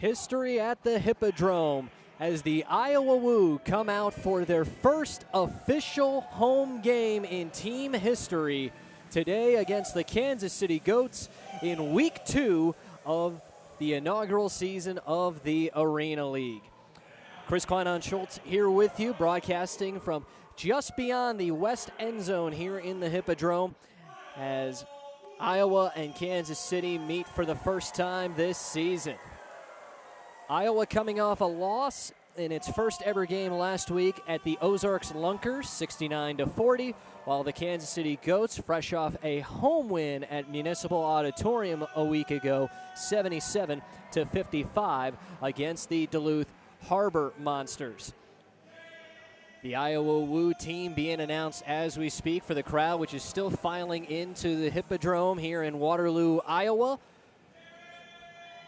History at the Hippodrome as the Iowa Woo come out for their first official home game in team history today against the Kansas City Goats in week 2 of the inaugural season of the Arena League. Chris Kleinon-Schultz here with you, broadcasting from just beyond the west end zone here in the Hippodrome as Iowa and Kansas City meet for the first time this season. Iowa coming off a loss in its first ever game last week at the Ozarks Lunkers, 69-40, while the Kansas City Goats, fresh off a home win at Municipal Auditorium a week ago, 77-55 against the Duluth Harbor Monsters. The Iowa Woo team being announced as we speak for the crowd, which is still filing into the Hippodrome here in Waterloo, Iowa.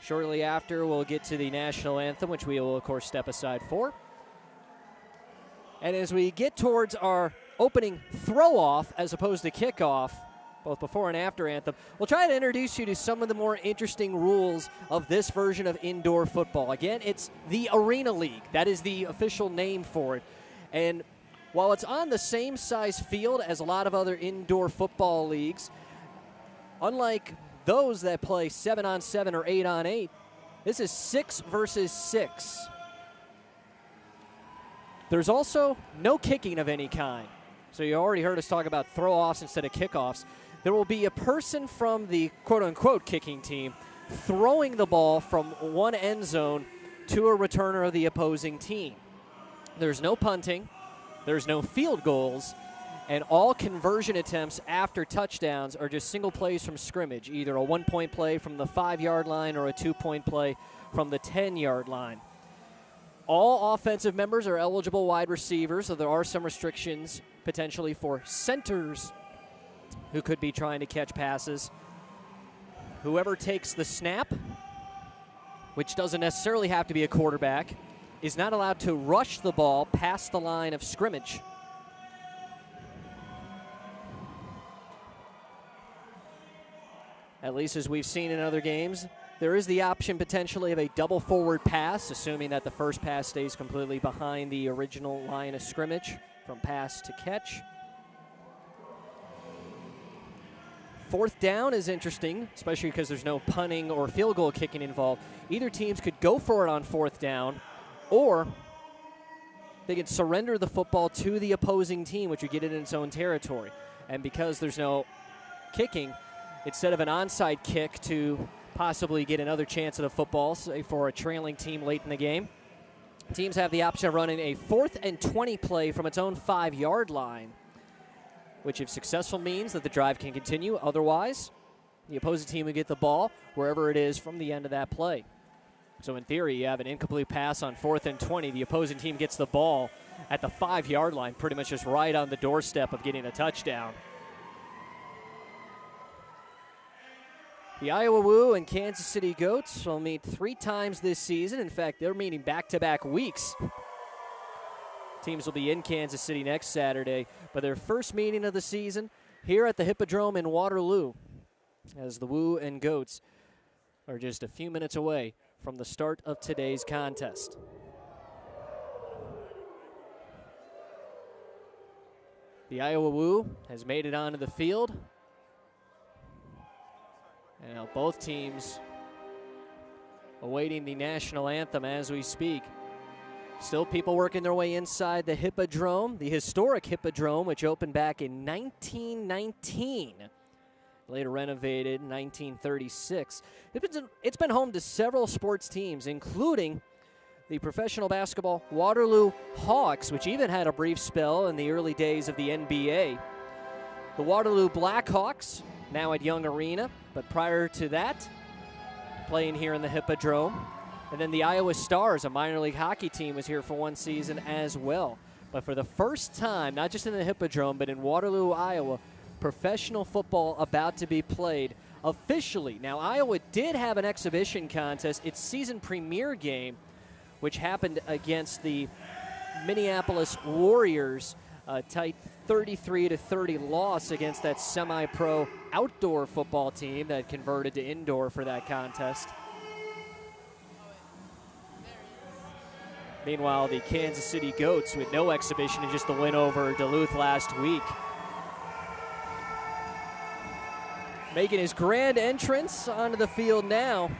Shortly after, we'll get to the national anthem, which we will, of course, step aside for. And as we get towards our opening throw-off as opposed to kickoff, both before and after anthem, we'll try to introduce you to some of the more interesting rules of this version of indoor football. Again, it's the Arena League. That is the official name for it. And while it's on the same size field as a lot of other indoor football leagues, unlike those that play 7-on-7 or 8-on-8, this is 6 versus 6. There's also no kicking of any kind. So you already heard us talk about throw-offs instead of kickoffs. There will be a person from the quote-unquote kicking team throwing the ball from one end zone to a returner of the opposing team. There's no punting, there's no field goals, and all conversion attempts after touchdowns are just single plays from scrimmage, either a 1-point play from the 5-yard line or a 2-point play from the 10-yard line. All offensive members are eligible wide receivers, so there are some restrictions potentially for centers who could be trying to catch passes. Whoever takes the snap, which doesn't necessarily have to be a quarterback, is not allowed to rush the ball past the line of scrimmage. At least as we've seen in other games, there is the option potentially of a double forward pass, assuming that the first pass stays completely behind the original line of scrimmage from pass to catch. Fourth down is interesting, especially because there's no punting or field goal kicking involved. Either teams could go for it on fourth down, or they could surrender the football to the opposing team, which would get it in its own territory. And because there's no kicking, instead of an onside kick to possibly get another chance at the football, say for a trailing team late in the game, teams have the option of running a 4th and 20 play from its own 5-yard line, which if successful means that the drive can continue. Otherwise, the opposing team will get the ball wherever it is from the end of that play. So in theory, you have an incomplete pass on 4th and 20. The opposing team gets the ball at the 5-yard line, pretty much just right on the doorstep of getting a touchdown. The Iowa Woo and Kansas City Goats will meet 3 times this season. In fact, they're meeting back-to-back weeks. Teams will be in Kansas City next Saturday, but their first meeting of the season here at the Hippodrome in Waterloo, as the Woo and Goats are just a few minutes away from the start of today's contest. The Iowa Woo has made it onto the field. And now both teams awaiting the national anthem as we speak. Still people working their way inside the Hippodrome, the historic Hippodrome, which opened back in 1919. Later renovated in 1936. It's been home to several sports teams, including the professional basketball Waterloo Hawks, which even had a brief spell in the early days of the NBA. The Waterloo Blackhawks, now at Young Arena, but prior to that, playing here in the Hippodrome. And then the Iowa Stars, a minor league hockey team, was here for one season as well. But for the first time, not just in the Hippodrome, but in Waterloo, Iowa, professional football about to be played officially. Now, Iowa did have an exhibition contest, its season premiere game, which happened against the Minneapolis Warriors, a tight 33-30 loss against that semi-pro outdoor football team that converted to indoor for that contest. Meanwhile, the Kansas City Goats with no exhibition and just the win over Duluth last week. Making his grand entrance onto the field now,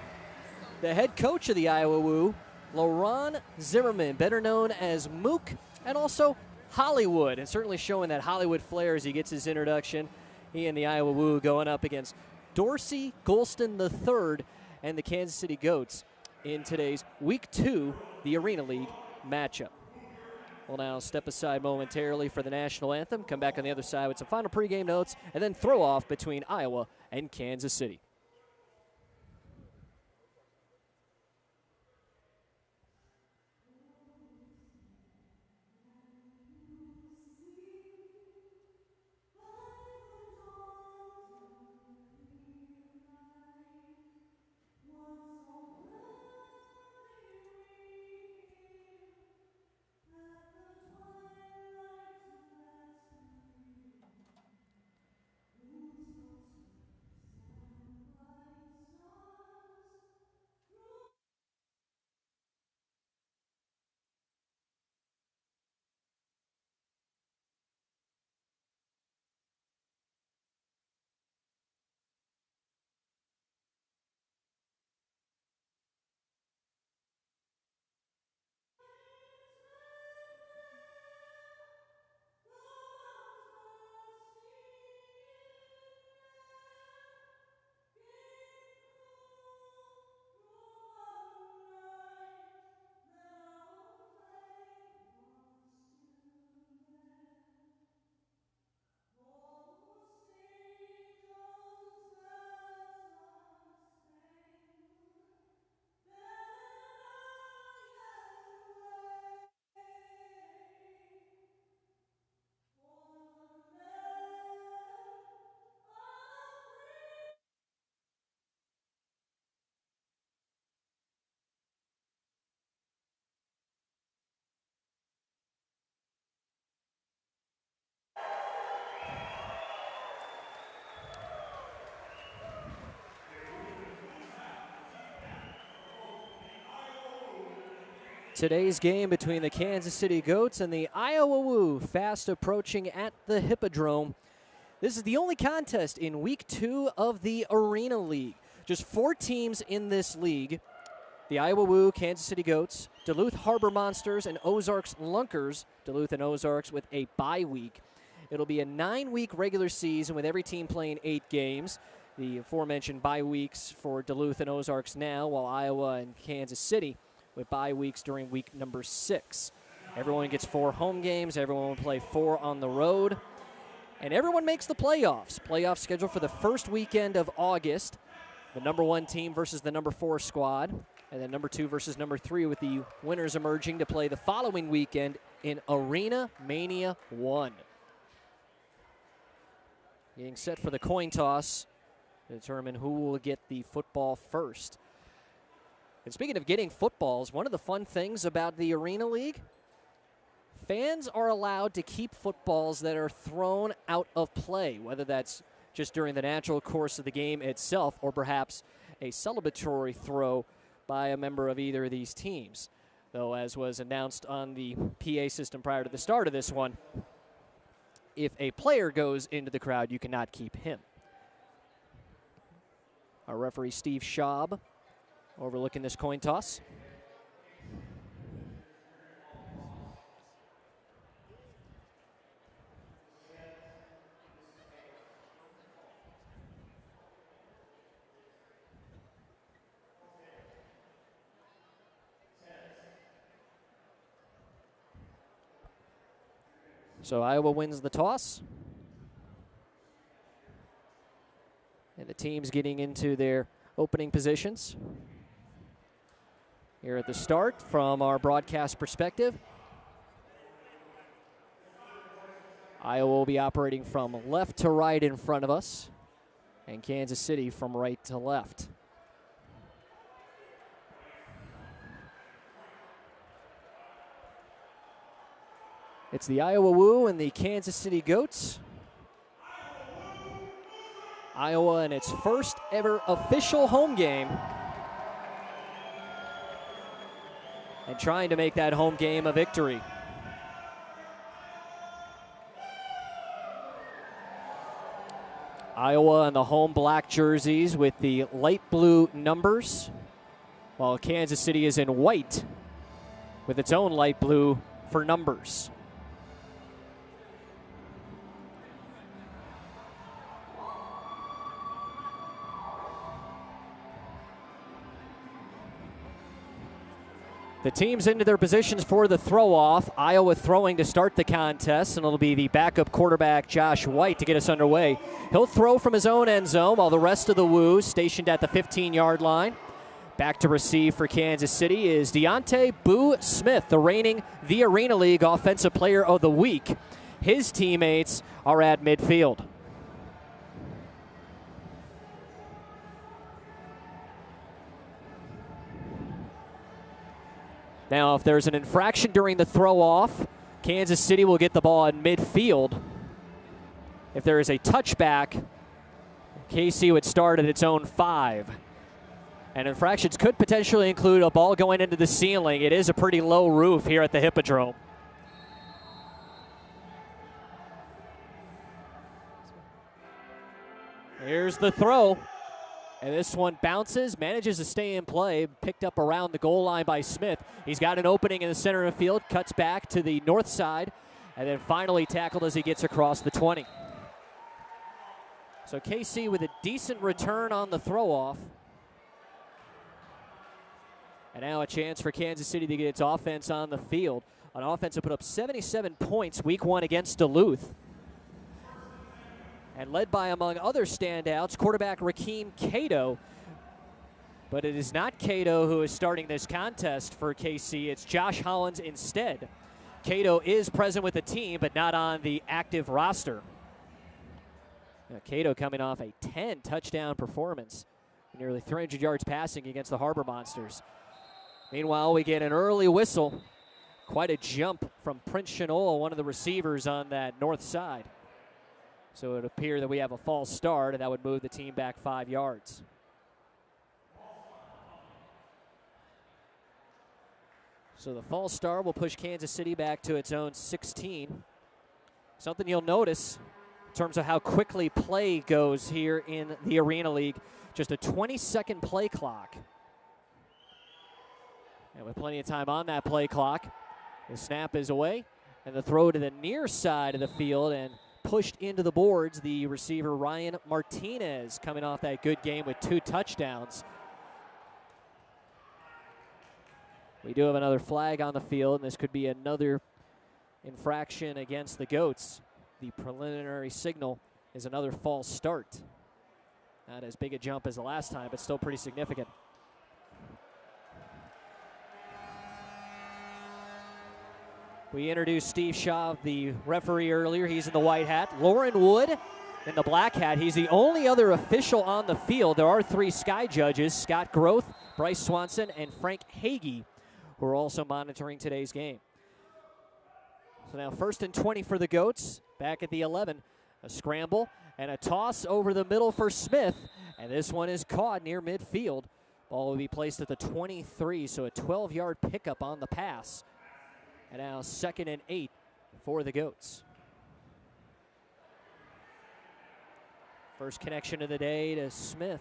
the head coach of the Iowa Woo, Laron Zimmerman, better known as Mook, and also Hollywood, and certainly showing that Hollywood flair as he gets his introduction. He and the Iowa Woo going up against Dorsey Golston III and the Kansas City Goats in today's Week 2, the Arena League matchup. We'll now step aside momentarily for the national anthem, come back on the other side with some final pregame notes, and then throw off between Iowa and Kansas City. Today's game between the Kansas City Goats and the Iowa Woo, fast approaching at the Hippodrome. This is the only contest in Week 2 of the Arena League. Just 4 teams in this league. The Iowa Woo, Kansas City Goats, Duluth Harbor Monsters, and Ozarks Lunkers. Duluth and Ozarks with a bye week. It'll be a 9-week regular season with every team playing 8 games. The aforementioned bye weeks for Duluth and Ozarks now, while Iowa and Kansas City with bye weeks during week number 6. Everyone gets 4 home games. Everyone will play 4 on the road. And everyone makes the playoffs. Playoffs scheduled for the first weekend of August. The number 1 team versus the number 4 squad. And then number 2 versus number 3, with the winners emerging to play the following weekend in Arena Mania 1. Getting set for the coin toss to determine who will get the football first. And speaking of getting footballs, one of the fun things about the Arena League, fans are allowed to keep footballs that are thrown out of play, whether that's just during the natural course of the game itself or perhaps a celebratory throw by a member of either of these teams. Though, as was announced on the PA system prior to the start of this one, if a player goes into the crowd, you cannot keep him. Our referee, Steve Schaub, overlooking this coin toss. So Iowa wins the toss. And the team's getting into their opening positions. Here at the start, from our broadcast perspective, Iowa will be operating from left to right in front of us, and Kansas City from right to left. It's the Iowa Woo and the Kansas City Goats. Iowa in its first ever official home game and trying to make that home game a victory. Iowa in the home black jerseys with the light blue numbers, while Kansas City is in white with its own light blue for numbers. The teams into their positions for the throw-off. Iowa throwing to start the contest, and it'll be the backup quarterback, Josh White, to get us underway. He'll throw from his own end zone, while the rest of the Woo stationed at the 15-yard line. Back to receive for Kansas City is Deontay Boo Smith, the reigning The Arena League Offensive Player of the Week. His teammates are at midfield. Now, if there's an infraction during the throw-off, Kansas City will get the ball in midfield. If there is a touchback, KC would start at its own 5. And infractions could potentially include a ball going into the ceiling. It is a pretty low roof here at the Hippodrome. Here's the throw. And this one bounces, manages to stay in play, picked up around the goal line by Smith. He's got an opening in the center of the field, cuts back to the north side, and then finally tackled as he gets across the 20. So KC with a decent return on the throw-off. And now a chance for Kansas City to get its offense on the field. An offense that put up 77 points week 1 against Duluth. And led by, among other standouts, quarterback Rakeem Cato. But it is not Cato who is starting this contest for KC. It's Josh Hollins instead. Cato is present with the team, but not on the active roster. Cato coming off a 10-touchdown performance. Nearly 300 yards passing against the Harbor Monsters. Meanwhile, we get an early whistle. Quite a jump from Prince Chenoa, one of the receivers on that north side. So it would appear that we have a false start, and that would move the team back 5 yards. So the false start will push Kansas City back to its own 16. Something you'll notice in terms of how quickly play goes here in the Arena League, just a 20-second play clock. And with plenty of time on that play clock, the snap is away, and the throw to the near side of the field and pushed into the boards, the receiver Ryan Martinez, coming off that good game with 2 touchdowns. We do have another flag on the field, and this could be another infraction against the Goats. The preliminary signal is another false start. Not as big a jump as the last time, but still pretty significant. We introduced Steve Shaw, the referee, earlier. He's in the white hat. Lauren Wood in the black hat. He's the only other official on the field. There are 3 Sky judges, Scott Groth, Bryce Swanson, and Frank Hagee, who are also monitoring today's game. So now 1st and 20 for the Goats. Back at the 11. A scramble and a toss over the middle for Smith. And this one is caught near midfield. Ball will be placed at the 23, so a 12-yard pickup on the pass. And now 2nd and 8 for the Goats. First connection of the day to Smith.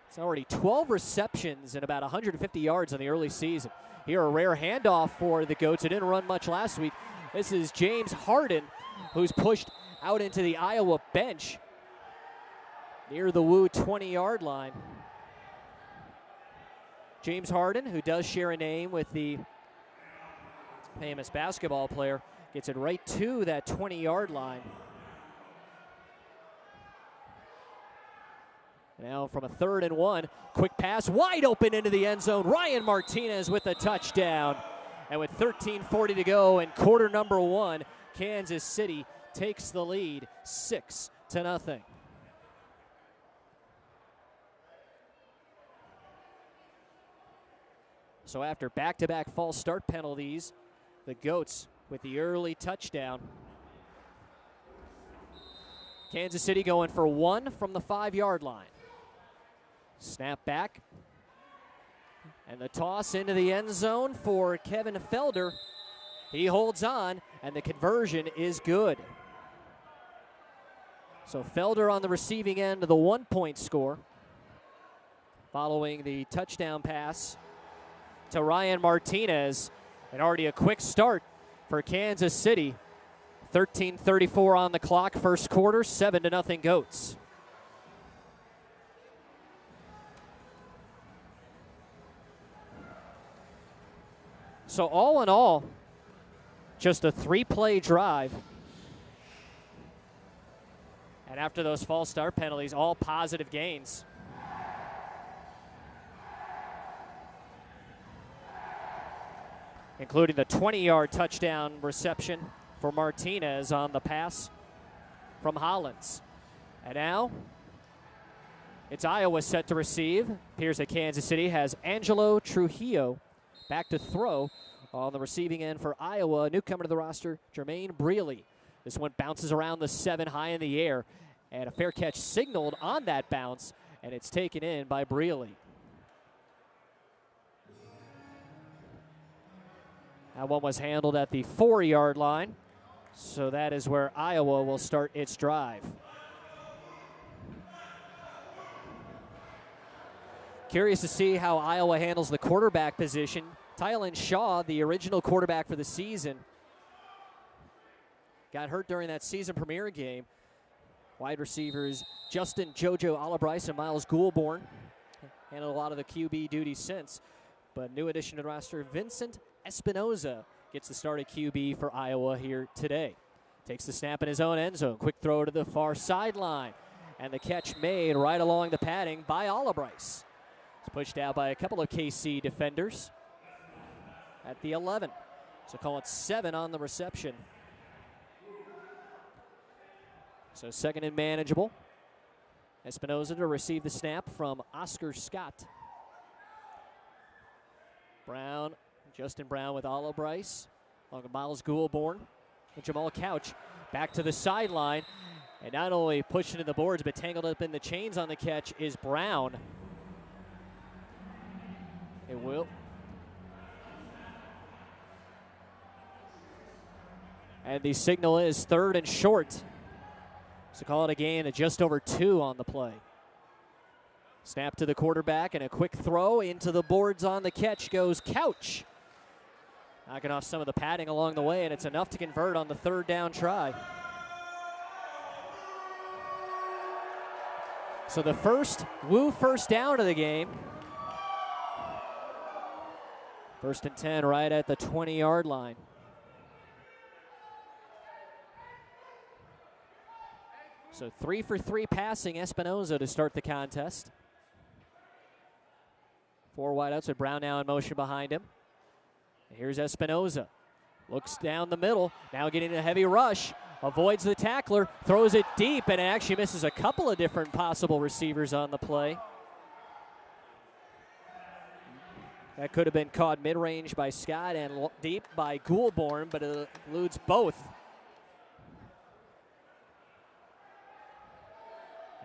It's already 12 receptions and about 150 yards in the early season. Here a rare handoff for the Goats. It didn't run much last week. This is James Harden, who's pushed out into the Iowa bench near the Woo 20-yard line. James Harden, who does share a name with the famous basketball player, gets it right to that 20-yard line. Now from a 3rd and 1, quick pass wide open into the end zone. Ryan Martinez with a touchdown. And with 13:40 to go in quarter number 1, Kansas City takes the lead 6-0. So after back-to-back false start penalties, the Goats with the early touchdown. Kansas City going for 1 from the 5-yard line. Snap back. And the toss into the end zone for Kevin Felder. He holds on, and the conversion is good. So Felder on the receiving end of the 1-point score, following the touchdown pass to Ryan Martinez. And already a quick start for Kansas City. 13:34 on the clock, first quarter, 7-0 Goats. So all in all, just a 3-play drive. And after those false start penalties, all positive gains. Including the 20-yard touchdown reception for Martinez on the pass from Hollins. And now it's Iowa set to receive. Appears that Kansas City has Angelo Trujillo back to throw on the receiving end for Iowa. Newcomer to the roster, Jermaine Brealey. This one bounces around the 7 high in the air, and a fair catch signaled on that bounce, and it's taken in by Brealey. That one was handled at the 4-yard line, so that is where Iowa will start its drive. Curious to see how Iowa handles the quarterback position. Tylan Shaw, the original quarterback for the season, got hurt during that season premiere game. Wide receivers Justin Jojo Albrice and Miles Goulbourne handled a lot of the QB duties since. But new addition to the roster, Vincent Espinoza gets the start at QB for Iowa here today. Takes the snap in his own end zone. Quick throw to the far sideline. And the catch made right along the padding by Albrice. It's pushed out by a couple of KC defenders at the 11. So call it 7 on the reception. So second and manageable. Espinoza to receive the snap from Oscar Scott. Brown, Justin Brown with Albrice, along with Miles Goulbourne and Jamal Couch back to the sideline. And not only pushed into the boards, but tangled up in the chains on the catch is Brown. It will. And the signal is 3rd and short. So call it a gain of just over 2 on the play. Snap to the quarterback and a quick throw into the boards on the catch goes Couch. Knocking off some of the padding along the way, and it's enough to convert on the 3rd down try. So the first down of the game. 1st and 10 right at the 20-yard line. So 3 for 3 passing Espinoza to start the contest. 4 wideouts with Brown now in motion behind him. Here's Espinoza. Looks down the middle, now getting a heavy rush. Avoids the tackler, throws it deep, and it actually misses a couple of different possible receivers on the play. That could have been caught mid-range by Scott and deep by Goulbourne, but it eludes both.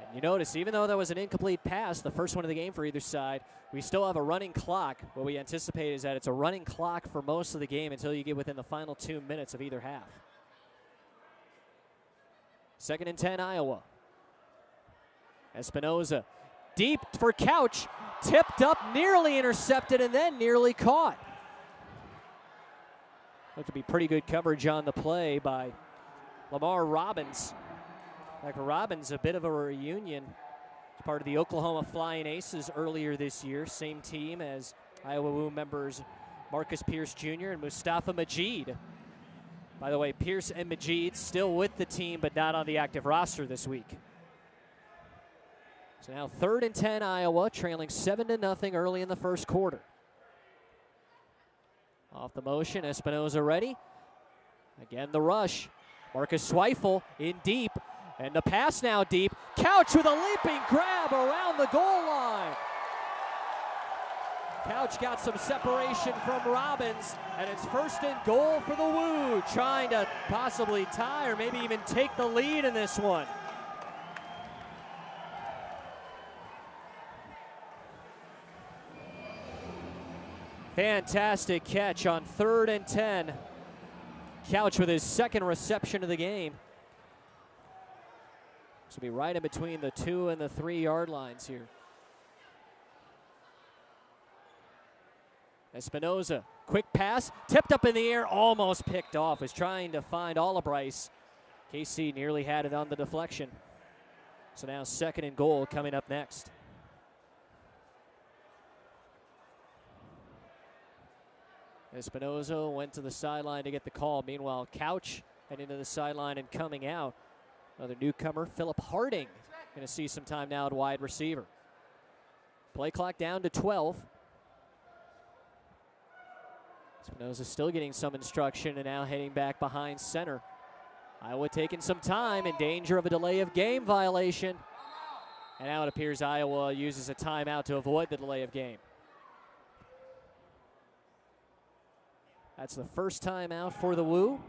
And you notice, even though that was an incomplete pass, the first one of the game for either side, we still have a running clock. What we anticipate is that it's a running clock for most of the game until you get within the final 2 minutes of either half. 2nd and 10, Iowa. Espinoza deep for Couch, tipped up, nearly intercepted, and then nearly caught. Looked to be pretty good coverage on the play by Lamar Robbins. Like Robbins, a bit of a reunion. He's part of the Oklahoma Flying Aces earlier this year. Same team as Iowa Woo members Marcus Pierce Jr. and Mustafa Majid. By the way, Pierce and Majid still with the team, but not on the active roster this week. So now 3rd and 10, Iowa, trailing 7-0 early in the first quarter. Off the motion, Espinoza ready. Again, the rush. Marcus Zweifel in deep, and the pass now deep. Couch with a leaping grab around the goal line. Couch got some separation from Robbins, and it's 1st and goal for the Woo, trying to possibly tie or maybe even take the lead in this one. Fantastic catch on 3rd and 10. Couch with his second reception of the game. This will be right in between the 2 and the 3 yard lines here. Espinoza, quick pass, tipped up in the air, almost picked off. Was trying to find Olibrice. KC nearly had it on the deflection. So now 2nd and goal coming up next. Espinoza went to the sideline to get the call. Meanwhile, Couch heading to the sideline and coming out. Another newcomer, Philip Harding, going to see some time now at wide receiver. Play clock down to 12. Espinoza still getting some instruction and now heading back behind center. Iowa taking some time, in danger of a delay of game violation. And now it appears Iowa uses a timeout to avoid the delay of game. That's the first timeout for the Woo.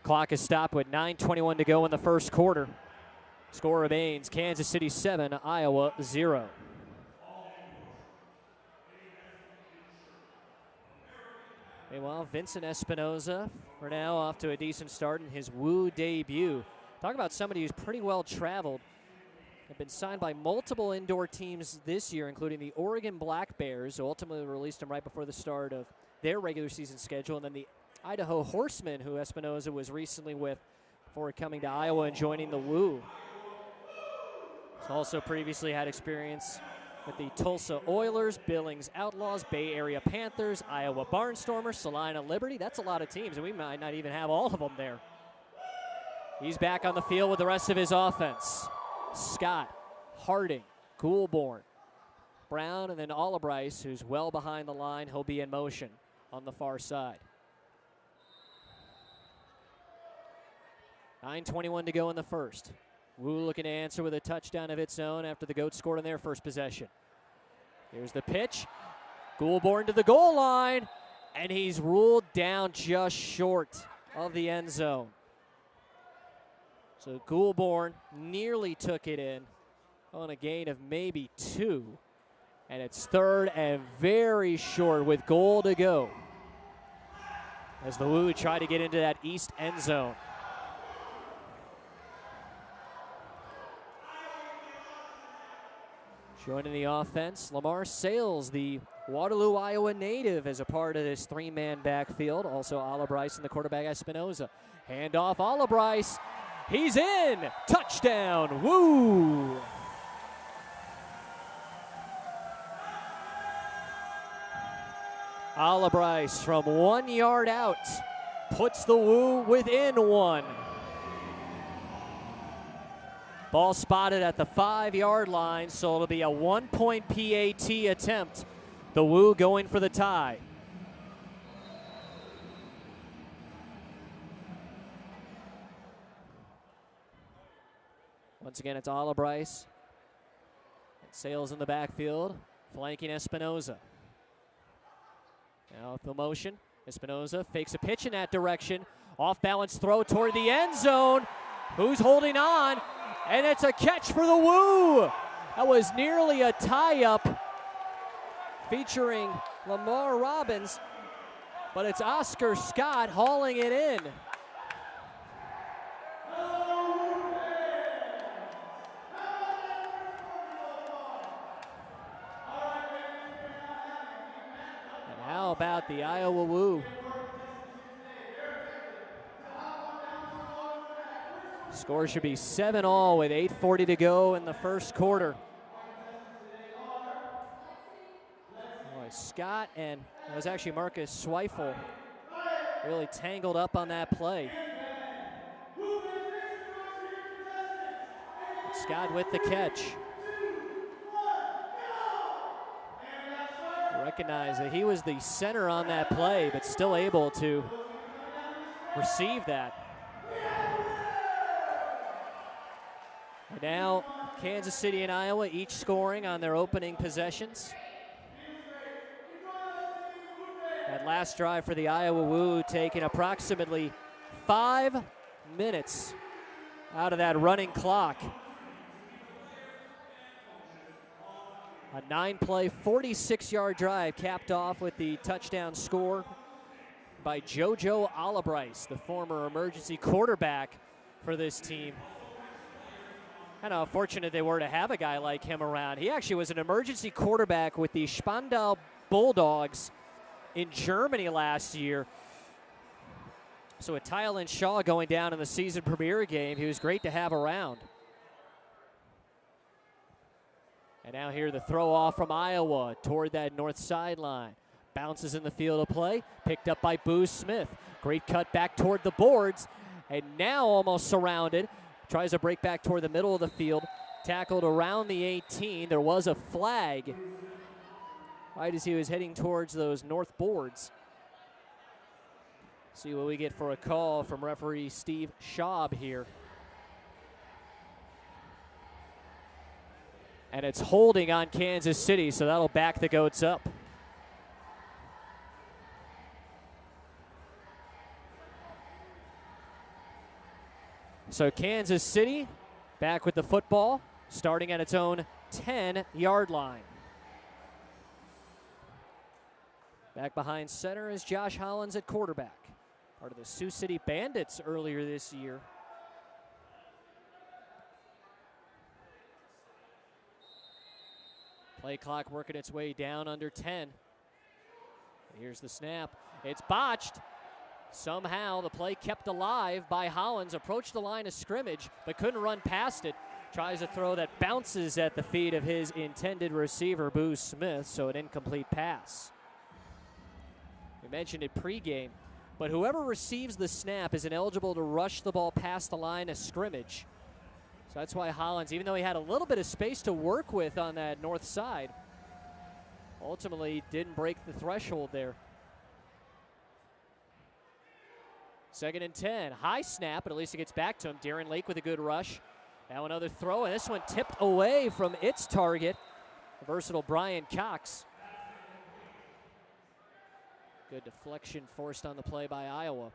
Clock is stopped with 9:21 to go in the first quarter. Score remains Kansas City 7, Iowa 0. Meanwhile, Vincent Espinoza for now off to a decent start in his Woo debut. Talk about somebody who's pretty well traveled. Have been signed by multiple indoor teams this year, including the Oregon Black Bears, who ultimately released him right before the start of their regular season schedule, and then the Idaho Horsemen, who Espinoza was recently with before coming to Iowa and joining the Woo. He's also previously had experience with the Tulsa Oilers, Billings Outlaws, Bay Area Panthers, Iowa Barnstormers, Salina Liberty. That's a lot of teams, and we might not even have all of them there. He's back on the field with the rest of his offense. Scott, Harding, Goulbourne, Brown, and then Olibrice, who's well behind the line. He'll be in motion on the far side. 9:21 to go in the first. Woo looking to answer with a touchdown of its own after the Goats scored on their first possession. Here's the pitch. Goulbourne to the goal line, and he's ruled down just short of the end zone. So Goulbourne nearly took it in on a gain of maybe 2. And it's 3rd and very short with goal to go as the Woo try to get into that east end zone. Joining the offense, Lamar Sales, the Waterloo, Iowa native, as a part of this 3-man backfield. Also Olibrice and the quarterback Espinoza. Handoff Olibrice. He's in. Touchdown, Woo. Olibrice from 1 yard out puts the Woo within 1. Ball spotted at the 5-yard line, so it'll be a 1-point PAT attempt. The Woo going for the tie. Once again, it's Olibrice. Sales in the backfield, flanking Espinoza. Now with the motion, Espinoza fakes a pitch in that direction. Off-balance throw toward the end zone. Who's holding on? And it's a catch for the Woo. That was nearly a tie-up featuring Lamar Robbins, but it's Oscar Scott hauling it in. And how about the Iowa Woo? Score should be 7-all with 8:40 to go in the first quarter. Boy, Scott and it was actually Marcus Zweifel really tangled up on that play. Scott with the catch. Recognize that he was the center on that play, but still able to receive that. And now Kansas City and Iowa each scoring on their opening possessions. That last drive for the Iowa Woo taking approximately 5 minutes out of that running clock. A 9-play, 46-yard drive capped off with the touchdown score by JoJo Alabrice, the former emergency quarterback for this team. And how fortunate they were to have a guy like him around. He actually was an emergency quarterback with the Spandau Bulldogs in Germany last year. So with Tylen Shaw going down in the season premiere game, he was great to have around. And now here the throw off from Iowa toward that north sideline. Bounces in the field of play, picked up by Boo Smith. Great cut back toward the boards, and now almost surrounded. Tries to break back toward the middle of the field. Tackled around the 18. There was a flag right as he was heading towards those north boards. See what we get for a call from referee Steve Schaub here. And it's holding on Kansas City, so that'll back the Goats up. So Kansas City back with the football, starting at its own 10-yard line. Back behind center is Josh Hollins at quarterback, part of the Sioux City Bandits earlier this year. Play clock working its way down under 10. Here's the snap. It's botched. Somehow the play kept alive by Hollins. Approached the line of scrimmage, but couldn't run past it. Tries a throw that bounces at the feet of his intended receiver, Boo Smith, so an incomplete pass. We mentioned it pregame, but whoever receives the snap is ineligible to rush the ball past the line of scrimmage. So that's why Hollins, even though he had a little bit of space to work with on that north side, ultimately didn't break the threshold there. 2nd and 10. High snap, but at least it gets back to him. Darren Lake with a good rush. Now another throw, and this one tipped away from its target, the versatile Brian Cox. Good deflection forced on the play by Iowa.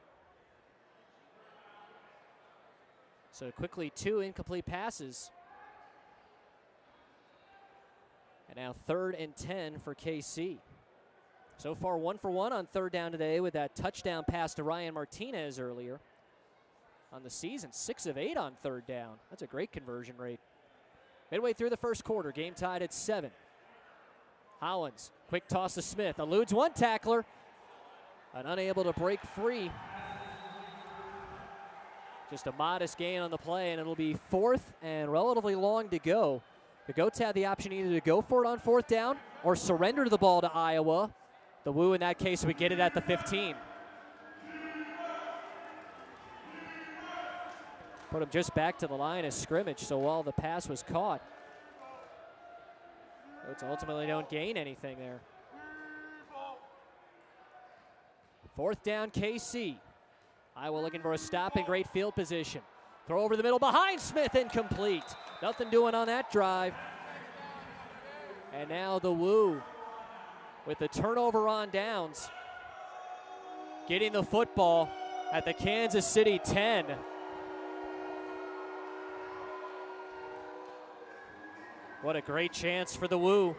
So quickly 2 incomplete passes. And now 3rd and 10 for KC. So far 1 for 1 on 3rd down today with that touchdown pass to Ryan Martinez earlier on the season. 6 of 8 on 3rd down. That's a great conversion rate. Midway through the first quarter, game tied at 7. Hollins, quick toss to Smith, eludes one tackler, and unable to break free. Just a modest gain on the play, and it'll be 4th and relatively long to go. The Goats have the option either to go for it on 4th down or surrender the ball to Iowa. The Woo, in that case, would get it at the 15. Put him just back to the line of scrimmage, so while the pass was caught, Goats ultimately don't gain anything there. 4th down, KC. Iowa looking for a stop in great field position. Throw over the middle behind Smith, incomplete. Nothing doing on that drive. And now the Woo with the turnover on downs, getting the football at the Kansas City 10. What a great chance for the Woo.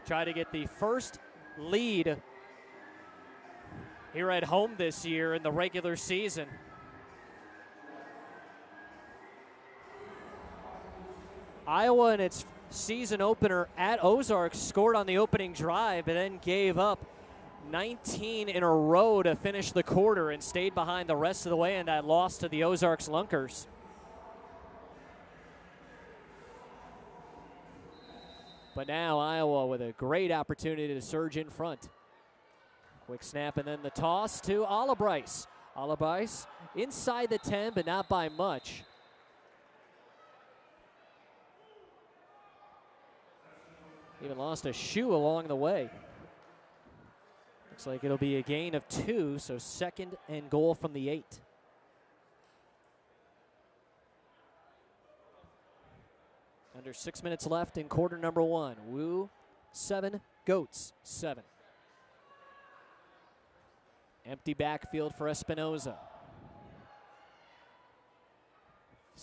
Try to get the first lead here at home this year in the regular season. Iowa in its season opener at Ozarks scored on the opening drive, but then gave up 19 in a row to finish the quarter and stayed behind the rest of the way in that loss to the Ozarks Lunkers. But now Iowa with a great opportunity to surge in front. Quick snap and then the toss to Alabrice. Alabrice inside the 10, but not by much. Even lost a shoe along the way. Looks like it'll be a gain of 2, so 2nd and goal from the 8. Under 6 minutes left in quarter number 1. Woo 7, Goats 7. Empty backfield for Espinoza.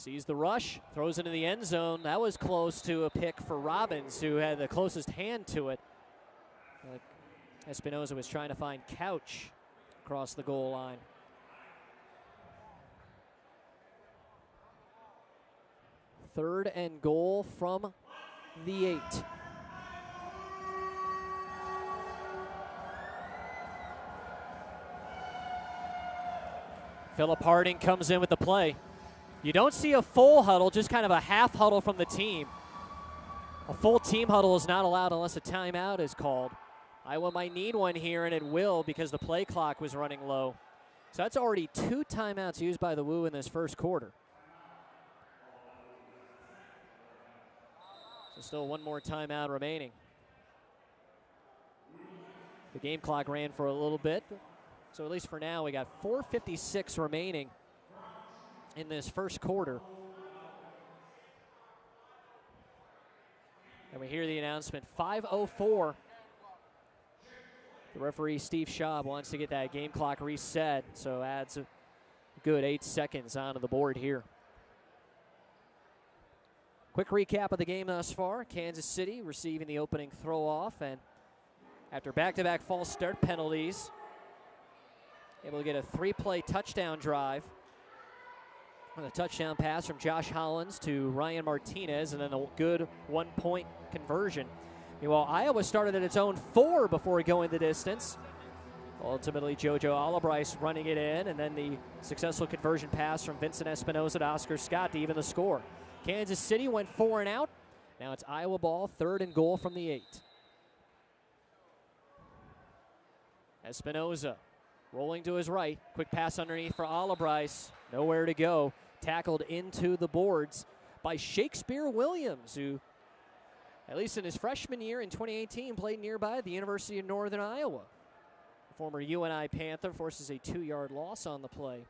Sees the rush, throws into the end zone. That was close to a pick for Robbins, who had the closest hand to it. Espinoza was trying to find Couch across the goal line. Third and goal from the 8. Philip Harding comes in with the play. You don't see a full huddle, just kind of a half huddle from the team. A full team huddle is not allowed unless a timeout is called. Iowa might need one here, and it will because the play clock was running low. So that's already 2 timeouts used by the Woo in this first quarter. So still one more timeout remaining. The game clock ran for a little bit. So at least for now, we got 4:56 remaining in this first quarter. And we hear the announcement, 5:04. The referee, Steve Schaub, wants to get that game clock reset, so adds a good 8 seconds onto the board here. Quick recap of the game thus far. Kansas City receiving the opening throw-off, and after back-to-back false start penalties, able to get a 3-play touchdown drive with a touchdown pass from Josh Hollins to Ryan Martinez, and then a good 1-point conversion. Meanwhile, Iowa started at its own 4 before going the distance. Ultimately, JoJo Albright running it in, and then the successful conversion pass from Vincent Espinoza to Oscar Scott to even the score. Kansas City went 4 and out. Now it's Iowa ball, 3rd and goal from the 8. Espinoza rolling to his right. Quick pass underneath for Albright. Nowhere to go. Tackled into the boards by Shakespeare Williams, who, at least in his freshman year in 2018, played nearby at the University of Northern Iowa. The former UNI Panther forces a 2-yard loss on the play.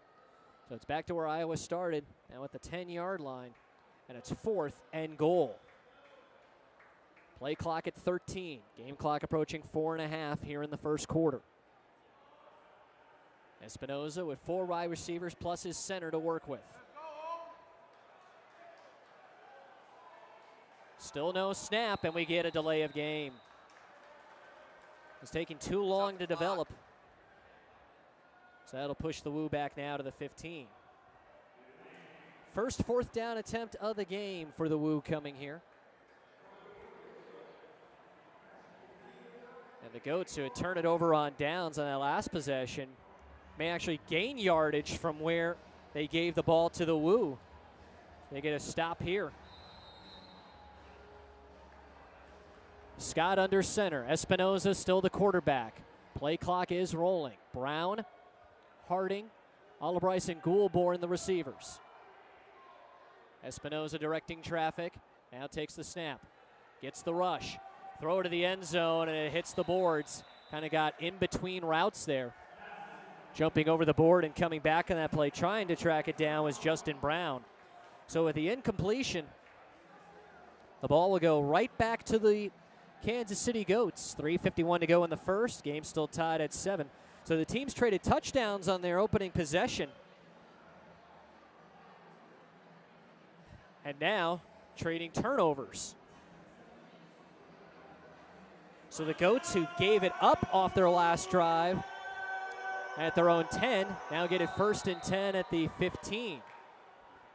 So it's back to where Iowa started, now at the 10-yard line, and it's 4th and goal. Play clock at 13. Game clock approaching 4.5 here in the first quarter. Espinoza with 4 wide receivers plus his center to work with. Still no snap, and we get a delay of game. It's taking too long to develop. So that'll push the Woo back now to the 15. First 4th down attempt of the game for the Woo coming here. And the Goats, who had turned it over on downs on that last possession, may actually gain yardage from where they gave the ball to the Woo. They get a stop here. Scott under center. Espinoza still the quarterback. Play clock is rolling. Brown, Harding, Albright, and Goulbourne the receivers. Espinoza directing traffic. Now takes the snap. Gets the rush. Throw to the end zone, and it hits the boards. Kind of got in between routes there. Jumping over the board and coming back on that play, trying to track it down, was Justin Brown. So with the incompletion, the ball will go right back to the Kansas City Goats. 3:51 to go in the first. Game still tied at 7. So the teams traded touchdowns on their opening possession. And now trading turnovers. So the Goats, who gave it up off their last drive at their own 10, now get it 1st and 10 at the 15.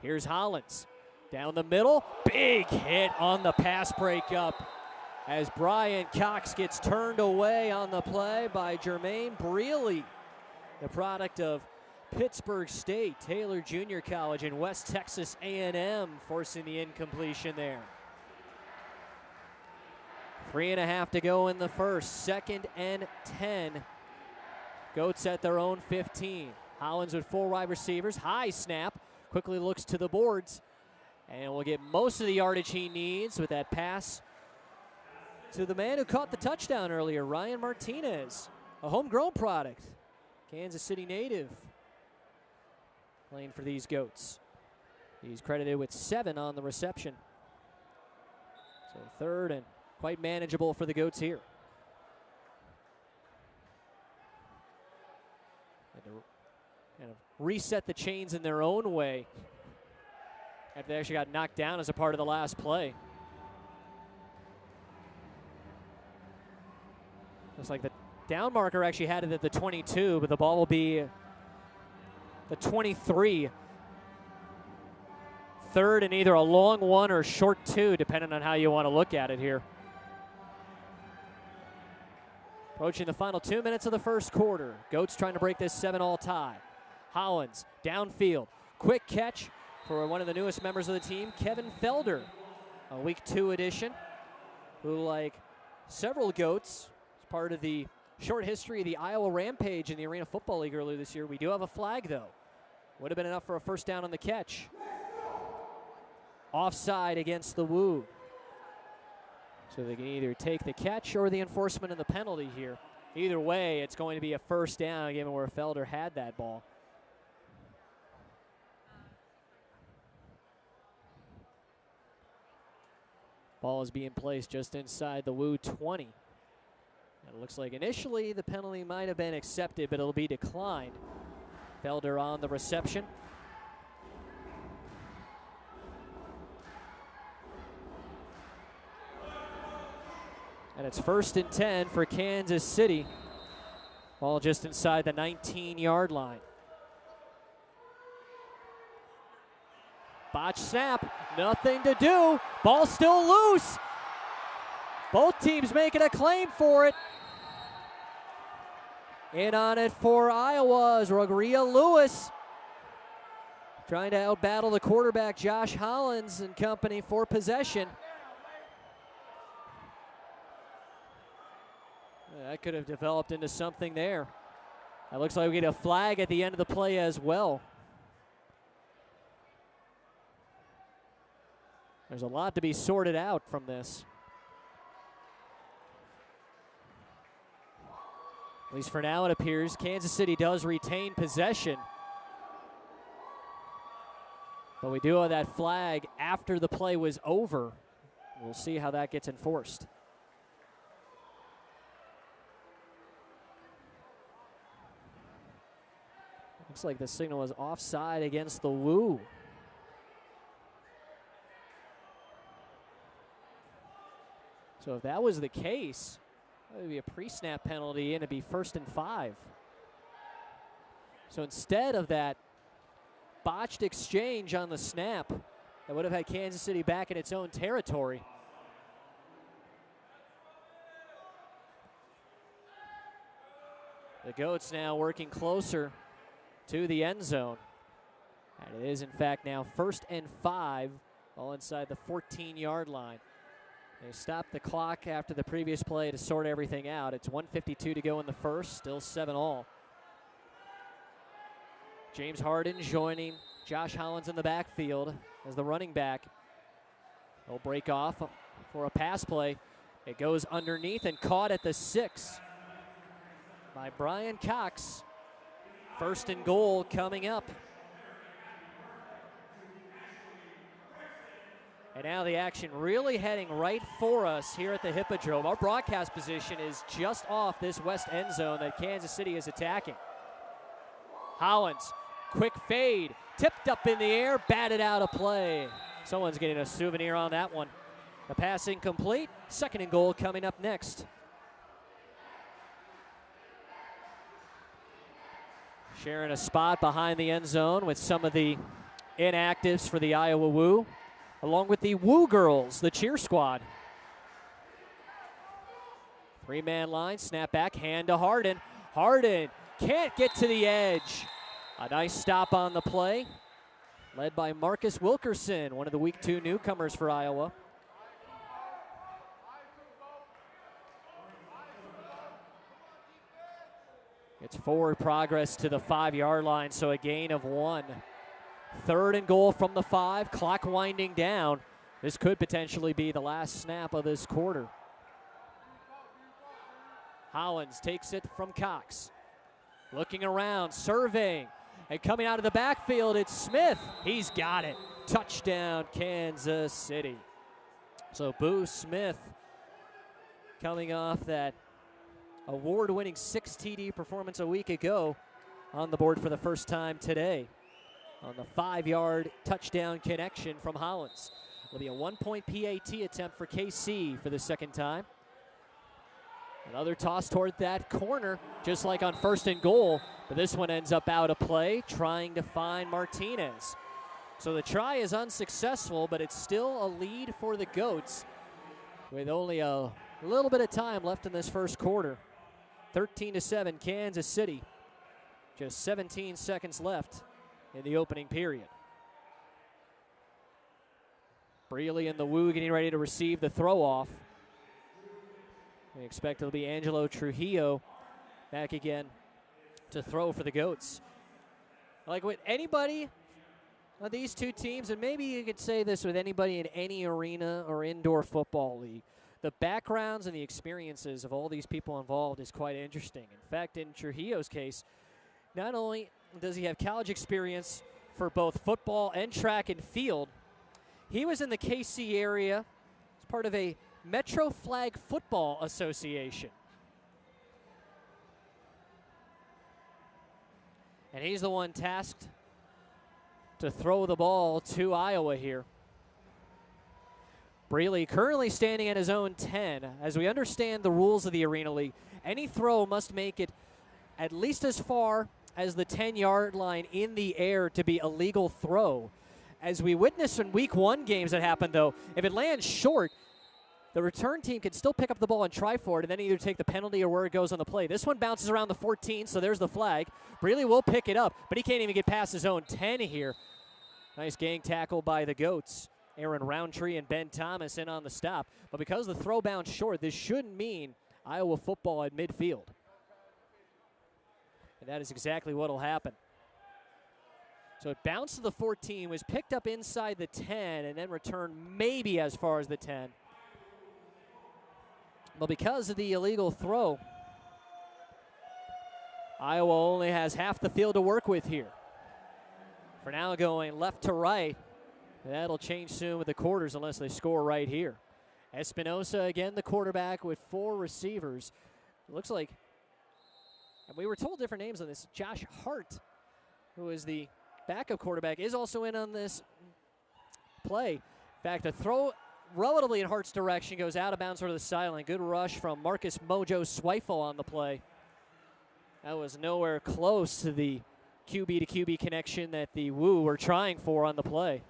Here's Hollins. Down the middle. Big hit on the pass breakup as Brian Cox gets turned away on the play by Jermaine Brealey, the product of Pittsburgh State, Taylor Junior College, and West Texas A&M, forcing the incompletion there. 3.5 to go in the first. 2nd and 10. Goats at their own 15. Hollins with 4 wide receivers. High snap. Quickly looks to the boards. And will get most of the yardage he needs with that pass to the man who caught the touchdown earlier, Ryan Martinez, a homegrown product. Kansas City native playing for these Goats. He's credited with 7 on the reception. So 3rd and quite manageable for the Goats here. And to kind of reset the chains in their own way. after they actually got knocked down as a part of the last play. Looks like the down marker actually had it at the 22, but the ball will be the 23. Third and either a long one or short two, depending on how you want to look at it here. Approaching the final 2 minutes of the first quarter. Goats trying to break this 7-all tie. Hollins downfield. Quick catch for one of the newest members of the team, Kevin Felder. A week 2 addition, who, like several Goats, is part of the short history of the Iowa Rampage in the Arena Football League earlier this year. We do have a flag, though. Would have been enough for a first down on the catch. Offside against the Woo. So they can either take the catch or the enforcement of the penalty here. Either way, it's going to be a first down, given where Felder had that ball. Ball is being placed just inside the Woo 20. It looks like initially the penalty might have been accepted, but it'll be declined. Felder on the reception. And it's 1st and 10 for Kansas City. Ball just inside the 19-yard line. Botch snap, nothing to do. Ball still loose. Both teams making a claim for it. In on it for Iowa is Rodria Lewis. Trying to outbattle the quarterback, Josh Hollins and company, for possession. That could have developed into something there. That looks like we get a flag at the end of the play as well. There's a lot to be sorted out from this. At least for now, it appears Kansas City does retain possession. But we do have that flag after the play was over. We'll see how that gets enforced. Looks like the signal is offside against the Woo. So if that was the case, that would be a pre-snap penalty and it'd be 1st and 5. So instead of that botched exchange on the snap, that would have had Kansas City back in its own territory. The Goats now working closer to the end zone. And it is, in fact, now 1st and 5, all inside the 14-yard line. They stopped the clock after the previous play to sort everything out. It's 1:52 to go in the first, still 7-all. James Harden joining Josh Hollins in the backfield as the running back. They'll break off for a pass play. It goes underneath and caught at the 6 by Brian Cox. 1st and goal coming up. And now the action really heading right for us here at the Hippodrome. Our broadcast position is just off this west end zone that Kansas City is attacking. Hollins, quick fade, tipped up in the air, batted out of play. Someone's getting a souvenir on that one. The pass incomplete. 2nd and goal coming up next. Sharing a spot behind the end zone with some of the inactives for the Iowa Woo, along with the Woo Girls, the cheer squad. 3-man line, snap back, hand to Harden. Harden can't get to the edge. A nice stop on the play, led by Marcus Wilkerson, one of the week 2 newcomers for Iowa. It's forward progress to the 5-yard line, so a gain of 1. 3rd and goal from the 5, clock winding down. This could potentially be the last snap of this quarter. Hollins takes it from Cox. Looking around, surveying, and coming out of the backfield, it's Smith. He's got it. Touchdown, Kansas City. So Boo Smith coming off that award-winning 6 TD performance a week ago on the board for the first time today. on the 5-yard touchdown connection from Hollins. It'll be a 1-point PAT attempt for KC for the second time. Another toss toward that corner, just like on 1st and goal, but this one ends up out of play, trying to find Martinez. So the try is unsuccessful, but it's still a lead for the Goats with only a little bit of time left in this first quarter. 13-7 Kansas City. Just 17 seconds left in the opening period. Brealey and the Woo getting ready to receive the throw off. We expect it'll be Angelo Trujillo back again to throw for the Goats. Like with anybody on these two teams, and maybe you could say this with anybody in any arena or indoor football league, the backgrounds and the experiences of all these people involved is quite interesting. In fact, in Trujillo's case, not only does he have college experience for both football and track and field, he was in the KC area as part of a Metro Flag Football Association. And he's the one tasked to throw the ball to Iowa here. Brealey currently standing at his own 10. As we understand the rules of the Arena League, any throw must make it at least as far as the 10-yard line in the air to be a legal throw. As we witnessed in Week 1 games that happened, though, if it lands short, the return team can still pick up the ball and try for it and then either take the penalty or where it goes on the play. This one bounces around the 14, so there's the flag. Brealey will pick it up, but he can't even get past his own 10 here. Nice gang tackle by the Goats. Aaron Roundtree and Ben Thomas in on the stop. But because the throw bounced short, this shouldn't mean Iowa football at midfield. And that is exactly what will happen. So it bounced to the 14, was picked up inside the 10, and then returned maybe as far as the 10. But because of the illegal throw, Iowa only has half the field to work with here. For now, going left to right. That'll change soon with the quarters unless they score right here. Espinosa, again, the quarterback with 4 receivers. It looks like, and we were told different names on this, Josh Hart, who is the backup quarterback, is also in on this play. In fact, a throw relatively in Hart's direction goes out of bounds over the sideline. Good rush from Marcus Mojo Swifel on the play. That was nowhere close to the QB to QB connection that the Woo were trying for on the play.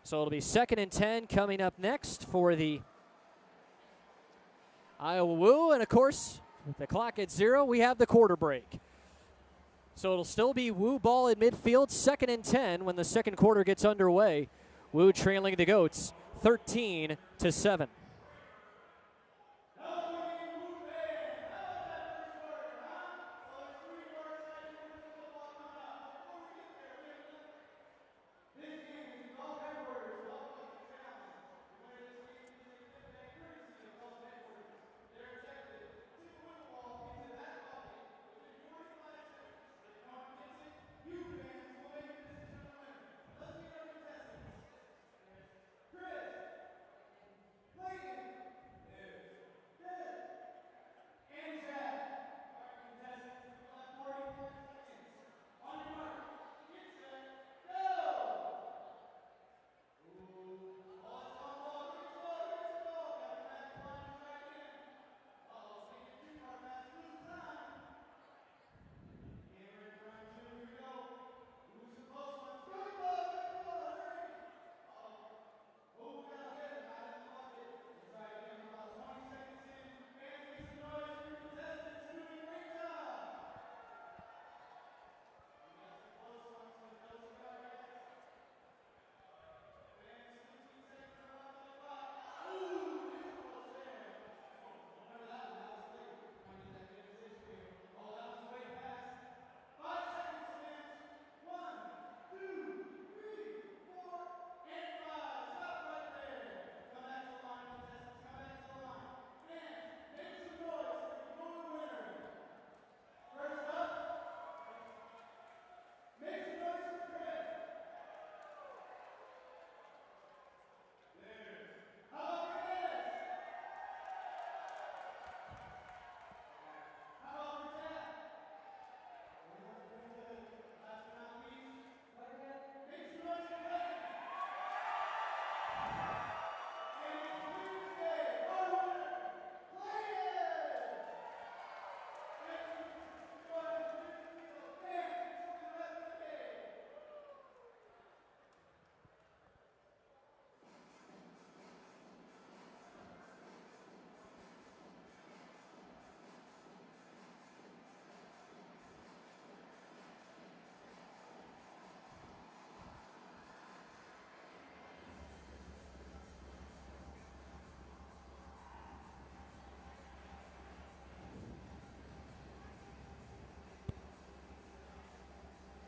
So it'll be 2nd and 10 coming up next for the Iowa Woo. And of course, with the clock at 0, we have the quarter break. So it'll still be Woo ball in midfield, 2nd and 10 when the second quarter gets underway. Woo trailing the Goats 13-7.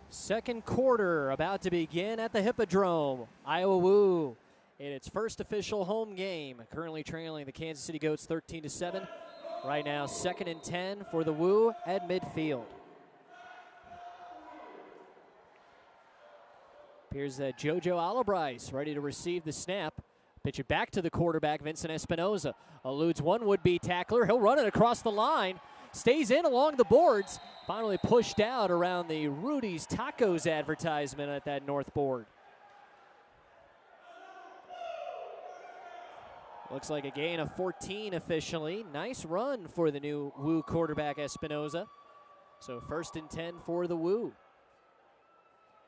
Second quarter about to begin at the Hippodrome. Iowa Woo in its first official home game, currently trailing the Kansas City Goats 13-7. Right now, 2nd and 10 for the Woo at midfield. Appears that JoJo Alibryce ready to receive the snap. Pitch it back to the quarterback, Vincent Espinoza. Eludes one would-be tackler. He'll run it across the line. Stays in along the boards. Finally pushed out around the Rudy's Tacos advertisement at that north board. Looks like a gain of 14 officially. Nice run for the new Woo quarterback Espinoza. So 1st and 10 for the Woo.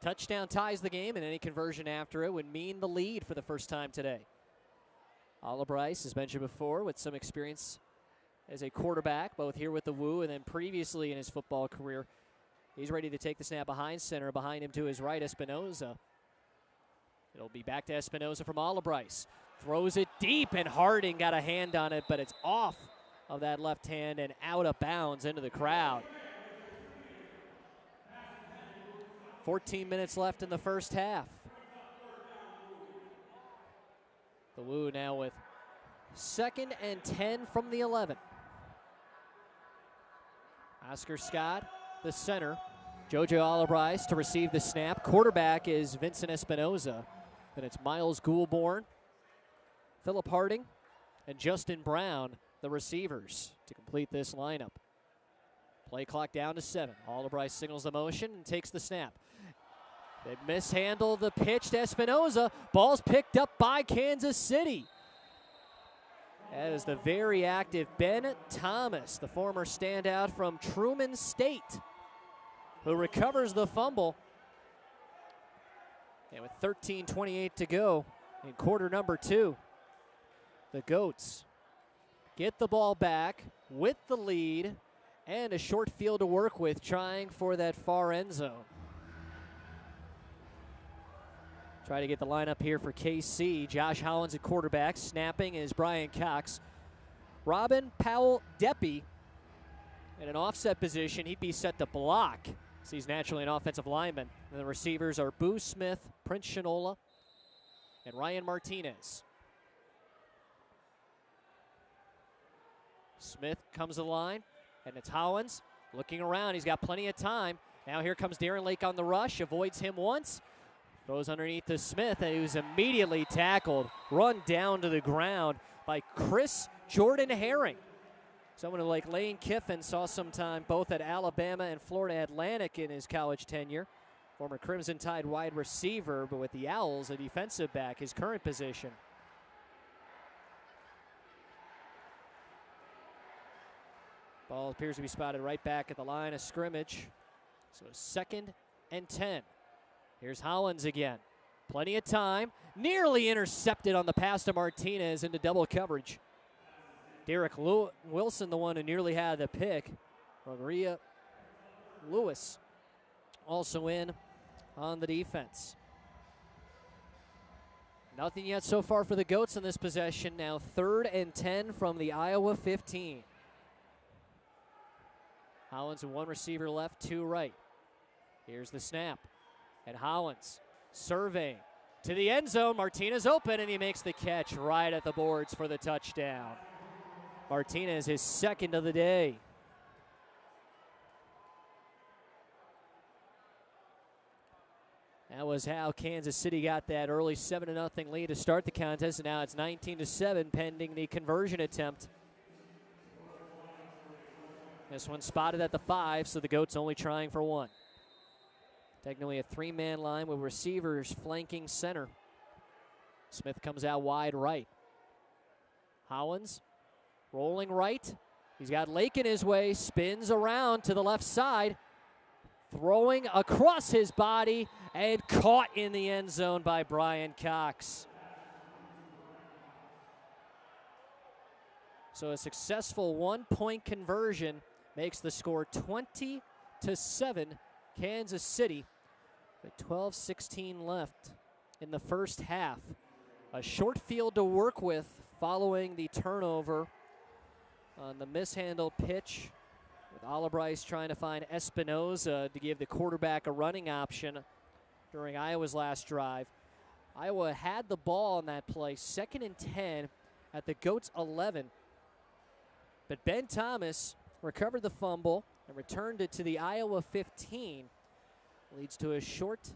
Touchdown ties the game, and any conversion after it would mean the lead for the first time today. Alibryce, as mentioned before, with some experience as a quarterback, both here with the Woo and then previously in his football career. He's ready to take the snap behind center. Behind him to his right, Espinoza. It'll be back to Espinoza from Alibryce. Throws it deep, and Harding got a hand on it, but it's off of that left hand and out of bounds into the crowd. 14 minutes left in the first half. The Woo now with 2nd and 10 from the 11. Oscar Scott, the center. JoJo Alibryce to receive the snap. Quarterback is Vincent Espinoza. Then it's Miles Goulbourne, Philip Harding, and Justin Brown, the receivers, to complete this lineup. Play clock down to 7. Alibryce signals the motion and takes the snap. They mishandle the pitch to Espinoza. Ball's picked up by Kansas City. That is the very active Ben Thomas, the former standout from Truman State, who recovers the fumble. And with 13:28 to go in quarter number 2, the Goats get the ball back with the lead and a short field to work with, trying for that far end zone. Try to get the lineup here for KC. Josh Hollins at quarterback. Snapping is Brian Cox. Robin Powell Deppy in an offset position. He'd be set to block, so he's naturally an offensive lineman. And the receivers are Boo Smith, Prince Shinola, and Ryan Martinez. Smith comes to the line, and it's Hollins looking around. He's got plenty of time. Now here comes Darren Lake on the rush. Avoids him once. Throws underneath to Smith, and he was immediately tackled, run down to the ground by Chris Jordan Herring. Someone who, like Lane Kiffin, saw some time both at Alabama and Florida Atlantic in his college tenure. Former Crimson Tide wide receiver, but with the Owls, a defensive back, his current position. Ball appears to be spotted right back at the line of scrimmage. So 2nd and 10. Here's Hollins again. Plenty of time. Nearly intercepted on the pass to Martinez into double coverage. Derek Wilson, the one who nearly had the pick. Maria Lewis also in on the defense. Nothing yet so far for the Goats in this possession. Now 3rd and 10 from the Iowa 15. Hollins with one receiver left, 2 right. Here's the snap. And Hollins surveying to the end zone. Martinez open, and he makes the catch right at the boards for the touchdown. Martinez, his 2nd of the day. That was how Kansas City got that early 7-0 lead to start the contest, and now it's 19-7 pending the conversion attempt. This one spotted at the 5, so the Goats only trying for 1. Technically a 3-man line with receivers flanking center. Smith comes out wide right. Hollins rolling right. He's got Lake in his way, spins around to the left side, throwing across his body, and caught in the end zone by Brian Cox. So a successful 1-point conversion makes the score 20-7. Kansas City with 12:16 left in the first half. A short field to work with following the turnover on the mishandled pitch With Albright trying to find Espinoza to give the quarterback a running option during Iowa's last drive. Iowa had the ball on that play, 2nd and 10 at the Goats 11. But Ben Thomas recovered the fumble and returned it to the Iowa 15. Leads to a short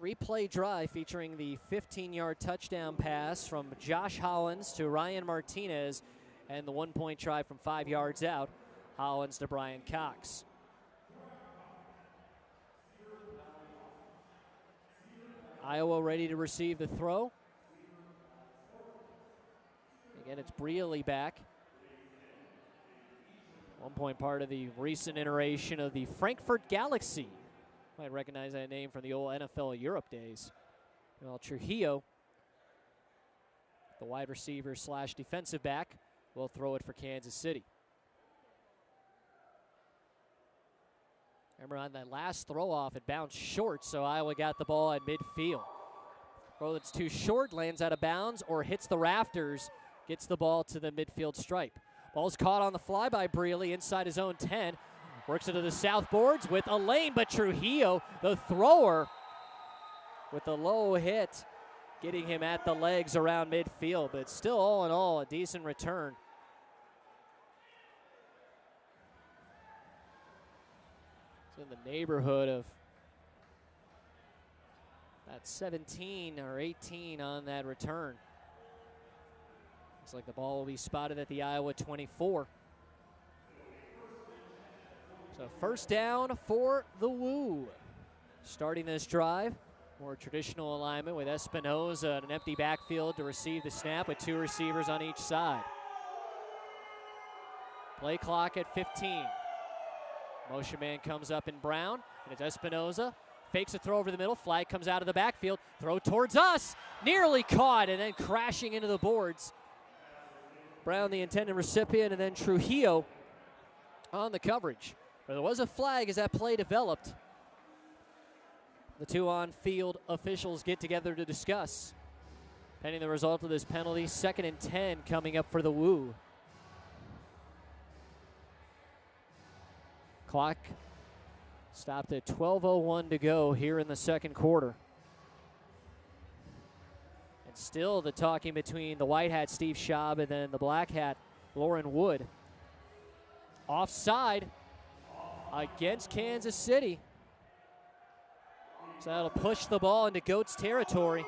3-play drive featuring the 15-yard touchdown pass from Josh Hollins to Ryan Martinez and the 1-point try from 5 yards out, Hollins to Brian Cox. Iowa ready to receive the throw. Again, it's Brealey back. 1-point part of the recent iteration of the Frankfurt Galaxy. Might recognize that name from the old NFL Europe days. Well, Trujillo, the wide receiver / defensive back, will throw it for Kansas City. Remember on that last throw off, it bounced short, so Iowa got the ball at midfield. Throw that's too short, lands out of bounds, or hits the rafters, gets the ball to the midfield stripe. Ball's caught on the fly by Brealey inside his own 10. Works it to the south boards with a lane, but Trujillo, the thrower, with a low hit, getting him at the legs around midfield. But still, all in all, a decent return. It's in the neighborhood of that 17 or 18 on that return. Looks like the ball will be spotted at the Iowa 24. So first down for the Woo. Starting this drive, more traditional alignment with Espinoza in an empty backfield to receive the snap with 2 receivers on each side. Play clock at 15. Motion man comes up in Brown, and it's Espinoza. Fakes a throw over the middle, flag comes out of the backfield, throw towards us, nearly caught, and then crashing into the boards. Brown, the intended recipient, and then Trujillo on the coverage. But there was a flag as that play developed. The 2 on-field officials get together to discuss. Pending the result of this penalty, 2nd and 10 coming up for the Woo. Clock stopped at 12:01 to go here in the second quarter. And still the talking between the white hat Steve Schaub and then the black hat Lauren Wood. Offside against Kansas City. So that'll push the ball into Goats territory.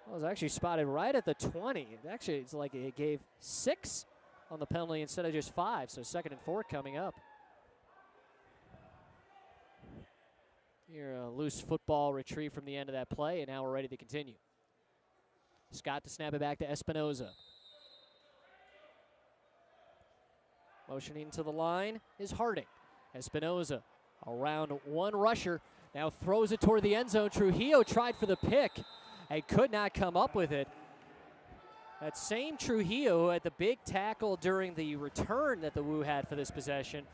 Well, it was actually spotted right at the 20. Actually, it's like it gave 6 on the penalty instead of just 5. So 2nd and 4 coming up. Here, a loose football retrieve from the end of that play, and now we're ready to continue. Scott to snap it back to Espinoza. Motioning to the line is Harding. Espinoza around 1 rusher. Now throws it toward the end zone. Trujillo tried for the pick and could not come up with it. That same Trujillo who had the big tackle during the return that the Woo had for this possession.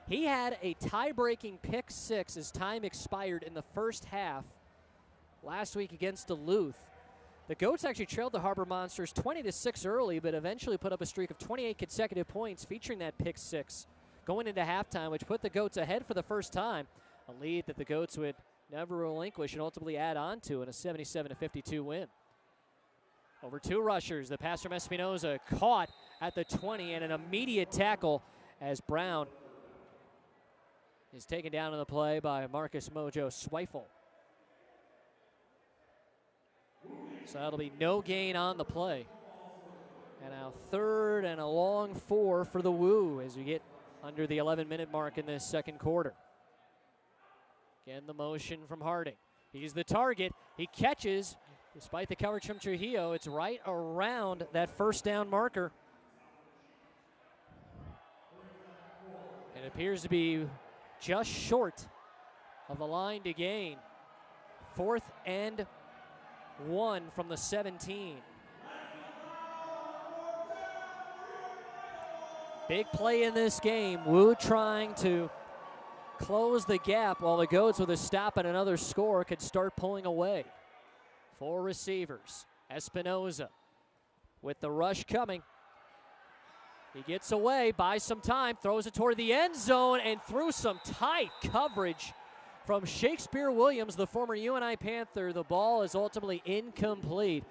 He had a tie-breaking pick 6 as time expired in the first half last week against Duluth. The Goats actually trailed the Harbor Monsters 20-6 early, but eventually put up a streak of 28 consecutive points featuring that pick 6 going into halftime, which put the Goats ahead for the first time, a lead that the Goats would never relinquish and ultimately add on to in a 77-52 win. Over 2 rushers, the pass from Espinoza caught at the 20 and an immediate tackle as Brown is taken down in the play by Marcus Mojo Zweifel. So that'll be no gain on the play. And now 3rd and a long 4 for the Woo as we get under the 11-minute mark in this second quarter. Again, the motion from Harding. He's the target. He catches, despite the coverage from Trujillo. It's right around that first down marker. It appears to be just short of the line to gain. 4th and 1 from the 17. Big play in this game. Woo trying to close the gap while the Goats with a stop and another score could start pulling away. 4 receivers. Espinoza with the rush coming. He gets away, buys some time, throws it toward the end zone, and through some tight coverage from Shakespeare Williams, the former UNI Panther. The ball is ultimately incomplete.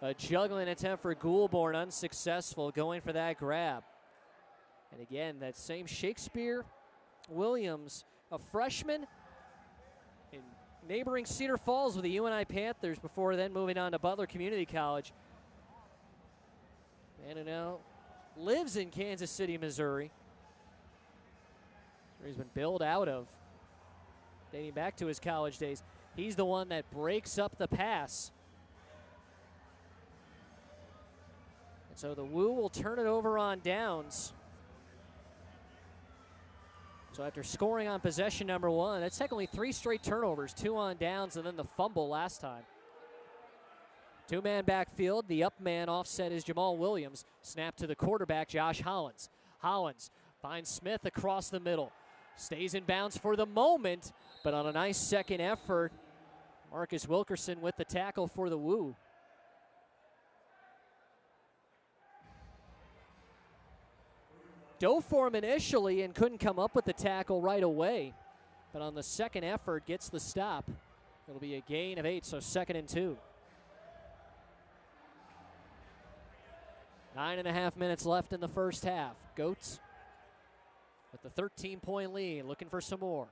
A juggling attempt for Goulbourne, unsuccessful, going for that grab. And again, that same Shakespeare Williams, a freshman in neighboring Cedar Falls with the UNI Panthers before then moving on to Butler Community College. And who now lives in Kansas City, Missouri, where he's been billed out of dating back to his college days. He's the one that breaks up the pass. And so the Woo will turn it over on downs. So after scoring on possession number one, that's technically 3 straight turnovers, 2 on downs, and then the fumble last time. 2-man backfield. The up man offset is Jamal Williams. Snap to the quarterback, Josh Hollins. Hollins finds Smith across the middle. Stays in bounds for the moment, but on a nice second effort, Marcus Wilkerson with the tackle for the Woo. Dove for him initially and couldn't come up with the tackle right away, but on the second effort gets the stop. It'll be a gain of 8, so 2nd and 2. 9.5 minutes left in the first half. Goats with the 13-point lead, looking for some more.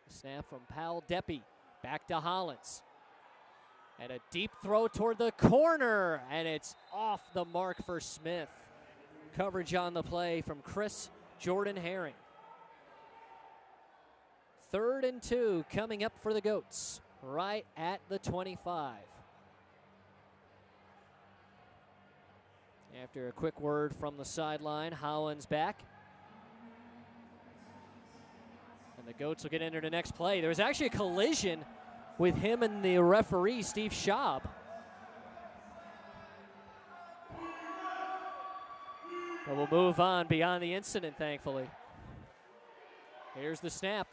Snap from Powell Deppy, back to Hollins. And a deep throw toward the corner, and it's off the mark for Smith. Coverage on the play from Chris Jordan Herring. 3rd and 2 coming up for the Goats, right at the 25. After a quick word from the sideline, Hollins back. And the Goats will get into the next play. There was actually a collision with him and the referee, Steve Schaub. But we'll move on beyond the incident, thankfully. Here's the snap.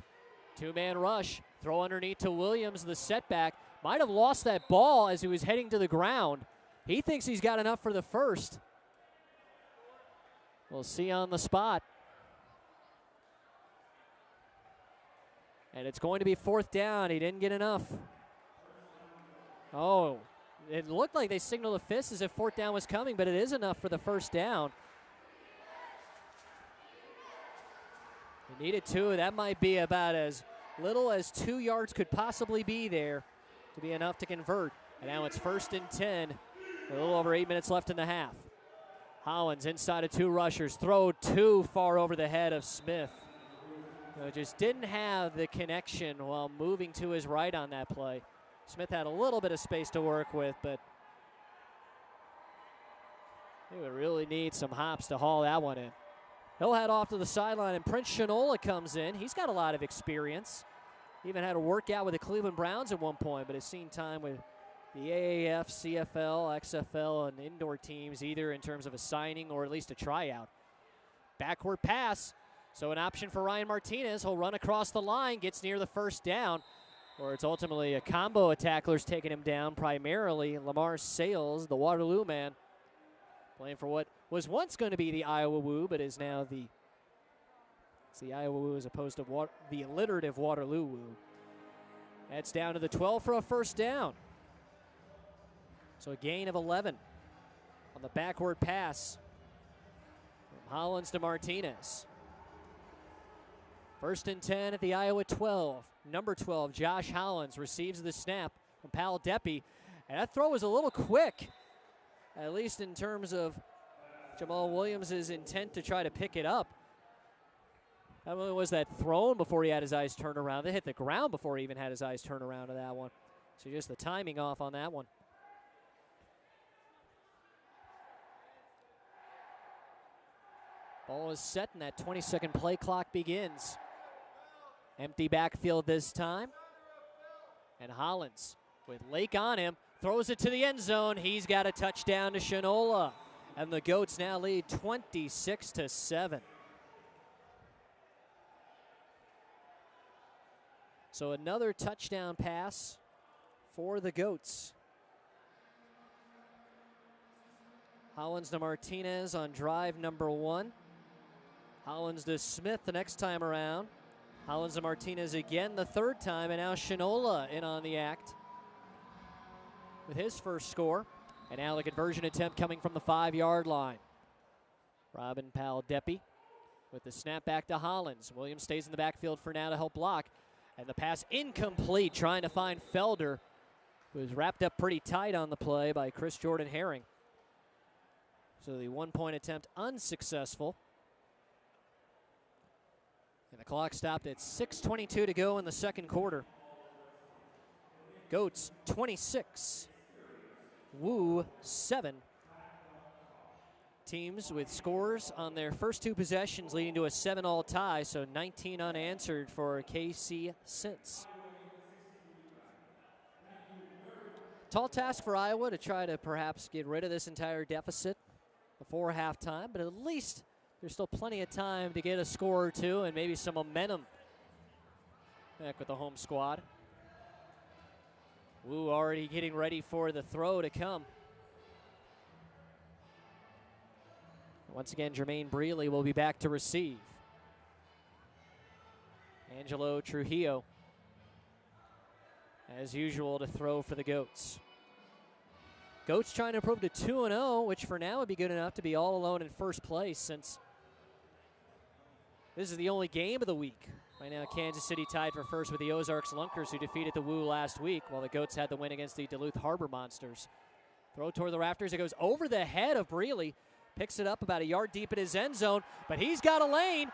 2-man rush. Throw underneath to Williams, the setback. Might have lost that ball as he was heading to the ground. He thinks he's got enough for the first. We'll see on the spot. And it's going to be 4th down. He didn't get enough. Oh, it looked like they signaled a fist as if 4th down was coming, but it is enough for the first down. He needed 2. That might be about as little as 2 yards could possibly be there to be enough to convert. And now it's 1st and 10. A little over 8 minutes left in the half. Hollins inside of 2 rushers. Throw too far over the head of Smith. Just didn't have the connection while moving to his right on that play. Smith had a little bit of space to work with, but he would really need some hops to haul that one in. He'll head off to the sideline, and Prince Shinola comes in. He's got a lot of experience. He even had a workout with the Cleveland Browns at one point, but has seen time with the AAF, CFL, XFL, and indoor teams, either in terms of a signing or at least a tryout. Backward pass, so an option for Ryan Martinez. He'll run across the line, gets near the first down, or it's ultimately a combo of tacklers taking him down, primarily Lamar Sales, the Waterloo man, playing for what was once going to be the Iowa Woo, but is now it's the Iowa Woo as opposed to the alliterative Waterloo Woo. That's down to the 12 for a first down. So a gain of 11 on the backward pass from Hollins to Martinez. 1st and 10 at the Iowa 12. Number 12, Josh Hollins receives the snap from Powell Deppy. And that throw was a little quick, at least in terms of Jamal Williams' intent to try to pick it up. Not only was that thrown before he had his eyes turned around, they hit the ground before he even had his eyes turned around to that one. So just the timing off on that one. Ball is set and that 20-second play clock begins. Empty backfield this time. And Hollins with Lake on him, throws it to the end zone. He's got a touchdown to Shinola. And the Goats now lead 26-7. So another touchdown pass for the Goats. Hollins to Martinez on drive number 1. Hollins to Smith the next time around. Hollins to Martinez again the third time, and now Shinola in on the act with his first score. And now the conversion attempt coming from the 5-yard line. Robin Powell-Deppy with the snap back to Hollins. Williams stays in the backfield for now to help block. And the pass incomplete, trying to find Felder, who was wrapped up pretty tight on the play by Chris Jordan Herring. So the 1-point attempt unsuccessful. And the clock stopped at 6:22 to go in the second quarter. Goats 26, Woo 7. Teams with scores on their first 2 possessions leading to a 7-all tie, so 19 unanswered for KC since. Tall task for Iowa to try to perhaps get rid of this entire deficit before halftime, but at least there's still plenty of time to get a score or 2 and maybe some momentum back with the home squad. Woo already getting ready for the throw to come. Once again, Jermaine Breeley will be back to receive. Angelo Trujillo, as usual, to throw for the Goats. Goats trying to improve to 2-0, which for now would be good enough to be all alone in first place, since this is the only game of the week. Right now, Kansas City tied for first with the Ozarks Lunkers, who defeated the Woo last week, while the Goats had the win against the Duluth Harbor Monsters. Throw toward the rafters. It goes over the head of Breeley. Picks it up about a yard deep in his end zone, but he's got a lane.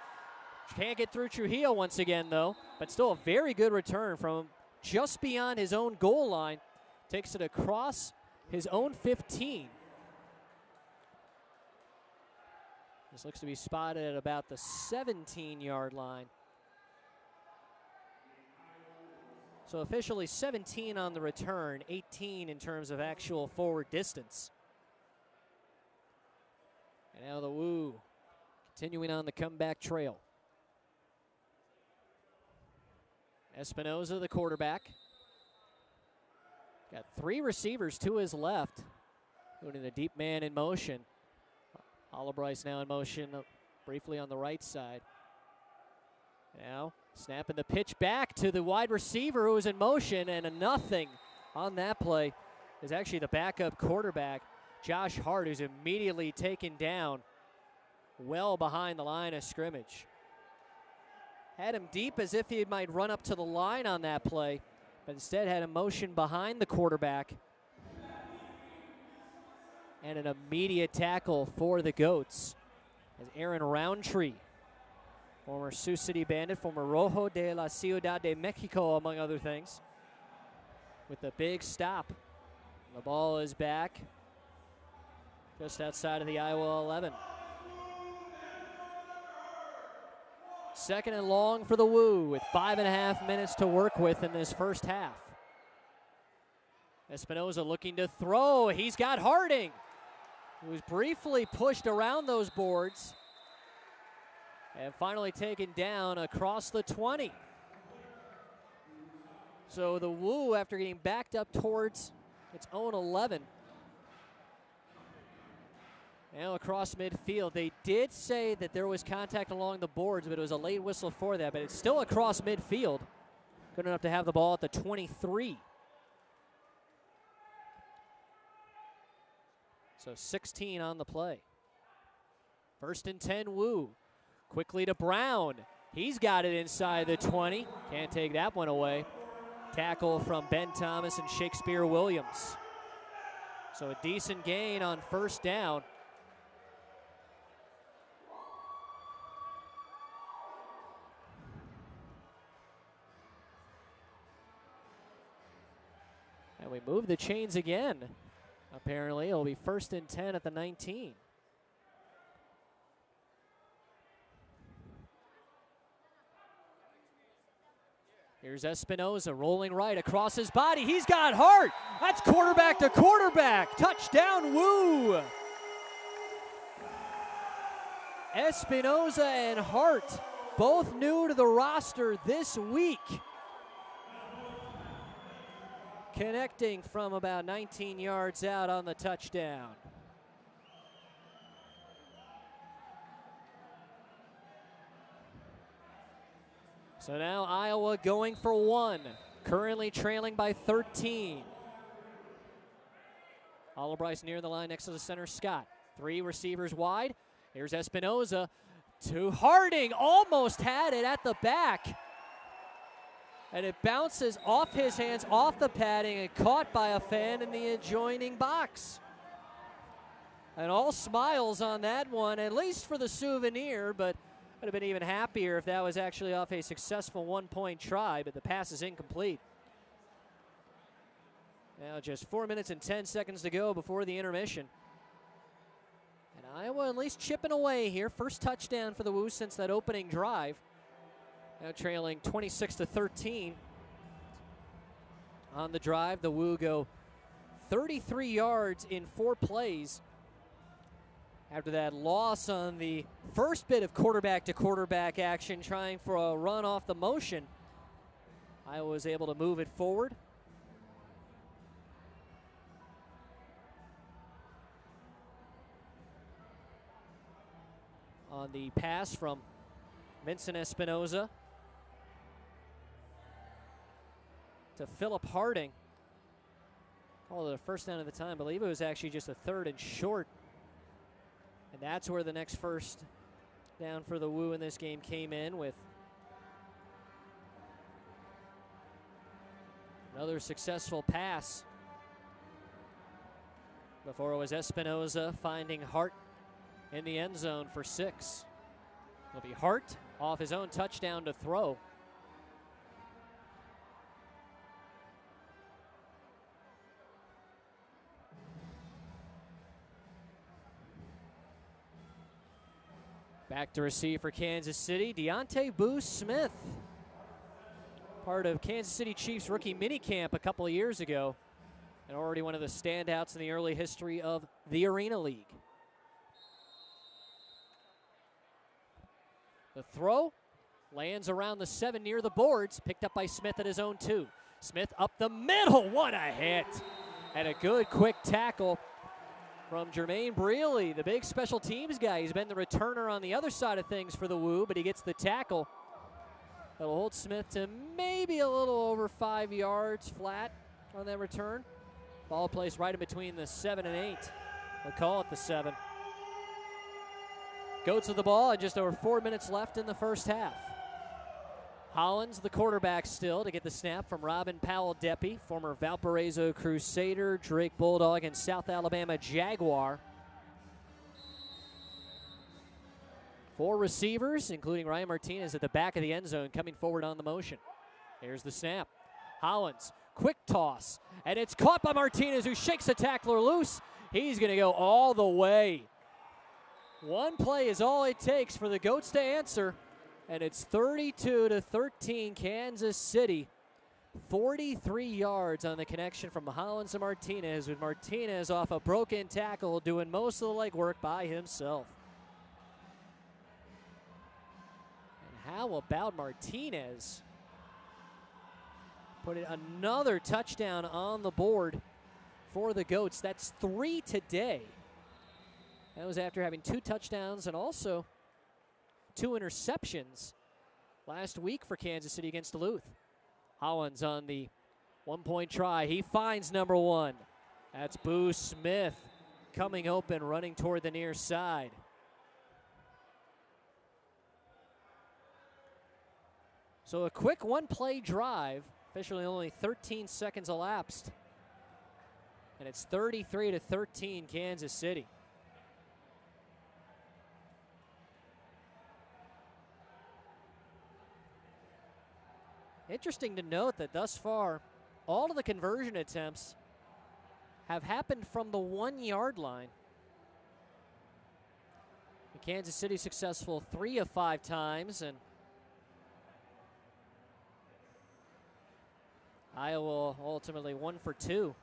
Can't get through Trujillo once again, though, but still a very good return from just beyond his own goal line. Takes it across his own 15. This looks to be spotted at about the 17-yard line. So officially 17 on the return, 18 in terms of actual forward distance. And now the Woo continuing on the comeback trail. Espinoza, the quarterback. Got 3 receivers to his left. Putting a deep man in motion. Hollowbrice now in motion briefly on the right side. Now snapping the pitch back to the wide receiver who was in motion, and a nothing on that play is actually the backup quarterback, Josh Hart, who's immediately taken down well behind the line of scrimmage. Had him deep as if he might run up to the line on that play, but instead had a motion behind the quarterback. And an immediate tackle for the Goats as Aaron Roundtree, former Sioux City Bandit, former Rojo de la Ciudad de Mexico, among other things, with the big stop. The ball is back just outside of the Iowa 11. Second and long for the Woo with 5.5 minutes to work with in this first half. Espinoza looking to throw. He's got Harding, who was briefly pushed around those boards and finally taken down across the 20. So the Woo, after getting backed up towards its own 11, now across midfield. They did say that there was contact along the boards, but it was a late whistle for that. But it's still across midfield. Good enough to have the ball at the 23. So 16 on the play. First and 10, Woo. Quickly to Brown. He's got it inside the 20. Can't take that one away. Tackle from Ben Thomas and Shakespeare Williams. So a decent gain on first down. And we move the chains again. Apparently, it'll be first and 10 at the 19. Here's Espinoza rolling right across his body. He's got Hart. That's quarterback to quarterback. Touchdown, Woo. Espinoza and Hart, both new to the roster this week, connecting from about 19 yards out on the touchdown. So now Iowa going for one, currently trailing by 13. Hollowbrice near the line next to the center, Scott. 3 receivers wide. Here's Espinoza to Harding, almost had it at the back. And it bounces off his hands, off the padding, and caught by a fan in the adjoining box. And all smiles on that one, at least for the souvenir, but would have been even happier if that was actually off a successful one-point try, but the pass is incomplete. Now just 4 minutes and 10 seconds to go before the intermission. And Iowa at least chipping away here. First touchdown for the Woo since that opening drive. Now trailing 26-13. On the drive, the Woo go 33 yards in 4 plays. After that loss on the first bit of quarterback-to-quarterback action, trying for a run off the motion, Iowa was able to move it forward. On the pass from Vincent Espinoza to Philip Harding. Called it a first down at the time. I believe it was actually just a 3rd and short. And that's where the next first down for the Woo in this game came in, with another successful pass. Before it was Espinoza finding Hart in the end zone for 6. It'll be Hart off his own touchdown to throw. Back to receive for Kansas City, Deontay Boo Smith. Part of Kansas City Chiefs rookie minicamp a couple of years ago, and already one of the standouts in the early history of the Arena League. The throw lands around the 7 near the boards, picked up by Smith at his own 2. Smith up the middle, what a hit! And a good quick tackle from Jermaine Brealey, the big special teams guy. He's been the returner on the other side of things for the Woo, but he gets the tackle. That'll hold Smith to maybe a little over 5 yards flat on that return. Ball placed right in between the 7 and 8. We'll call it the 7. Goats with the ball and just over 4 minutes left in the first half. Hollins, the quarterback still, to get the snap from Robin Powell-Deppy, former Valparaiso Crusader, Drake Bulldog, and South Alabama Jaguar. 4 receivers, including Ryan Martinez at the back of the end zone, coming forward on the motion. Here's the snap. Hollins, quick toss, and it's caught by Martinez, who shakes the tackler loose. He's going to go all the way. One play is all it takes for the Goats to answer. And it's 32-13 Kansas City. 43 yards on the connection from Hollins to Martinez, with Martinez off a broken tackle doing most of the legwork by himself. And how about Martinez? Putting another touchdown on the board for the Goats. That's 3 today. That was after having 2 touchdowns and also 2 interceptions last week for Kansas City against Duluth. Hollins on the 1-point try. He finds number 1. That's Boo Smith coming open, running toward the near side. So a quick 1-play drive. Officially only 13 seconds elapsed. And it's 33-13 Kansas City. Interesting to note that thus far, all of the conversion attempts have happened from the 1-yard line. Kansas City successful 3 of 5 times, and Iowa ultimately 1 for 2.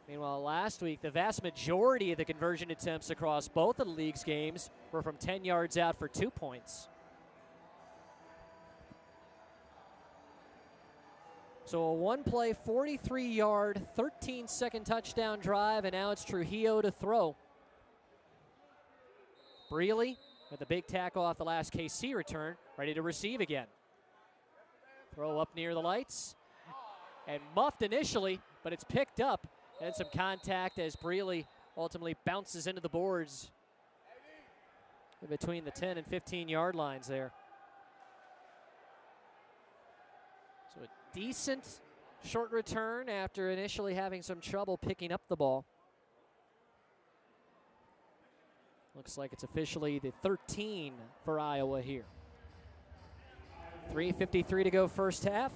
Meanwhile, last week, the vast majority of the conversion attempts across both of the league's games were from 10 yards out for 2 points. So a 1-play, 43-yard, 13-second touchdown drive, and now it's Trujillo to throw. Brealey with the big tackle off the last KC return, ready to receive again. Throw up near the lights, and muffed initially, but it's picked up, and some contact as Brealey ultimately bounces into the boards in between the 10 and 15-yard lines there. So a decent short return after initially having some trouble picking up the ball. Looks like it's officially the 13 for Iowa here. 3:53 to go first half.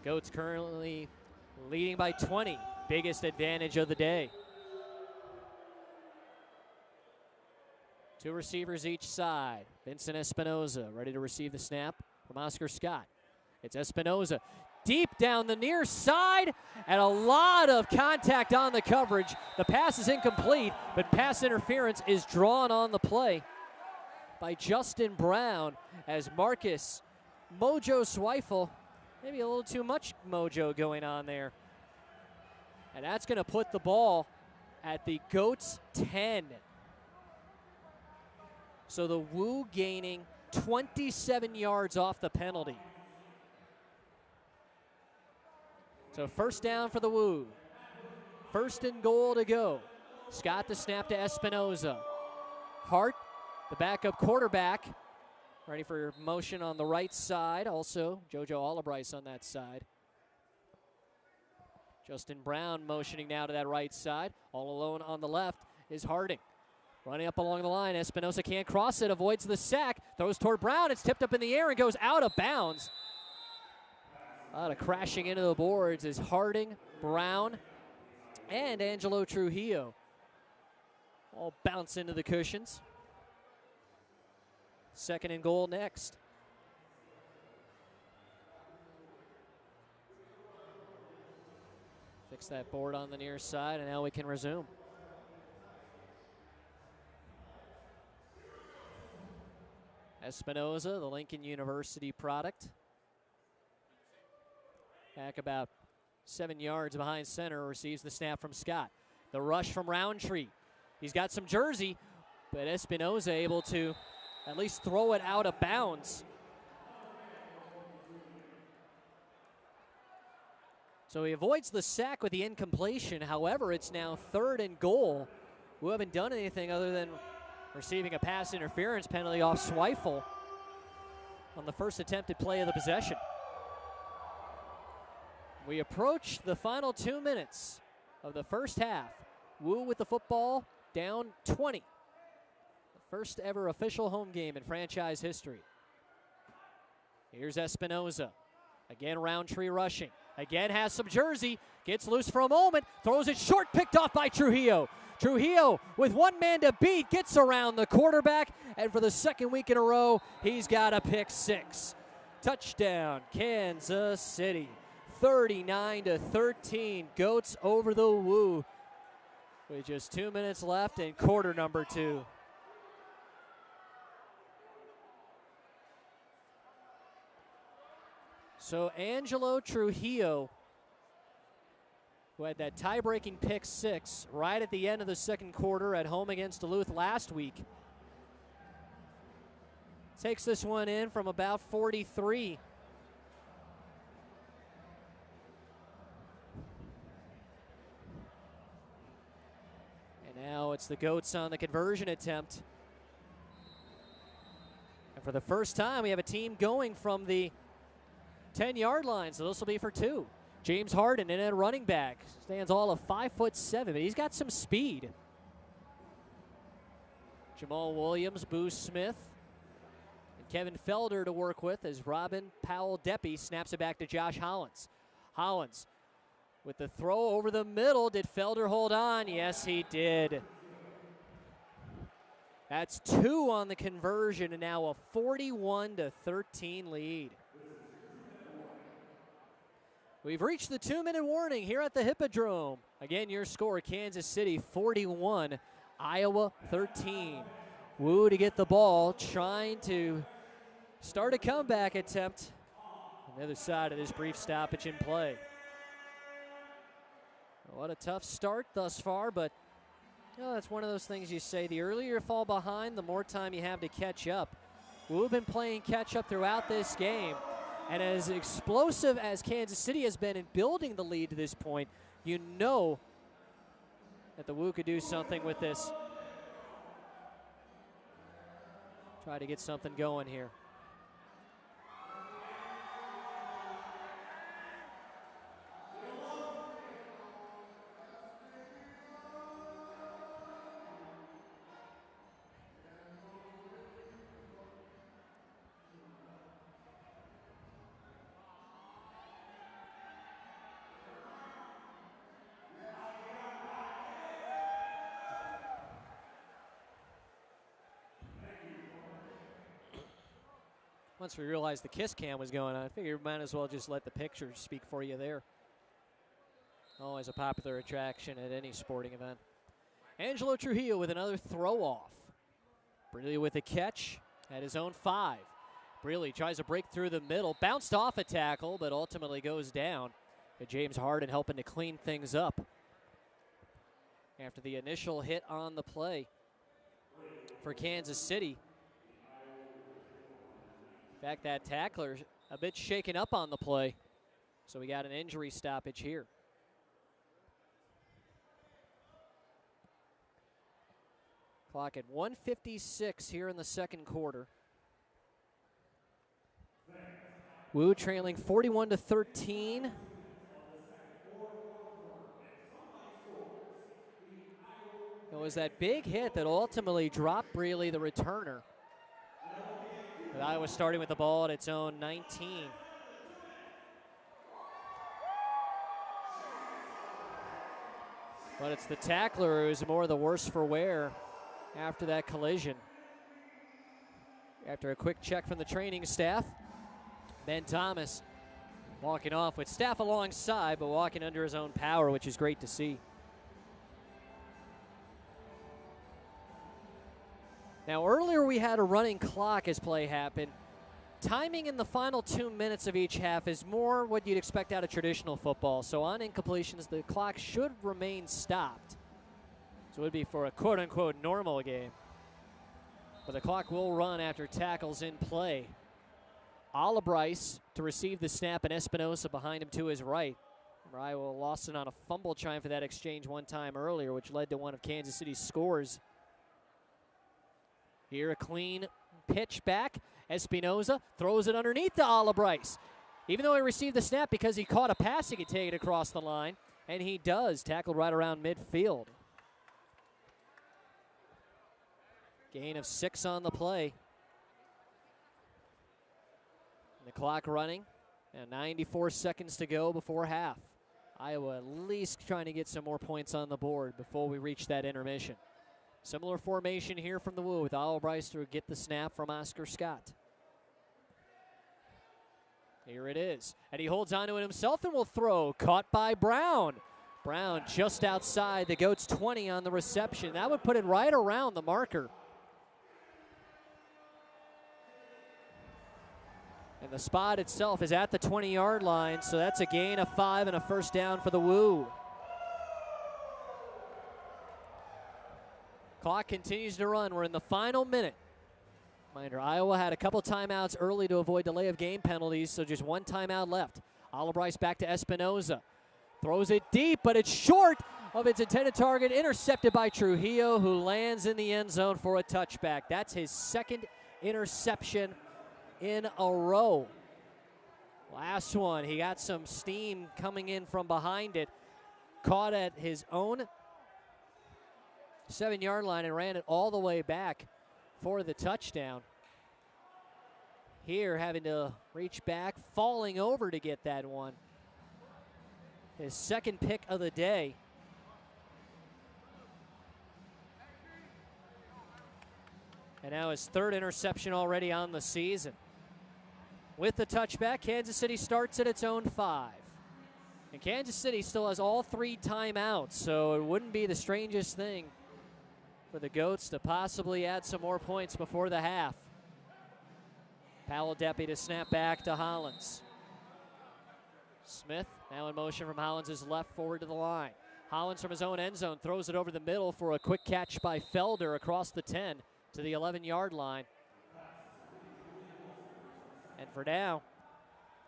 Goats currently leading by 20. Biggest advantage of the day. Two receivers each side. Vincent Espinoza ready to receive the snap from Oscar Scott. It's Espinoza deep down the near side, and a lot of contact on the coverage. The pass is incomplete, but pass interference is drawn on the play by Justin Brown as Marcus Mojo Zweifel, maybe a little too much mojo going on there. And that's going to put the ball at the Goats 10. So the Woo gaining 27 yards off the penalty. So first down for the Woo. First and goal to go. Scott the snap to Espinoza. Hart, the backup quarterback, ready for motion on the right side. Also, JoJo Albright on that side. Justin Brown motioning now to that right side. All alone on the left is Harding. Running up along the line, Espinoza can't cross it, avoids the sack, throws toward Brown. It's tipped up in the air and goes out of bounds. A lot of crashing into the boards is Harding, Brown, and Angelo Trujillo. All bounce into the cushions. Second and goal next. Fix that board on the near side, and now we can resume. Espinoza, the Lincoln University product. Back about 7 yards behind center, receives the snap from Scott. The rush from Roundtree. He's got some jersey, but Espinoza able to at least throw it out of bounds. So he avoids the sack with the incompletion. However, it's now third and goal. We haven't done anything other than receiving a pass interference penalty off Zweifel on the first attempted play of the possession. We approach the final 2 minutes of the first half. Woo with the football, down 20. The first ever official home game in franchise history. Here's Espinoza. Again, Roundtree rushing. Again, has some jersey. Gets loose for a moment. Throws it short, picked off by Trujillo. Trujillo, with one man to beat, gets around the quarterback. And for the second week in a row, he's got a pick six. Touchdown, Kansas City. 39-13. Goats over the Woo. With just 2 minutes left in quarter number 2. So Angelo Trujillo, who had that tie-breaking pick six right at the end of the second quarter at home against Duluth last week, takes this one in from about 43. And now it's the Goats on the conversion attempt. And for the first time, we have a team going from the 10-yard line, so this will be for 2. James Harden in at running back. Stands all of 5'7", but he's got some speed. Jamal Williams, Boo Smith, and Kevin Felder to work with as Robin Powell-Deppy snaps it back to Josh Hollins. Hollins with the throw over the middle. Did Felder hold on? Yes, he did. That's 2 on the conversion, and now a 41-13 lead. We've reached the 2-minute warning here at the Hippodrome. Again, your score, Kansas City 41, Iowa 13. Woo to get the ball, trying to start a comeback attempt on the other side of this brief stoppage in play. What a tough start thus far, but You know, that's one of those things you say, the earlier you fall behind, the more time you have to catch up. We've been playing catch up throughout this game, and as explosive as Kansas City has been in building the lead to this point, you know that the Woo could do something with this. Try to get something going here. Once we realized the kiss cam was going on, I figured we might as well just let the picture speak for you there. Always a popular attraction at any sporting event. Angelo Trujillo with another throw off. Brealey with a catch at his own 5. Brealey tries to break through the middle, bounced off a tackle, but ultimately goes down. But James Harden helping to clean things up after the initial hit on the play for Kansas City. In fact, that tackler a bit shaken up on the play, so we got an injury stoppage here. Clock at 1:56 here in the second quarter. Woo trailing 41-13. It was that big hit that ultimately dropped Brealey, the returner. With Iowa starting with the ball at its own 19. But it's the tackler who's more the worse for wear after that collision. After a quick check from the training staff, Ben Thomas walking off with staff alongside, but walking under his own power, which is great to see. Now, earlier we had a running clock as play happened. Timing in the final 2 minutes of each half is more what you'd expect out of traditional football. So on incompletions, the clock should remain stopped. So it would be for a quote-unquote normal game. But the clock will run after tackles in play. Bryce to receive the snap, and Espinosa behind him to his right. Iowa lost it on a fumble trying for that exchange one time earlier, which led to one of Kansas City's scores. Here a clean pitch back. Espinosa throws it underneath to Bryce. Even though he received the snap because he caught a pass, he could take it across the line. And he does, tackled right around midfield. Gain of 6 on the play. And the clock running. And 94 seconds to go before half. Iowa at least trying to get some more points on the board before we reach that intermission. Similar formation here from the Woo with Bryce to get the snap from Oscar Scott. Here it is. And he holds onto it himself and will throw. Caught by Brown. Brown just outside the Goats' 20 on the reception. That would put it right around the marker. And the spot itself is at the 20-yard line, so that's a gain of 5 and a first down for the Woo. Clock continues to run. We're in the final minute. Reminder, Iowa had a couple timeouts early to avoid delay of game penalties, so just one timeout left. Bryce back to Espinosa. Throws it deep, but it's short of its intended target. Intercepted by Trujillo, who lands in the end zone for a touchback. That's his second interception in a row. Last one, he got some steam coming in from behind it. Caught at his own 7-yard line and ran it all the way back for the touchdown. Here having to reach back, falling over to get that one. His second pick of the day. And now his third interception already on the season. With the touchback, Kansas City starts at its own 5. And Kansas City still has all 3 timeouts, so it wouldn't be the strangest thing for the Goats to possibly add some more points before the half. Powell Deppy to snap back to Hollins. Smith now in motion from Hollins' left forward to the line. Hollins from his own end zone throws it over the middle for a quick catch by Felder across the 10 to the 11-yard line. And for now,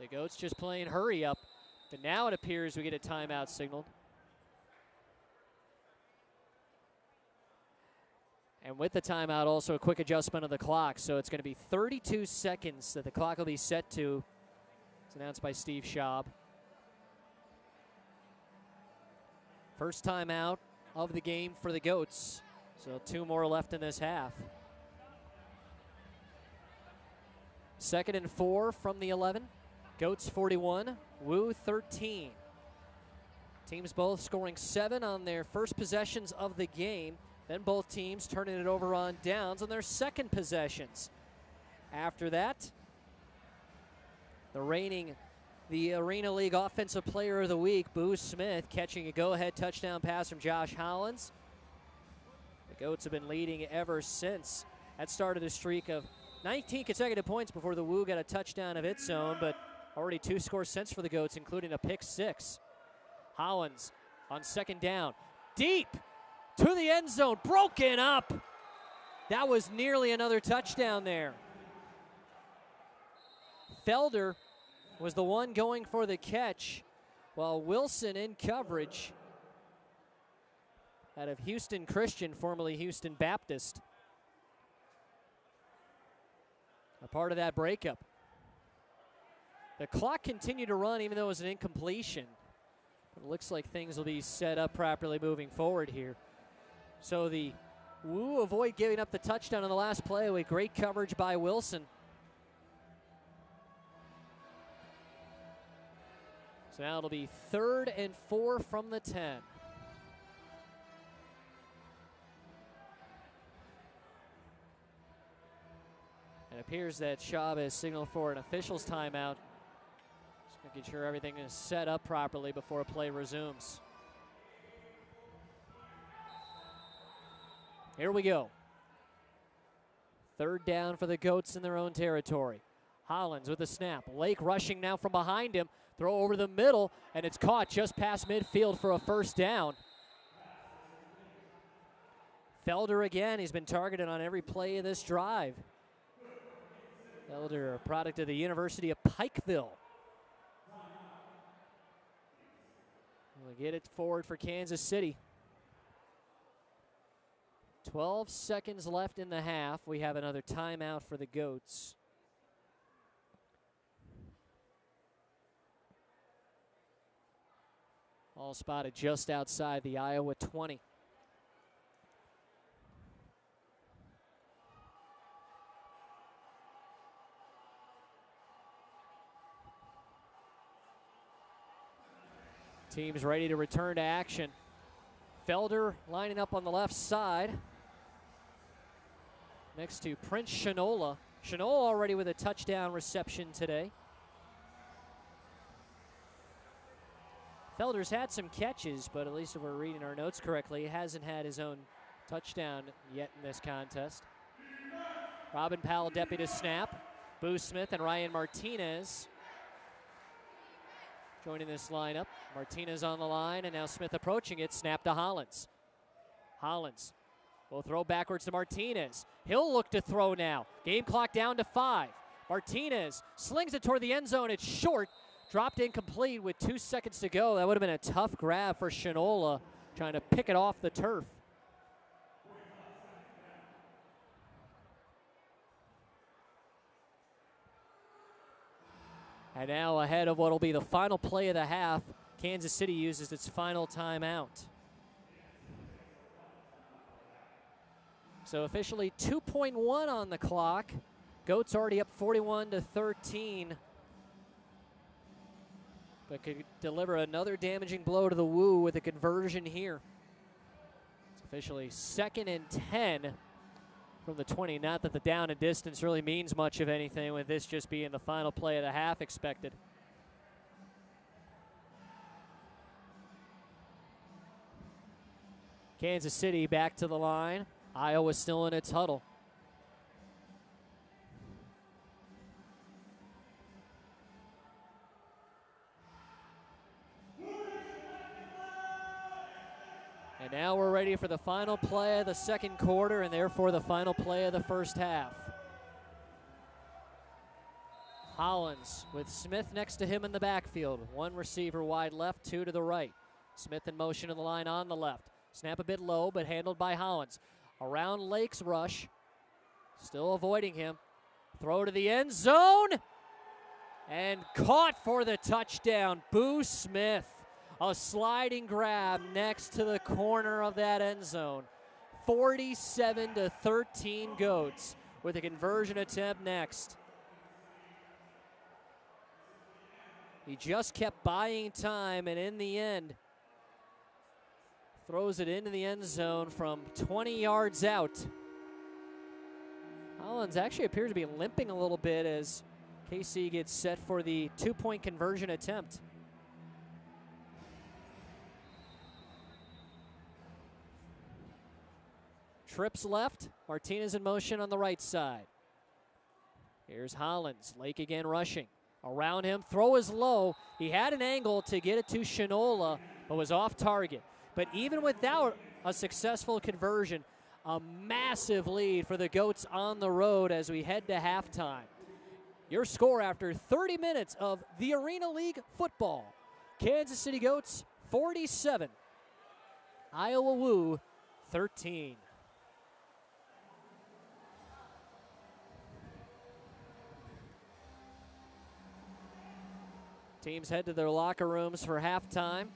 the Goats just playing hurry up. But now it appears we get a timeout signaled. And with the timeout, also a quick adjustment of the clock. So it's going to be 32 seconds that the clock will be set to. It's announced by Steve Schaub. First timeout of the game for the Goats. So 2 more left in this half. 2nd and 4 from the 11. Goats 41, Woo 13. Teams both scoring 7 on their first possessions of the game. Then both teams turning it over on downs on their second possessions. After that, the Arena League Offensive Player of the Week, Boo Smith, catching a go-ahead touchdown pass from Josh Hollins. The Goats have been leading ever since. That started a streak of 19 consecutive points before the Woo got a touchdown of its own, but already 2 scores since for the Goats, including a pick 6. Hollins on 2nd down, deep to the end zone, broken up. That was nearly another touchdown there. Felder was the one going for the catch, while Wilson in coverage out of Houston Christian, formerly Houston Baptist, a part of that breakup. The clock continued to run even though it was an incompletion. But it looks like things will be set up properly moving forward here. So the Woo avoid giving up the touchdown on the last play with great coverage by Wilson. So now it'll be 3rd and 4 from the 10. It appears that Schaub has signaled for an official's timeout. Just making sure everything is set up properly before play resumes. Here we go. 3rd down for the Goats in their own territory. Hollins with the snap. Lake rushing now from behind him. Throw over the middle, and it's caught just past midfield for a 1st down. Felder again, he's been targeted on every play of this drive. Felder, a product of the University of Pikeville. We'll get it forward for Kansas City. 12 seconds left in the half. We have another timeout for the Goats. All spotted just outside the Iowa 20. Teams ready to return to action. Felder lining up on the left side next to Prince Shinola. Shinola already with a touchdown reception today. Felder's had some catches, but at least if we're reading our notes correctly, he hasn't had his own touchdown yet in this contest. Robin Powell, deputy snap. Boo Smith and Ryan Martinez joining this lineup. Martinez on the line, and now Smith approaching it. Snap to Hollins. Hollins will throw backwards to Martinez. He'll look to throw now. Game clock down to 5. Martinez slings it toward the end zone. It's short. Dropped incomplete with 2 seconds to go. That would have been a tough grab for Shinola, trying to pick it off the turf. And now ahead of what will be the final play of the half, Kansas City uses its final timeout. So officially 2.1 on the clock. Goats already up 41-13. But could deliver another damaging blow to the Woo with a conversion here. It's officially 2nd and 10 from the 20. Not that the down and distance really means much of anything, with this just being the final play of the half expected. Kansas City back to the line. Iowa still in its huddle. Now we're ready for the final play of the second quarter and therefore the final play of the first half. Hollins with Smith next to him in the backfield. One receiver wide left, two to the right. Smith in motion to the line on the left. Snap a bit low, but handled by Hollins. Around Lake's rush. Still avoiding him. Throw to the end zone. And caught for the touchdown. Boo Smith. A sliding grab next to the corner of that end zone. 47-13 Goats with a conversion attempt next. He just kept buying time, and in the end, throws it into the end zone from 20 yards out. Hollins actually appears to be limping a little bit as KC gets set for the two-point conversion attempt. Trips left, Martinez in motion on the right side. Here's Hollins, Lake again rushing. Around him, throw is low. He had an angle to get it to Shinola, but was off target. But even without a successful conversion, a massive lead for the Goats on the road as we head to halftime. Your score after 30 minutes of the Arena League football. Kansas City Goats 47, Iowa Woo 13. Teams head to their locker rooms for halftime.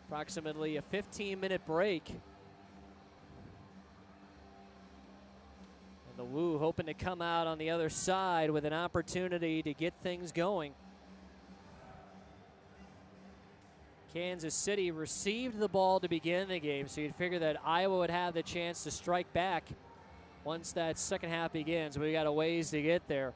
Approximately a 15-minute break. And the Woo hoping to come out on the other side with an opportunity to get things going. Kansas City received the ball to begin the game, so you'd figure that Iowa would have the chance to strike back once that second half begins. We got a ways to get there.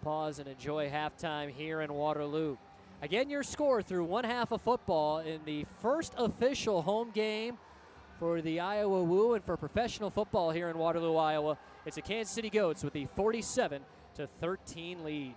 Pause and enjoy halftime here in Waterloo. Again, your score through one half of football in the first official home game for the Iowa Woo and for professional football here in Waterloo, Iowa. It's the Kansas City Goats with the 47-13 lead.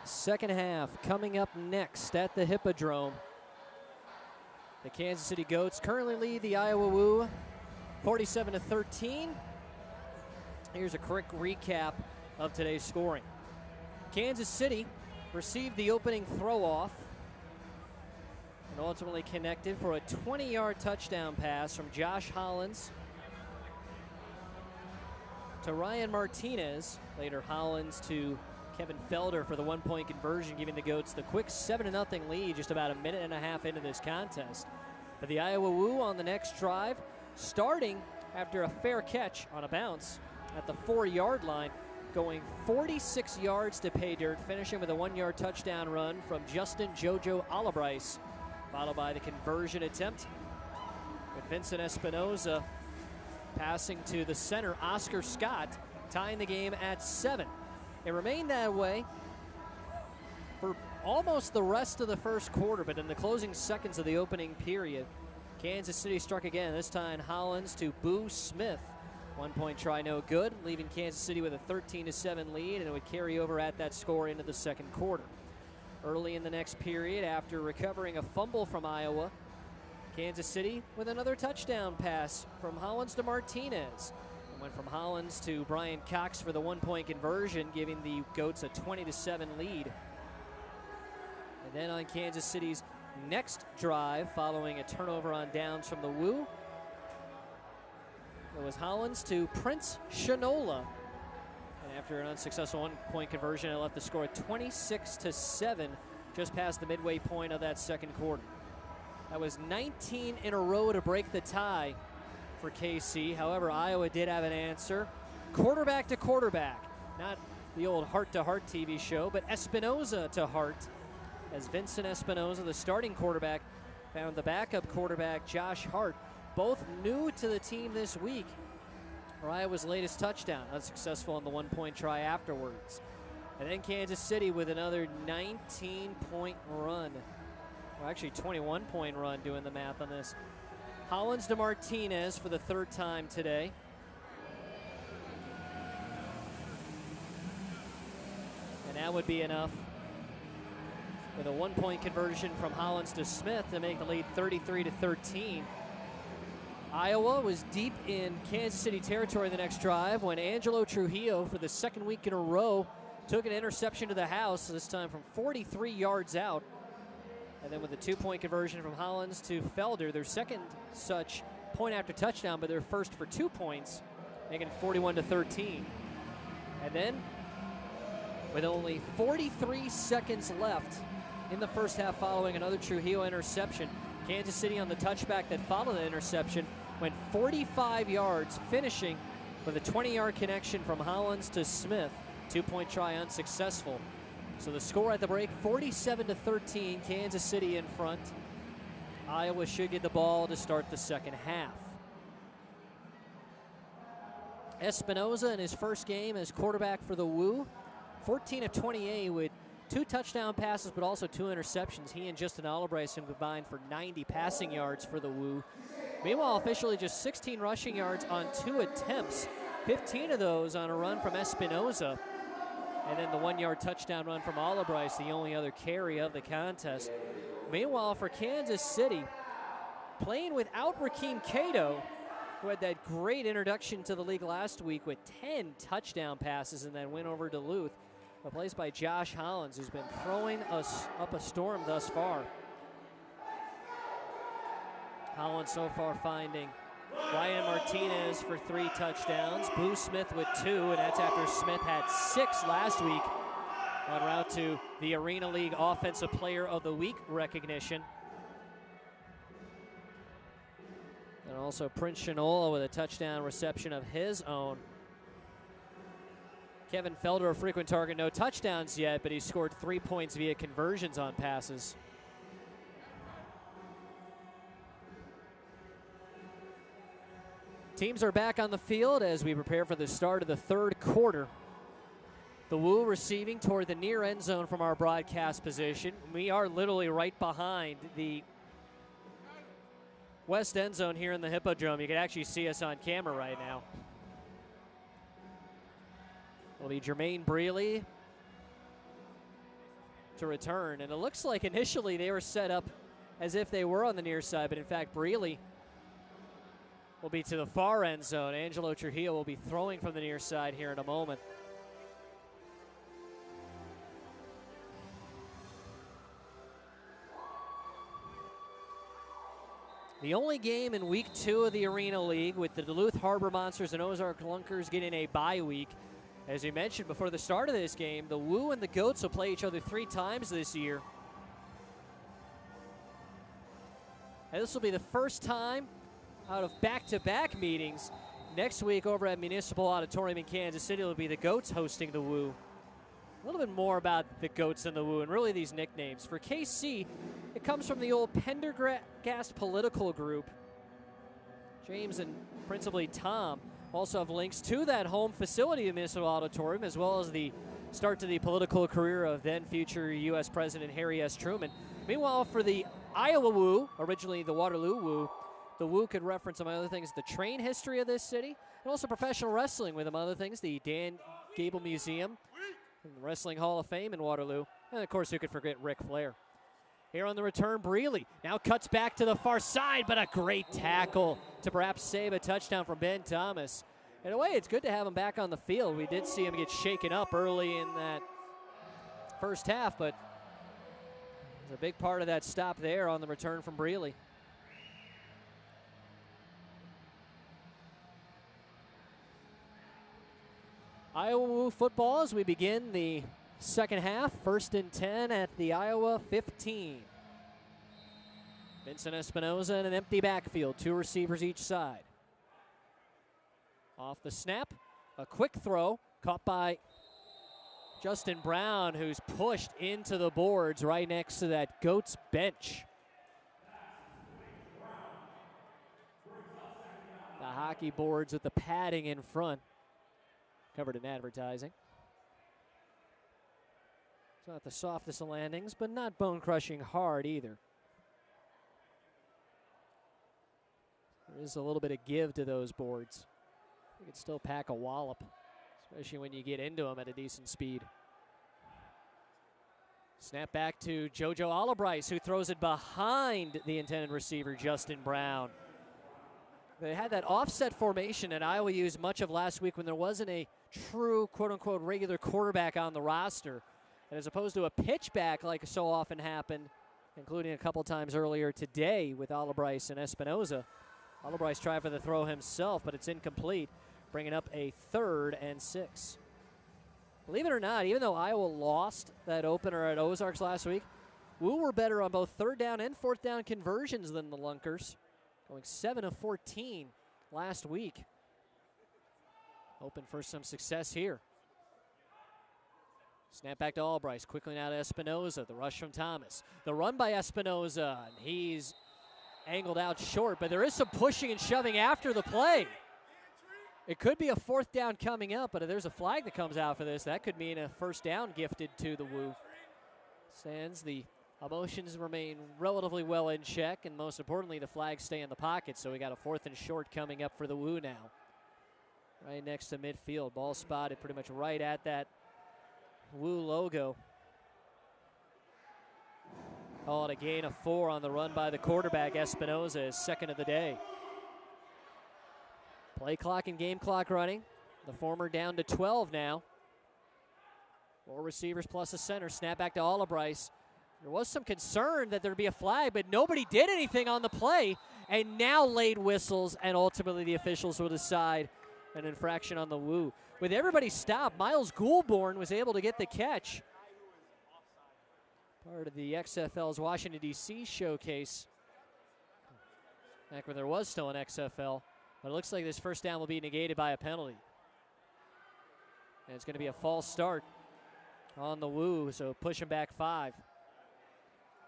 Second half coming up next at the Hippodrome. The Kansas City Goats currently lead the Iowa Woo 47-13. Here's a quick recap of today's scoring. Kansas City received the opening throw-off and ultimately connected for a 20-yard touchdown pass from Josh Hollins to Ryan Martinez. Later, Hollins to Kevin Felder for the one-point conversion, giving the Goats the quick 7-0 lead just about a minute and a half into this contest. But the Iowa Woo on the next drive, starting after a fair catch on a bounce at the 4-yard line, going 46 yards to pay dirt, finishing with a 1-yard touchdown run from Justin Jojo Alabrice, followed by the conversion attempt with Vincent Espinoza passing to the center, Oscar Scott, tying the game at 7. It remained that way for almost the rest of the first quarter, but in the closing seconds of the opening period, Kansas City struck again, this time Hollins to Boo Smith. 1-point try no good, leaving Kansas City with a 13-7 lead, and it would carry over at that score into the second quarter. Early in the next period, after recovering a fumble from Iowa, Kansas City with another touchdown pass from Hollins to Martinez. Went from Hollins to Brian Cox for the 1-point conversion, giving the Goats a 20-7 lead. And then on Kansas City's next drive, following a turnover on downs from the Woo, it was Hollins to Prince Shinola. And after an unsuccessful 1-point conversion, it left the score at 26-7, just past the midway point of that second quarter. That was 19 in a row to break the tie for KC. However, Iowa did have an answer. Quarterback to quarterback. Not the old heart-to-heart TV show, but Espinoza to heart, as Vincent Espinoza, the starting quarterback, found the backup quarterback, Josh Hart, both new to the team this week, for Iowa's latest touchdown, unsuccessful on the 1-point try afterwards. And then Kansas City with another 19-point run. Well, actually 21-point run, doing the math on this. Hollins to Martinez for the third time today. And that would be enough with a 1-point conversion from Hollins to Smith to make the lead 33-13. Iowa was deep in Kansas City territory the next drive when Angelo Trujillo, for the second week in a row, took an interception to the house, this time from 43 yards out. And then with a 2-point conversion from Hollins to Felder, their second such point after touchdown, but their first for 2 points, making it 41-13. And then, with only 43 seconds left in the first half following another Trujillo interception, Kansas City on the touchback that followed the interception went 45 yards, finishing with a 20-yard connection from Hollins to Smith. 2-point try unsuccessful. So the score at the break, 47-13, Kansas City in front. Iowa should get the ball to start the second half. Espinoza in his first game as quarterback for the Woo, 14 of 28 with 2 touchdown passes but also 2 interceptions. He and Justin Alabrice combined for 90 passing yards for the Woo. Meanwhile, officially just 16 rushing yards on 2 attempts, 15 of those on a run from Espinoza. And then the 1-yard touchdown run from Alabrice, the only other carry of the contest. Meanwhile, for Kansas City, playing without Rakeem Cato, who had that great introduction to the league last week with 10 touchdown passes and then win over Duluth, replaced by Josh Hollins, who's been throwing us up a storm thus far. Hollins so far finding Ryan Martinez for 3 touchdowns, Boo Smith with 2, and that's after Smith had 6 last week, en route to the Arena League Offensive Player of the Week recognition. And also Prince Shinola with a touchdown reception of his own. Kevin Felder, a frequent target, no touchdowns yet, but he scored 3 points via conversions on passes. Teams are back on the field as we prepare for the start of the third quarter. The Woo receiving toward the near end zone from our broadcast position. We are literally right behind the west end zone here in the Hippodrome. You can actually see us on camera right now. It'll be Jermaine Breeley to return. And it looks like initially they were set up as if they were on the near side, but in fact, Brealey will be to the far end zone. Angelo Trujillo will be throwing from the near side here in a moment. The only game in week 2 of the Arena League with the Duluth Harbor Monsters and Ozark Lunkers getting a bye week. As we mentioned before the start of this game, the Woo and the Goats will play each other 3 times this year. And this will be the first time out of back-to-back meetings. Next week over at Municipal Auditorium in Kansas City will be the Goats hosting the Woo. A little bit more about the Goats and the Woo and really these nicknames. For KC, it comes from the old Pendergast political group. James and principally Tom also have links to that home facility of Municipal Auditorium, as well as the start to the political career of then future U.S. President Harry S. Truman. Meanwhile, for the Iowa Woo, originally the Waterloo Woo, the Woo could reference, among other things, the train history of this city, and also professional wrestling with, among other things, the Dan Gable Museum, and the Wrestling Hall of Fame in Waterloo, and of course, who could forget Ric Flair. Here on the return, Brealey now cuts back to the far side, but a great tackle to perhaps save a touchdown from Ben Thomas. In a way, it's good to have him back on the field. We did see him get shaken up early in that first half, but there's a big part of that stop there on the return from Brealey. Iowa Woo football as we begin the second half. 1st and 10 at the Iowa 15. Vincent Espinoza in an empty backfield. 2 receivers each side. Off the snap, a quick throw caught by Justin Brown, who's pushed into the boards right next to that Goats bench. The hockey boards with the padding in front. Covered in advertising. It's not the softest of landings, but not bone-crushing hard either. There is a little bit of give to those boards. You can still pack a wallop, especially when you get into them at a decent speed. Snap back to JoJo Olibrice, who throws it behind the intended receiver, Justin Brown. They had that offset formation that Iowa used much of last week when there wasn't a true, quote-unquote, regular quarterback on the roster. And as opposed to a pitch back like so often happened, including a couple times earlier today with Olibrice and Espinoza. Olibrice tried for the throw himself, but it's incomplete, bringing up a 3rd and 6. Believe it or not, even though Iowa lost that opener at Ozarks last week, Woo were better on both 3rd down and 4th down conversions than the Lunkers, going 7 of 14 last week. Hoping for some success here. Snap back to Olibrice, quickly now to Espinoza, the rush from Thomas. The run by Espinoza, and he's angled out short, but there is some pushing and shoving after the play. It could be a 4th down coming up, but if there's a flag that comes out for this, that could mean a 1st down gifted to the Woo. Sands, the emotions remain relatively well in check, and most importantly, the flags stay in the pocket, so we got a 4th and short coming up for the Woo now. Right next to midfield, ball spotted pretty much right at that Woo logo. Call it a gain of 4 on the run by the quarterback. Espinoza is 2nd of the day. Play clock and game clock running. The former down to 12 now. 4 receivers plus a center. Snap back to Olibrice. There was some concern that there'd be a flag, but nobody did anything on the play. And now late whistles, and ultimately the officials will decide an infraction on the Woo. With everybody stopped, Miles Goulbourne was able to get the catch. Part of the XFL's Washington, D.C. showcase. Back when there was still an XFL. But it looks like this 1st down will be negated by a penalty. And it's going to be a false start on the Woo, so pushing back 5.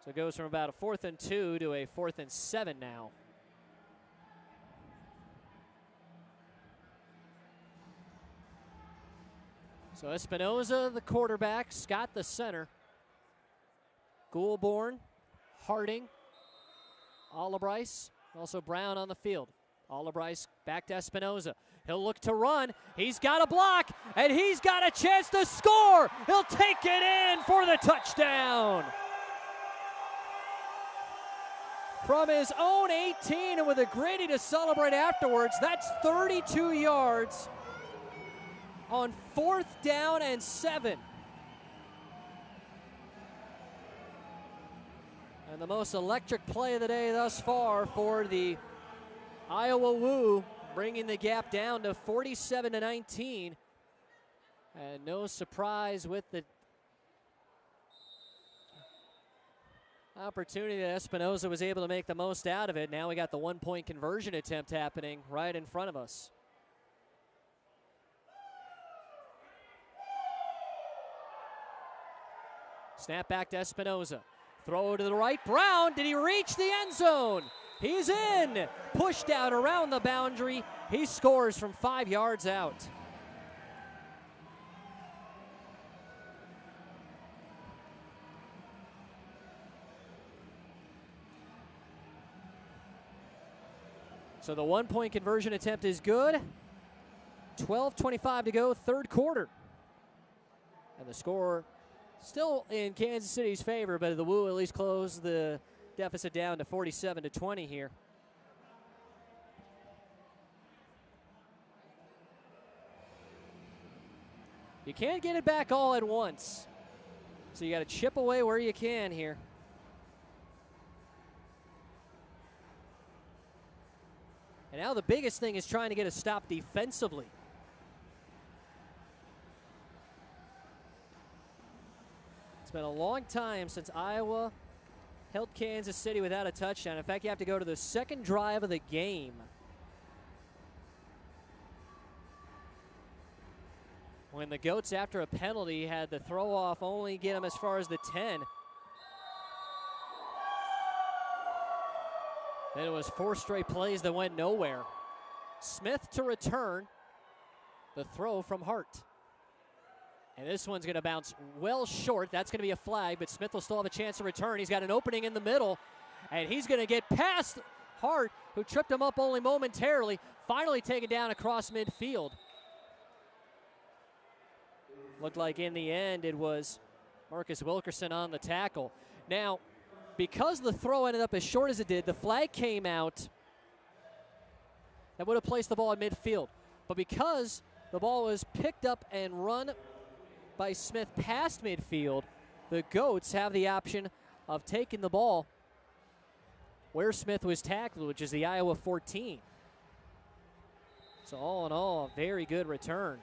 So it goes from about a 4th and 2 to a 4th and 7 now. So Espinoza, the quarterback, Scott, the center. Goulbourne, Harding, Olibrice, also Brown on the field. Albright back to Espinoza. He'll look to run. He's got a block, and he's got a chance to score. He'll take it in for the touchdown. From his own 18, and with a gritty to celebrate afterwards, that's 32 yards on 4th down and 7. And the most electric play of the day thus far for the Iowa Woo, bringing the gap down to 47-19. And no surprise with the opportunity that Espinoza was able to make the most out of it. Now we got the 1-point conversion attempt happening right in front of us. Snap back to Espinoza. Throw to the right. Brown, did he reach the end zone? He's in. Pushed out around the boundary. He scores from 5 yards out. So the 1-point conversion attempt is good. 12:25 to go, 3rd quarter. And the score still in Kansas City's favor, but the Woo at least closed the deficit down to 47-20 here. You can't get it back all at once, so you got to chip away where you can here. And now the biggest thing is trying to get a stop defensively. It's been a long time since Iowa held Kansas City without a touchdown. In fact, you have to go to the 2nd drive of the game. When the Goats, after a penalty, had the throw off only get them as far as the 10. Then it was 4 straight plays that went nowhere. Smith to return. The throw from Hart. And this one's going to bounce well short. That's going to be a flag, but Smith will still have a chance to return. He's got an opening in the middle, and he's going to get past Hart, who tripped him up only momentarily, finally taken down across midfield. Looked like in the end it was Marcus Wilkerson on the tackle. Now, because the throw ended up as short as it did, the flag came out that would have placed the ball in midfield. But because the ball was picked up and run by Smith past midfield, the Goats have the option of taking the ball where Smith was tackled, which is the Iowa 14. So all in all, a very good return.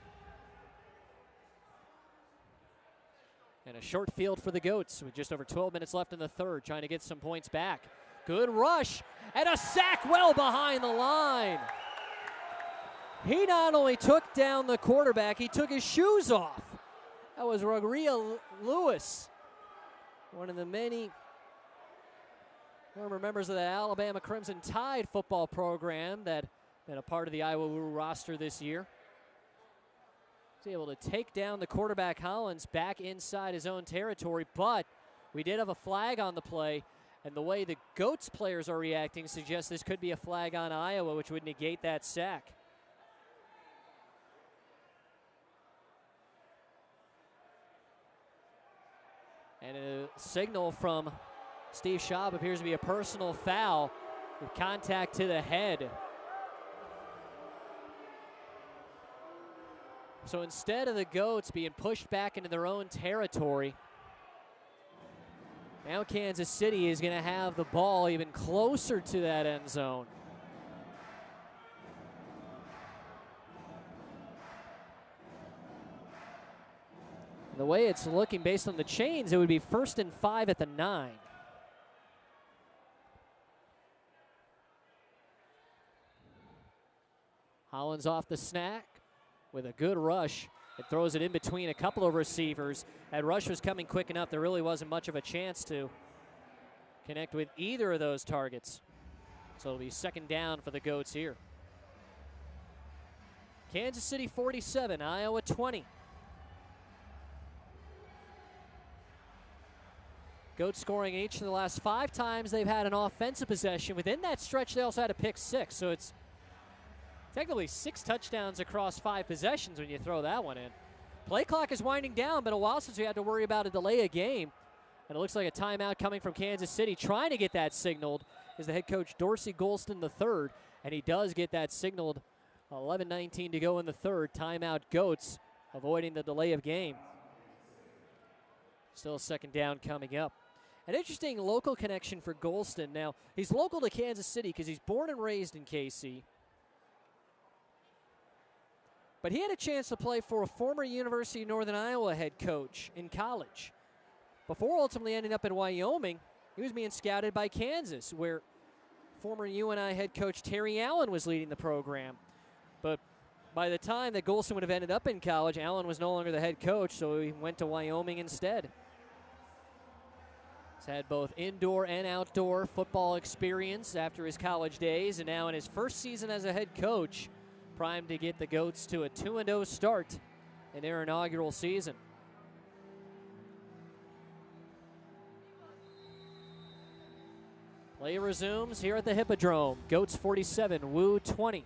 And a short field for the Goats with just over 12 minutes left in the 3rd, trying to get some points back. Good rush, and a sack well behind the line. He not only took down the quarterback, he took his shoes off. That was Rodria Lewis, one of the many former members of the Alabama Crimson Tide football program that been a part of the Iowa Woo roster this year. He's able to take down the quarterback Hollins back inside his own territory, but we did have a flag on the play, and the way the Goats players are reacting suggests this could be a flag on Iowa, which would negate that sack. And a signal from Steve Schaub appears to be a personal foul with contact to the head. So instead of the Goats being pushed back into their own territory, now Kansas City is going to have the ball even closer to that end zone. The way it's looking based on the chains, it would be 1st and 5 at the 9. Hollins off the snack with a good rush. It throws it in between a couple of receivers. That rush was coming quick enough. There really wasn't much of a chance to connect with either of those targets. So it'll be 2nd down for the Goats here. Kansas City 47, Iowa 20. Goats scoring each of the last 5 times they've had an offensive possession. Within that stretch, they also had a pick 6. So it's Technically 6 touchdowns across 5 possessions when you throw that one in. Play clock is winding down. Been a while since we had to worry about a delay of game. And it looks like a timeout coming from Kansas City. Trying to get that signaled is the head coach Dorsey Golston III. And he does get that signaled. 11:19 to go in the third. Timeout Goats, avoiding the delay of game. Still second down coming up. An interesting local connection for Golston. Now, he's local to Kansas City because he's born and raised in KC. But he had a chance to play for a former University of Northern Iowa head coach in college. Before ultimately ending up in Wyoming, he was being scouted by Kansas, where former UNI head coach Terry Allen was leading the program. But by the time that Golston would have ended up in college, Allen was no longer the head coach, so he went to Wyoming instead. He's had both indoor and outdoor football experience after his college days, and now in his first season as a head coach, primed to get the Goats to a 2-0 start in their inaugural season. Play resumes here at the Hippodrome. Goats 47, Woo 20.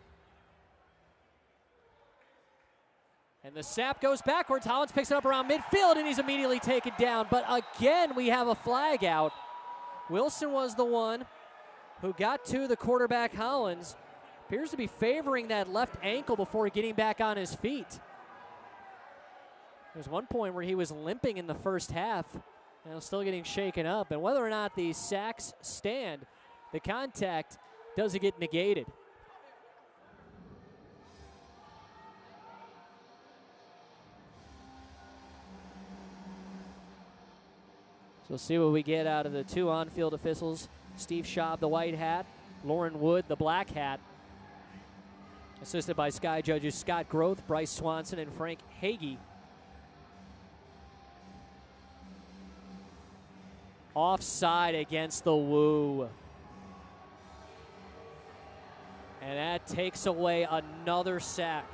And the snap goes backwards. Hollins picks it up around midfield, and he's immediately taken down. But again, we have a flag out. Wilson was the one who got to the quarterback, Hollins. Appears to be favoring that left ankle before getting back on his feet. There's one point where he was limping in the first half and still getting shaken up. And whether or not the sacks stand, the contact doesn't get negated. So we'll see what we get out of the 2 on-field officials. Steve Schaub, the white hat. Lauren Wood, the black hat. Assisted by Sky judges Scott Groth, Bryce Swanson, and Frank Hagee. Offside against the Woo. And that takes away another sack.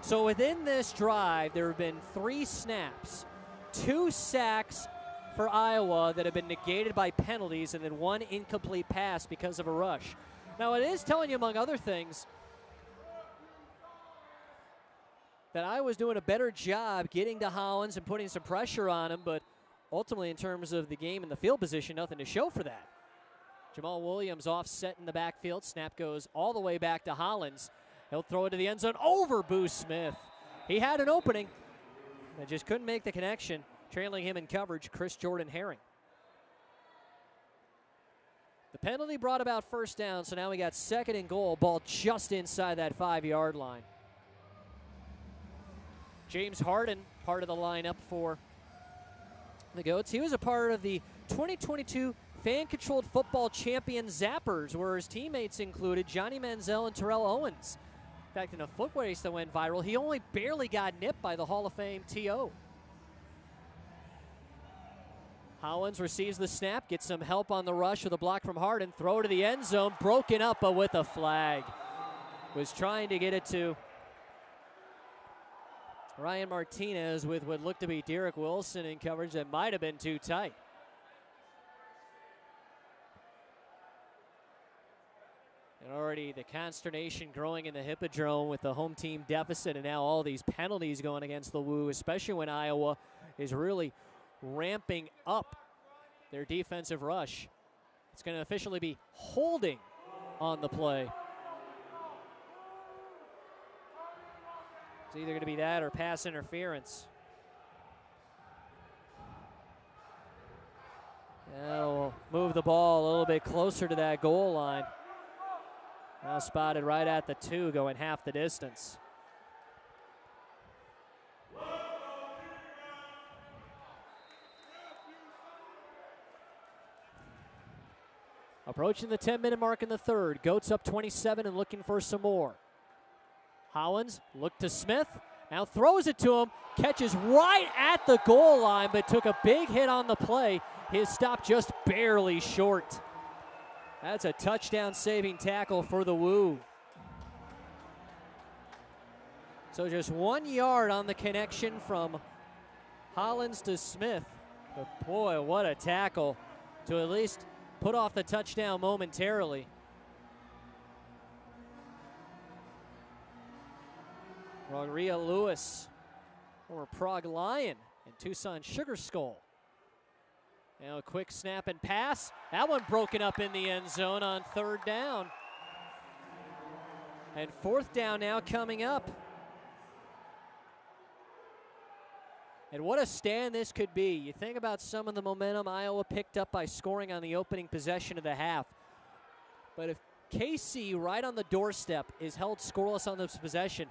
So within this drive, there have been 3 snaps, 2 sacks for Iowa that have been negated by penalties, and then 1 incomplete pass because of a rush. Now it is telling you, among other things, that I was doing a better job getting to Hollins and putting some pressure on him, but ultimately in terms of the game and the field position, nothing to show for that. Jamal Williams offset in the backfield. Snap goes all the way back to Hollins. He'll throw it to the end zone over Boo Smith. He had an opening, but just couldn't make the connection. Trailing him in coverage, Chris Jordan Herring. The penalty brought about first down, so now we got 2nd and goal. Ball just inside that 5-yard line. James Harden, part of the lineup for the Goats. He was a part of the 2022 fan-controlled football champion Zappers, where his teammates included Johnny Manziel and Terrell Owens. In fact, in a foot race that went viral, he only barely got nipped by the Hall of Fame T.O. Hollins receives the snap, gets some help on the rush with a block from Harden. Throw to the end zone, broken up, but with a flag. Was trying to get it to Ryan Martinez with what looked to be Derek Wilson in coverage that might have been too tight. And already the consternation growing in the Hippodrome with the home team deficit, and now all these penalties going against the Woo, especially when Iowa is really ramping up their defensive rush. It's going to officially be holding on the play. It's either going to be that or pass interference. That'll move the ball a little bit closer to that goal line. Now spotted right at the 2, going half the distance. Approaching the 10-minute mark in the third. Goats up 27 and looking for some more. Hollins looked to Smith, now throws it to him, catches right at the goal line, but took a big hit on the play. His stop just barely short. That's a touchdown-saving tackle for the Woo. So just 1 yard on the connection from Hollins to Smith. But boy, what a tackle to at least put off the touchdown momentarily. Rodria Lewis, former Prague Lion and Tucson Sugar Skull. Now a quick snap and pass. That one broken up in the end zone on 3rd down. And 4th down now coming up. And what a stand this could be. You think about some of the momentum Iowa picked up by scoring on the opening possession of the half. But if KC right on the doorstep is held scoreless on this possession,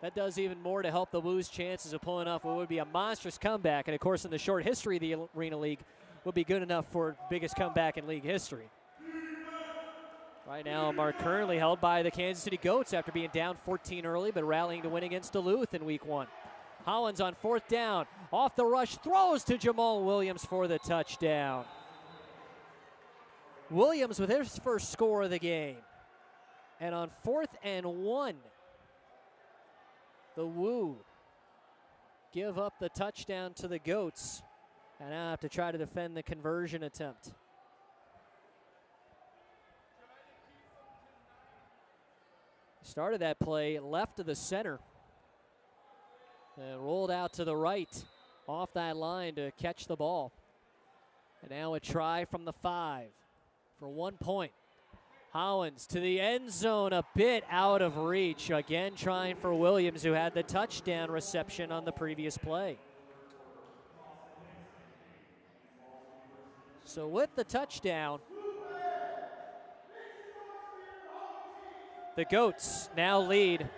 that does even more to help the Woo's chances of pulling off what would be a monstrous comeback. And of course, in the short history of the Arena League, would be good enough for biggest comeback in league history. Right now, a mark currently held by the Kansas City Goats after being down 14 early, but rallying to win against Duluth in week 1. Hollins on 4th down, off the rush, throws to Jamal Williams for the touchdown. Williams with his first score of the game. And on 4th and 1, the Woo give up the touchdown to the Goats. And now have to try to defend the conversion attempt. Started that play left of the center. And rolled out to the right off that line to catch the ball. And now a try from the 5 for 1 point. Hollins to the end zone, a bit out of reach. Again trying for Williams, who had the touchdown reception on the previous play. So with the touchdown, the Goats now lead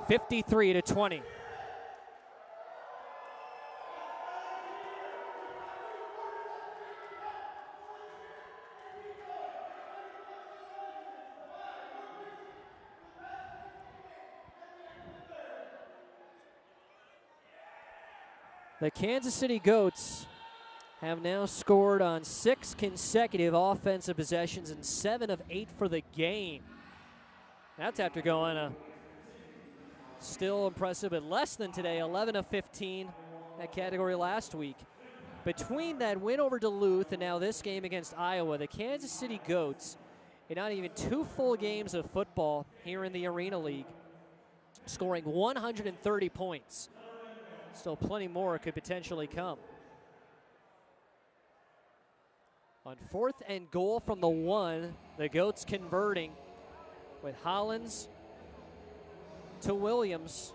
53-20. The Kansas City Goats have now scored on 6 consecutive offensive possessions and 7 of 8 for the game. That's after going still impressive, but less than today, 11 of 15, that category last week. Between that win over Duluth and now this game against Iowa, the Kansas City Goats, in not even 2 full games of football here in the Arena League, scoring 130 points. Still plenty more could potentially come. On 4th and goal from the 1, the Goats converting with Hollins to Williams.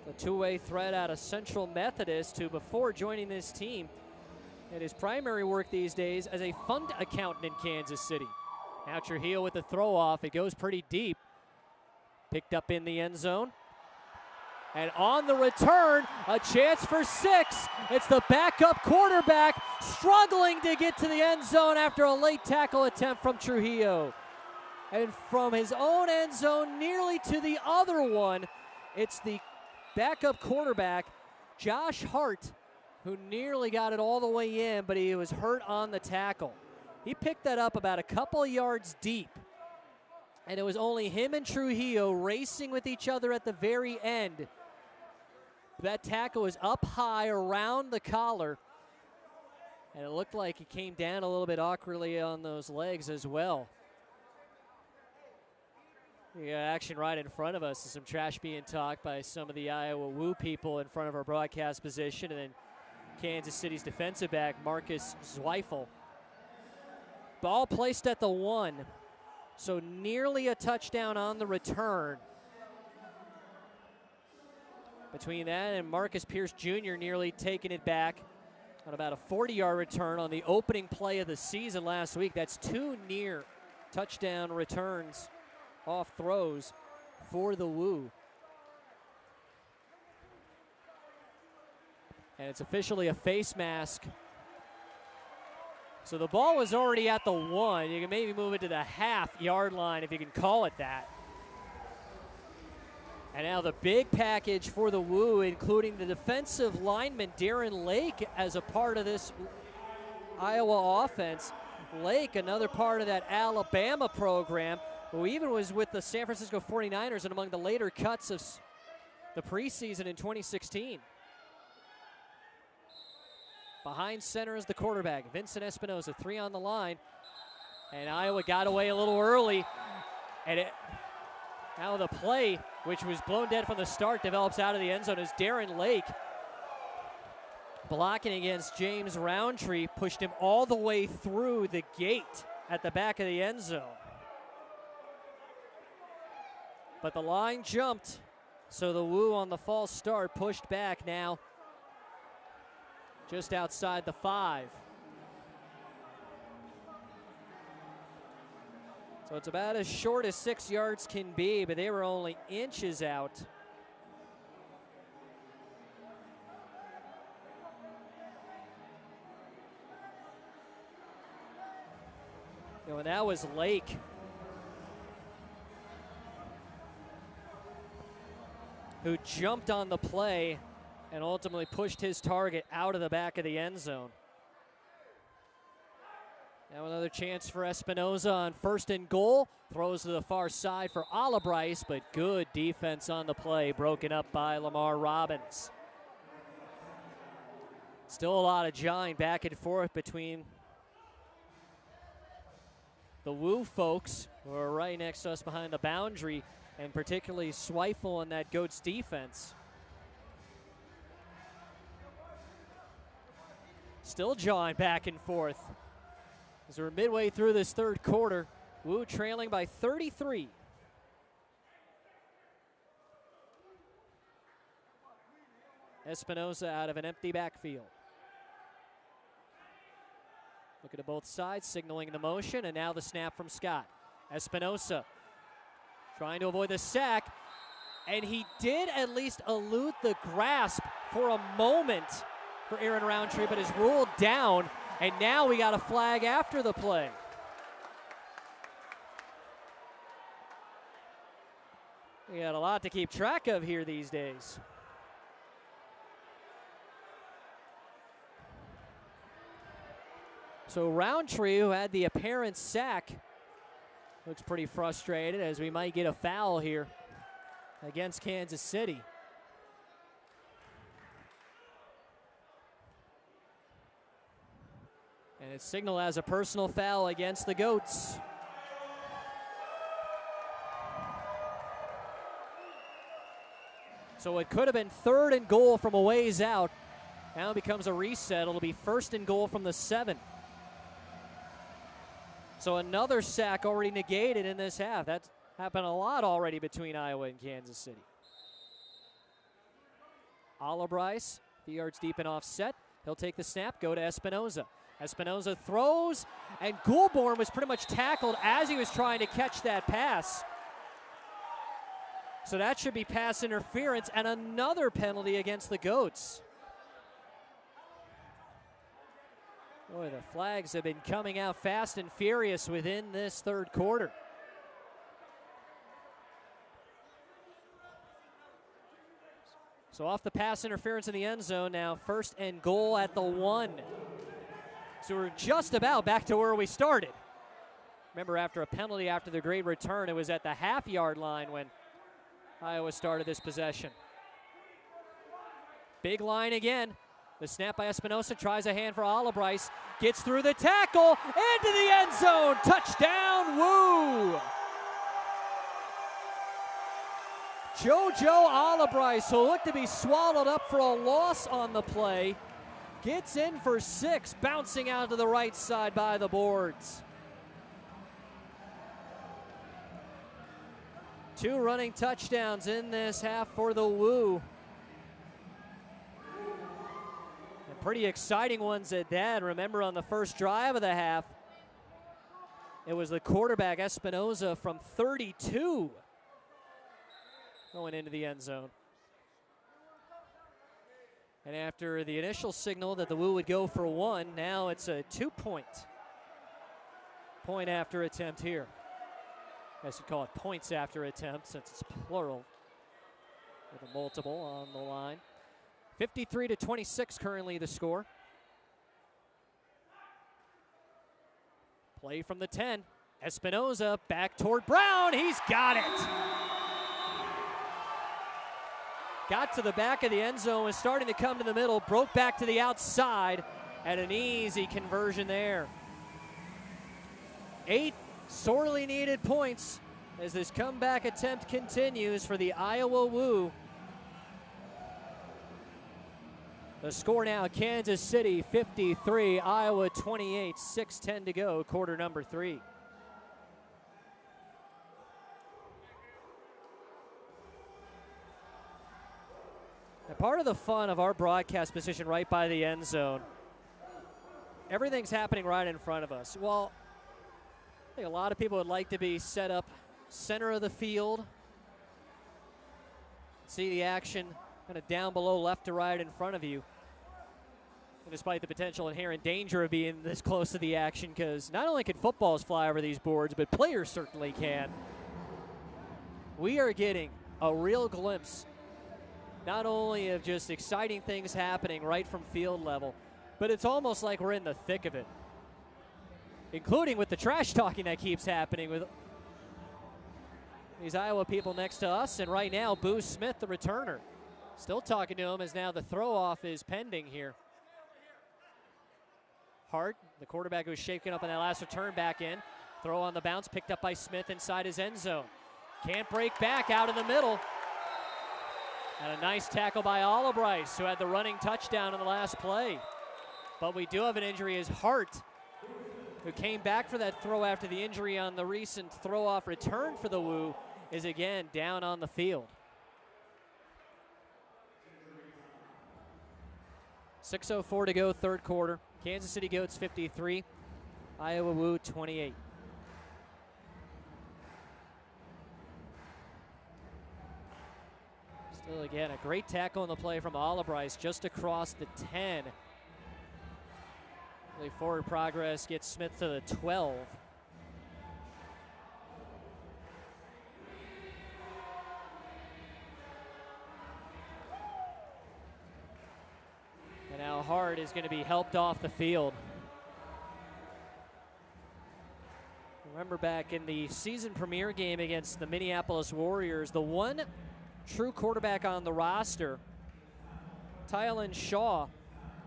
The two-way threat out of Central Methodist, who before joining this team had his primary work these days as a fund accountant in Kansas City. Now Trujillo with the throw off. It goes pretty deep. Picked up in the end zone. And on the return, a chance for 6. It's the backup quarterback struggling to get to the end zone after a late tackle attempt from Trujillo. And from his own end zone nearly to the other one, it's the backup quarterback, Josh Hart, who nearly got it all the way in, but he was hurt on the tackle. He picked that up about a couple of yards deep. And it was only him and Trujillo racing with each other at the very end. That tackle was up high around the collar, and it looked like he came down a little bit awkwardly on those legs as well. We got action right in front of us, and some trash being talked by some of the Iowa Woo people in front of our broadcast position, and then Kansas City's defensive back, Marcus Zweifel. Ball placed at the 1, so nearly a touchdown on the return. Between that and Marcus Pierce Jr. nearly taking it back on about a 40-yard return on the opening play of the season last week. That's 2 near touchdown returns off throws for the Woo. And it's officially a face mask. So the ball was already at the 1. You can maybe move it to the half-yard line if you can call it that. And now the big package for the Woo, including the defensive lineman Darren Lake as a part of this Iowa offense. Lake, another part of that Alabama program, who even was with the San Francisco 49ers and among the later cuts of the preseason in 2016. Behind center is the quarterback, Vincent Espinoza, 3 on the line. And Iowa got away a little early. And Now the play, which was blown dead from the start, develops out of the end zone as Darren Lake, blocking against James Roundtree, pushed him all the way through the gate at the back of the end zone. But the line jumped, so the Woo on the false start pushed back now just outside the 5. So it's about as short as 6 yards can be, but they were only inches out. And that was Lake. Who jumped on the play and ultimately pushed his target out of the back of the end zone. Now another chance for Espinoza on 1st and goal. Throws to the far side for Olabrice, but good defense on the play, broken up by Lamar Robbins. Still a lot of jawing back and forth between the Woo folks, who are right next to us behind the boundary, and particularly Zweifel on that Goats defense. Still jawing back and forth. As we're midway through this 3rd quarter, Woo trailing by 33. Espinoza out of an empty backfield. Looking at both sides, signaling the motion, and now the snap from Scott. Espinoza trying to avoid the sack, and he did at least elude the grasp for a moment for Aaron Roundtree, but is ruled down, and now we got a flag after the play. We got a lot to keep track of here these days. So Roundtree, who had the apparent sack, looks pretty frustrated as we might get a foul here against Kansas City. And it's signaled as a personal foul against the Goats. So it could have been 3rd and goal from a ways out. Now it becomes a reset. It'll be 1st and goal from the 7. So another sack already negated in this half. That's happened a lot already between Iowa and Kansas City. Olabrice, a few yards deep and offset. He'll take the snap, go to Espinoza. Espinoza throws, and Goulbourne was pretty much tackled as he was trying to catch that pass. So that should be pass interference and another penalty against the Goats. Boy, the flags have been coming out fast and furious within this 3rd quarter. So off the pass interference in the end zone now, 1st and goal at the 1. So we're just about back to where we started. Remember, after a penalty after the great return, it was at the half-yard line when Iowa started this possession. Big line again. The snap by Espinoza, tries a hand for Olabrice, gets through the tackle, into the end zone. Touchdown, Woo! JoJo Olabrice, who looked to be swallowed up for a loss on the play, gets in for 6, bouncing out to the right side by the boards. 2 running touchdowns in this half for the Woo. And pretty exciting ones at that. Remember, on the first drive of the half, it was the quarterback Espinoza from 32 going into the end zone. And after the initial signal that the Woo would go for 1, now it's a 2-point after attempt here. I guess you'd call it points after attempt since it's plural with a multiple on the line. 53-26 currently the score. Play from the 10. Espinoza back toward Brown. He's got it. Got to the back of the end zone, was starting to come to the middle, broke back to the outside, and an easy conversion there. 8 sorely needed points as this comeback attempt continues for the Iowa Woo. The score now, Kansas City 53, Iowa 28, 6:10 to go, quarter number 3. And part of the fun of our broadcast position right by the end zone, everything's happening right in front of us. Well, I think a lot of people would like to be set up center of the field, see the action kind of down below, left to right in front of you. And despite the potential inherent danger of being this close to the action, because not only can footballs fly over these boards, but players certainly can. We are getting a real glimpse not only of just exciting things happening right from field level, but it's almost like we're in the thick of it, including with the trash talking that keeps happening with these Iowa people next to us. And right now, Boo Smith, the returner, still talking to him as now the throw-off is pending here. Hart, the quarterback who was shaken up in that last return, back in. Throw on the bounce, picked up by Smith inside his end zone. Can't break back out in the middle. And a nice tackle by Albright, who had the running touchdown in the last play. But we do have an injury as Hart, who came back for that throw after the injury on the recent throw-off return for the Woo, is again down on the field. 6:04 to go, third quarter. Kansas City Goats 53, Iowa Woo 28. Still again, a great tackle in the play from Albright just across the 10. Really forward progress gets Smith to the 12. And now Hart is going to be helped off the field. Remember back in the season premiere game against the Minneapolis Warriors, the one true quarterback on the roster, Tylan Shaw,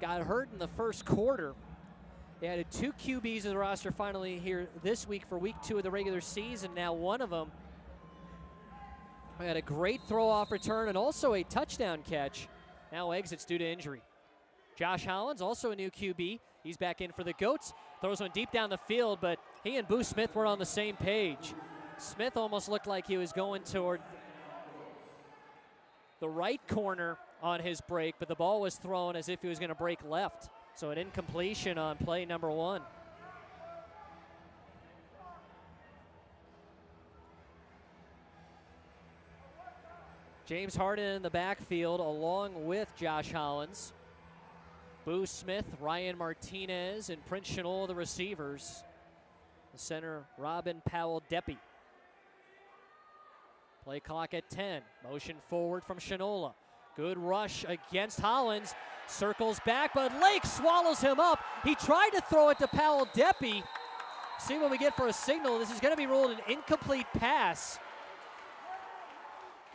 got hurt in the first quarter. They added 2 QBs to the roster finally here this week for week 2 of the regular season. Now one of them had a great throw-off return and also a touchdown catch. Now exits due to injury. Josh Hollins, also a new QB. He's back in for the Goats. Throws one deep down the field, but he and Boo Smith were on the same page. Smith almost looked like he was going toward the right corner on his break, but the ball was thrown as if he was going to break left. So an incompletion on play number 1. James Harden in the backfield along with Josh Hollins. Boo Smith, Ryan Martinez, and Prince Shinola, the receivers. The center, Robin Powell-Deppy. Play clock at 10. Motion forward from Shinola. Good rush against Hollins. Circles back, but Lake swallows him up. He tried to throw it to Powell-Deppy. See what we get for a signal. This is going to be ruled an incomplete pass.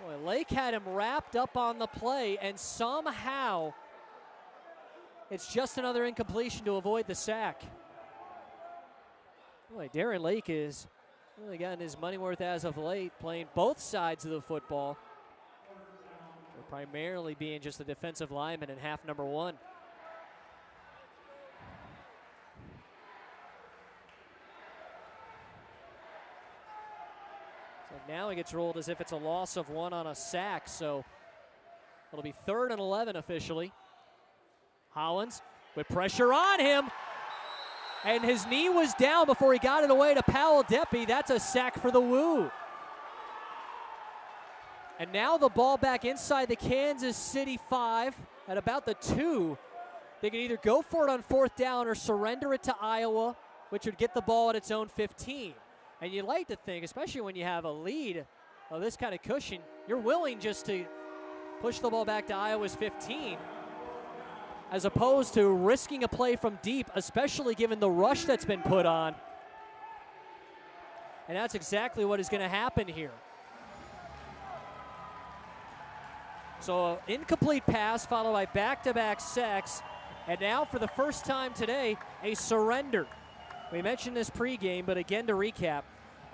Boy, Lake had him wrapped up on the play, and somehow it's just another incompletion to avoid the sack. Boy, Darren Lake is really gotten his money worth as of late, playing both sides of the football. Primarily being just a defensive lineman in half number 1. So now it gets ruled as if it's a loss of 1 on a sack, so it'll be 3rd and 11 officially. Hollins with pressure on him, and his knee was down before he got it away to Powell-Deppy. That's a sack for the Woo. And now the ball back inside the Kansas City 5 at about the 2. They can either go for it on 4th down or surrender it to Iowa, which would get the ball at its own 15. And you'd like to think, especially when you have a lead of this kind of cushion, you're willing just to push the ball back to Iowa's 15, as opposed to risking a play from deep, especially given the rush that's been put on. And that's exactly what is going to happen here. So incomplete pass followed by back-to-back sacks. And now for the first time today, a surrender. We mentioned this pregame, but again to recap,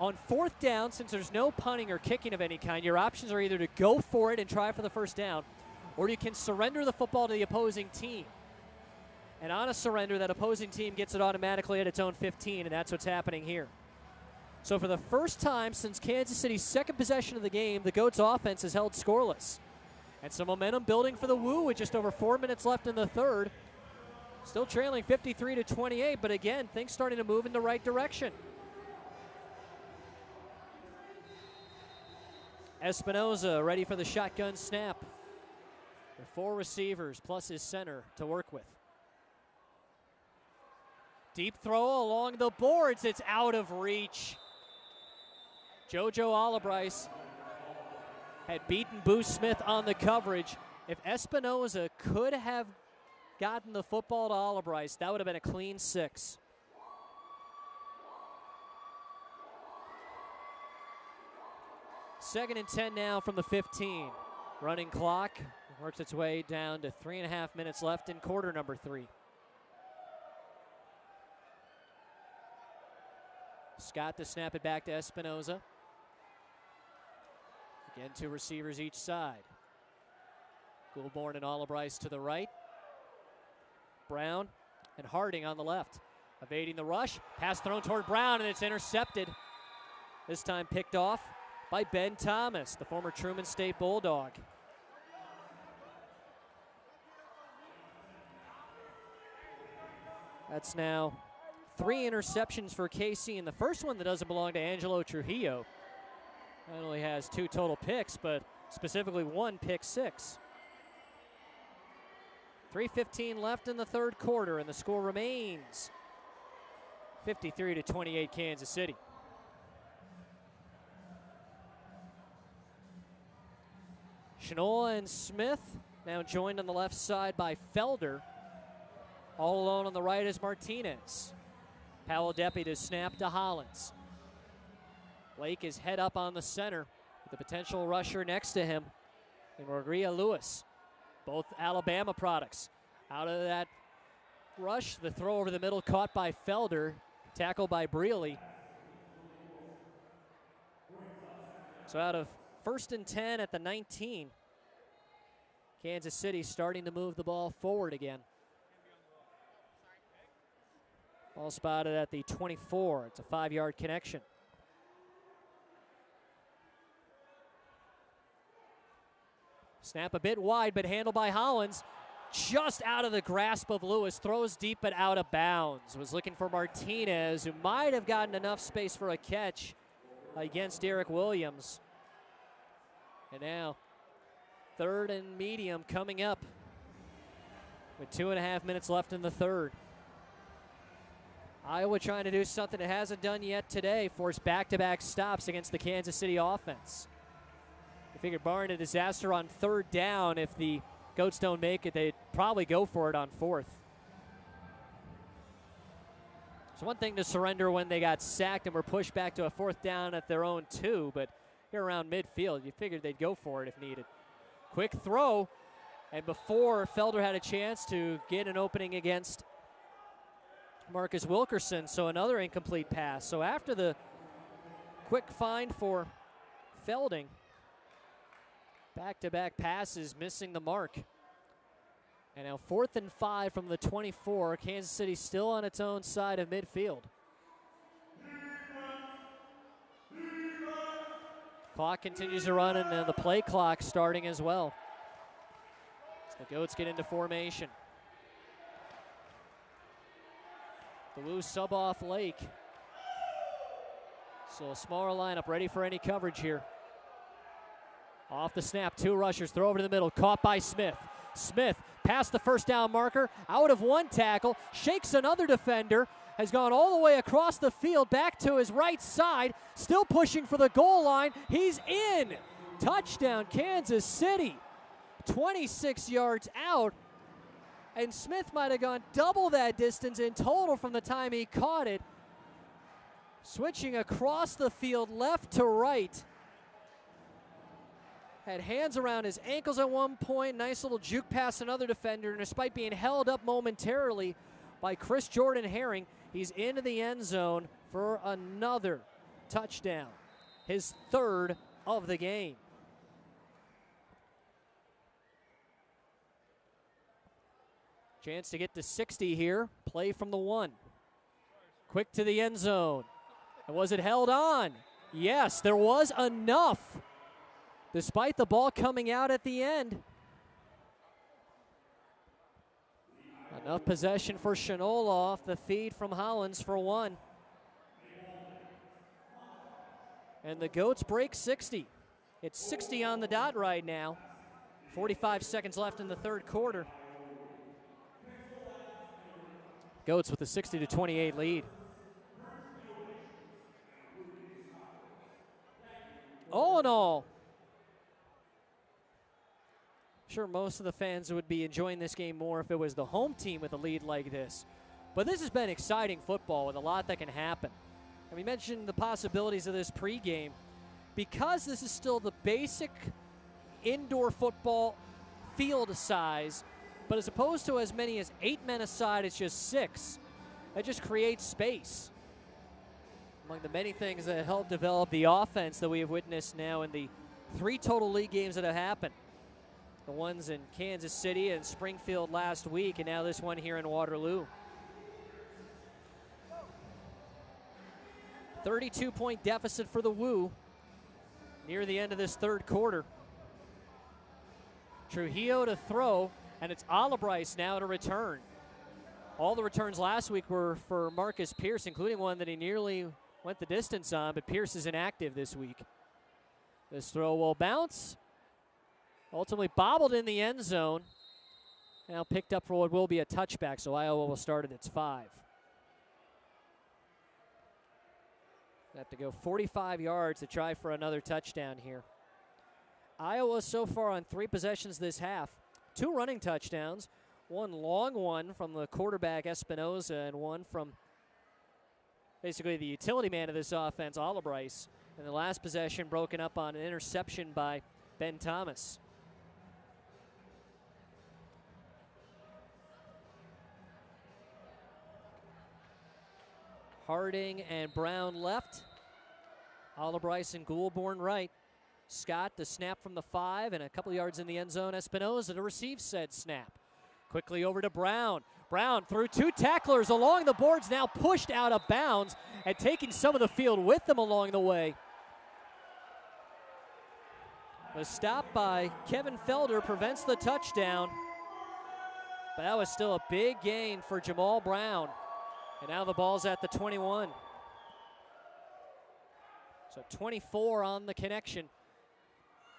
On fourth down, since there's no punting or kicking of any kind, your options are either to go for it and try for the first down, or you can surrender the football to the opposing team. And on a surrender, that opposing team gets it automatically at its own 15, and that's what's happening here. So for the first time since Kansas City's second possession of the game, the Goats offense is held scoreless. And some momentum building for the Woo with just over 4 minutes left in the third. Still trailing 53-28, but again, things starting to move in the right direction. Espinoza ready for the shotgun snap. With 4 receivers plus his center to work with. Deep throw along the boards. It's out of reach. JoJo Olibrice had beaten Boo Smith on the coverage. If Espinoza could have gotten the football to Olibrice, that would have been a clean 6. Second and 10 now from the 15. Running clock works its way down to 3.5 minutes left in quarter number 3. Scott to snap it back to Espinoza. Again, 2 receivers each side. Goulbourne and Olibrice to the right. Brown and Harding on the left. Evading the rush. Pass thrown toward Brown, and it's intercepted. This time picked off by Ben Thomas, the former Truman State Bulldog. That's now 3 interceptions for KC, and the first one that doesn't belong to Angelo Trujillo. Not only has 2 total picks, but specifically 1 pick 6. 3:15 left in the third quarter, and the score remains 53-28 Kansas City. Shinola and Smith now joined on the left side by Felder. All alone on the right is Martinez. Powell Deppy to snap to Hollins. Lake is head up on the center with the potential rusher next to him. And Rodria Lewis, both Alabama products. Out of that rush, the throw over the middle caught by Felder, tackled by Brealey. So out of 1st and 10 at the 19, Kansas City starting to move the ball forward again. Ball spotted at the 24. It's a 5-yard connection. Snap a bit wide, but handled by Hollins. Just out of the grasp of Lewis. Throws deep, but out of bounds. Was looking for Martinez, who might have gotten enough space for a catch against Derek Williams. And now, 3rd and medium coming up with 2.5 minutes left in the third. Iowa trying to do something it hasn't done yet today, force back-to-back stops against the Kansas City offense. I figured barring a disaster on 3rd down, if the Goats don't make it, they'd probably go for it on 4th. It's one thing to surrender when they got sacked and were pushed back to a 4th down at their own 2, but here around midfield, you figured they'd go for it if needed. Quick throw, and before Felder had a chance to get an opening against Marcus Wilkerson, so another incomplete pass. So after the quick find for Felding, back-to-back passes missing the mark. And now 4th and 5 from the 24. Kansas City still on its own side of midfield. Clock continues to run, and the play clock starting as well. So the Goats get into formation. The Woo sub off Lake. So a smaller lineup ready for any coverage here. Off the snap, 2 rushers, throw over to the middle, caught by Smith. Smith past the first down marker, out of 1 tackle, shakes another defender, has gone all the way across the field back to his right side, still pushing for the goal line. He's in. Touchdown, Kansas City. 26 yards out. And Smith might have gone double that distance in total from the time he caught it. Switching across the field left to right. Had hands around his ankles at one point. Nice little juke past another defender. And despite being held up momentarily by Chris Jordan Herring, he's into the end zone for another touchdown, his third of the game. Chance to get to 60 here. Play from the 1. Quick to the end zone. And was it held on? Yes, there was enough. Despite the ball coming out at the end. Enough possession for Shinola off the feed from Hollins for 1. And the Goats break 60. It's 60 on the dot right now. 45 seconds left in the third quarter. Goats with a 60-28 lead. All in all, sure most of the fans would be enjoying this game more if it was the home team with a lead like this. But this has been exciting football with a lot that can happen. And we mentioned the possibilities of this pregame. Because this is still the basic indoor football field size, but as opposed to as many as 8 men aside, it's just 6. That just creates space. Among the many things that help develop the offense that we have witnessed now in the 3 total league games that have happened. The ones in Kansas City and Springfield last week, and now this one here in Waterloo. 32-point deficit for the Woo near the end of this third quarter. Trujillo to throw, and it's Olibrice now to return. All the returns last week were for Marcus Pierce, including one that he nearly went the distance on, but Pierce is inactive this week. This throw will bounce. Ultimately bobbled in the end zone. Now picked up for what will be a touchback, so Iowa will start at its 5. They have to go 45 yards to try for another touchdown here. Iowa so far on 3 possessions this half. 2 running touchdowns, 1 long one from the quarterback Espinoza and 1 from basically the utility man of this offense, Olibrice. And the last possession broken up on an interception by Ben Thomas. Harding and Brown left. Olibrice and Goulbourne right. Scott to snap from the 5 and a couple yards in the end zone. Espinoza to receive said snap. Quickly over to Brown. Brown through 2 tacklers along the boards, now pushed out of bounds and taking some of the field with them along the way. The stop by Kevin Felder prevents the touchdown. But that was still a big gain for Jamal Brown. And now the ball's at the 21. So 24 on the connection.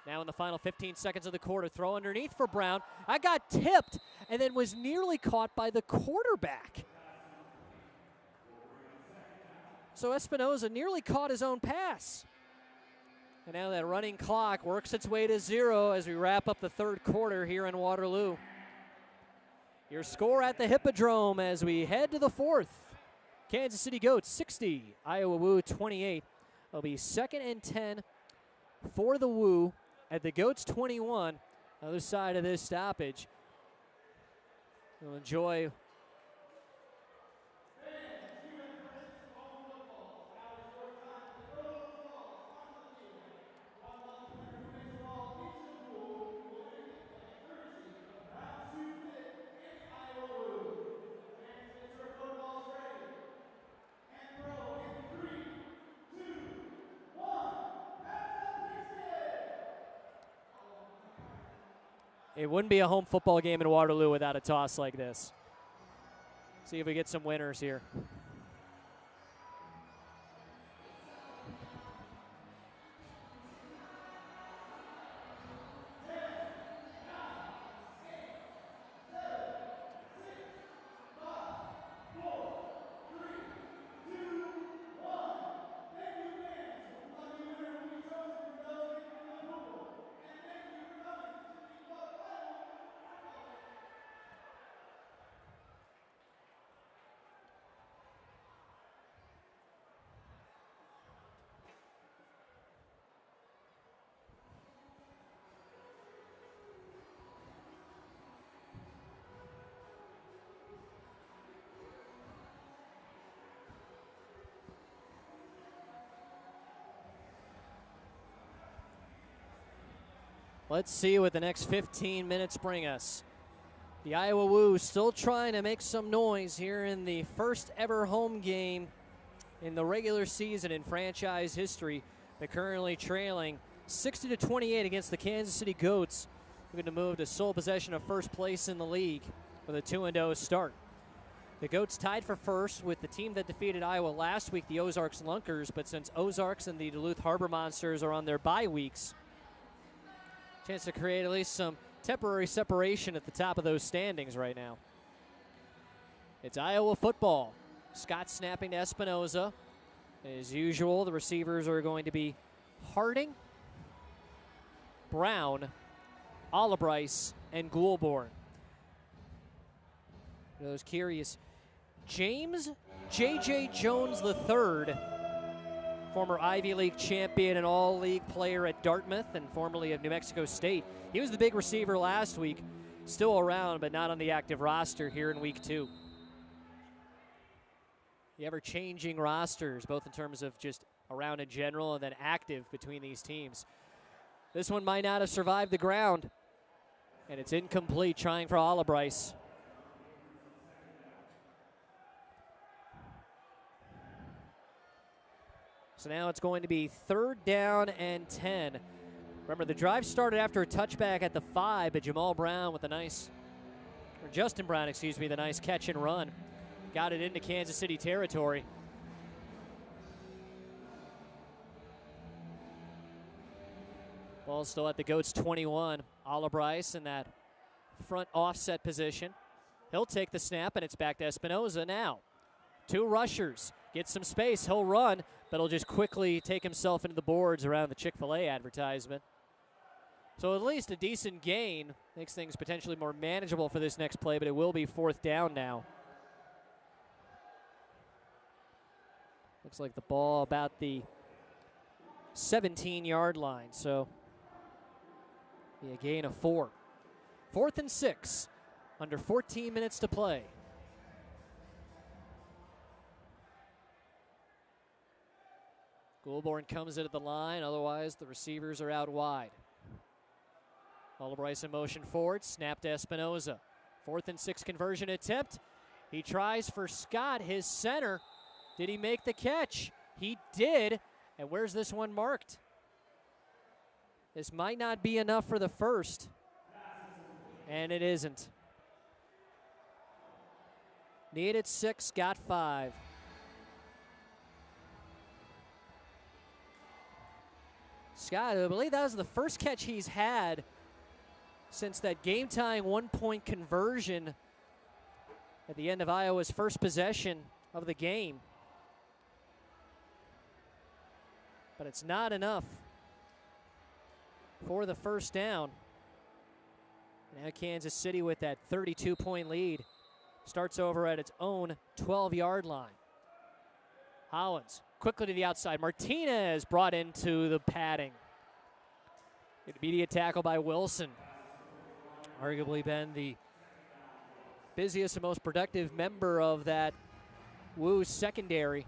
Now in the final 15 seconds of the quarter, throw underneath for Brown. I got tipped and then was nearly caught by the quarterback. So Espinoza nearly caught his own pass. And now that running clock works its way to 0 as we wrap up the third quarter here in Waterloo. Your score at the Hippodrome as we head to the 4th. Kansas City Goats 60, Iowa Woo 28. It'll be 2nd and 10 for the Woo at the Goats 21. Other side of this stoppage. We'll enjoy It wouldn't be a home football game in Waterloo without a toss like this. See if we get some winners here. Let's see what the next 15 minutes bring us. The Iowa Woo still trying to make some noise here in the first ever home game in the regular season in franchise history. They're currently trailing 60-28 against the Kansas City Goats, looking to move to sole possession of first place in the league with a 2-0 start. The Goats tied for first with the team that defeated Iowa last week, the Ozarks Lunkers, but since Ozarks and the Duluth Harbor Monsters are on their bye weeks, chance to create at least some temporary separation at the top of those standings right now. It's Iowa football. Scott snapping to Espinoza. As usual, the receivers are going to be Harding, Brown, Olibrice, and Goulbourne. For those curious, James J.J. Jones III, former Ivy League champion and all-league player at Dartmouth and formerly of New Mexico State. He was the big receiver last week, still around but not on the active roster here in week 2. The ever-changing rosters, both in terms of just around in general and then active between these teams. This one might not have survived the ground, and it's incomplete, trying for Olibrice. So now it's going to be 3rd down and 10. Remember, the drive started after a touchback at the 5, but Justin Brown, the nice catch and run. Got it into Kansas City territory. Ball still at the Goats' 21. Olibrice in that front offset position. He'll take the snap, and it's back to Espinoza now. 2 rushers. Gets some space. He'll run, but he'll just quickly take himself into the boards around the Chick-fil-A advertisement. So at least a decent gain. Makes things potentially more manageable for this next play, but it will be 4th down now. Looks like the ball about the 17-yard line, so be a gain of 4. 4th and 6, under 14 minutes to play. Goulbourne comes in at the line, otherwise the receivers are out wide. Olibrice in motion forward, snap to Espinoza. 4th and 6 conversion attempt. He tries for Scott, his center. Did he make the catch? He did. And where's this one marked? This might not be enough for the first. And it isn't. Needed 6, got 5. Scott, I believe that was the first catch he's had since that game-tying 1-point conversion at the end of Iowa's first possession of the game. But it's not enough for the first down. Now Kansas City with that 32-point lead starts over at its own 12-yard line. Hollins quickly to the outside. Martinez brought into the padding. Immediate tackle by Wilson. Arguably been the busiest and most productive member of that Woo secondary.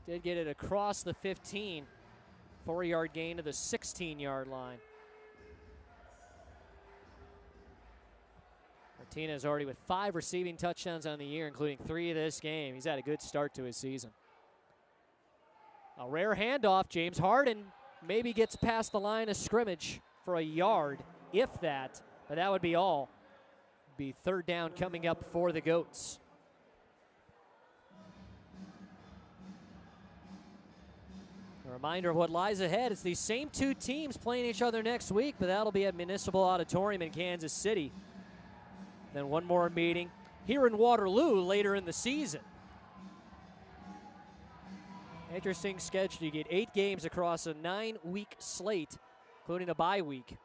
Did get it across the 15. 4-yard gain to the 16-yard line. Martinez already with 5 receiving touchdowns on the year, including 3 this game. He's had a good start to his season. A rare handoff. James Harding maybe gets past the line of scrimmage for a yard, if that, but that would be all. Be 3rd down coming up for the Goats. A reminder of what lies ahead. It's these same 2 teams playing each other next week, but that'll be at Municipal Auditorium in Kansas City. Then one more meeting here in Waterloo later in the season. Interesting schedule. You get 8 games across a 9-week slate, including a bye week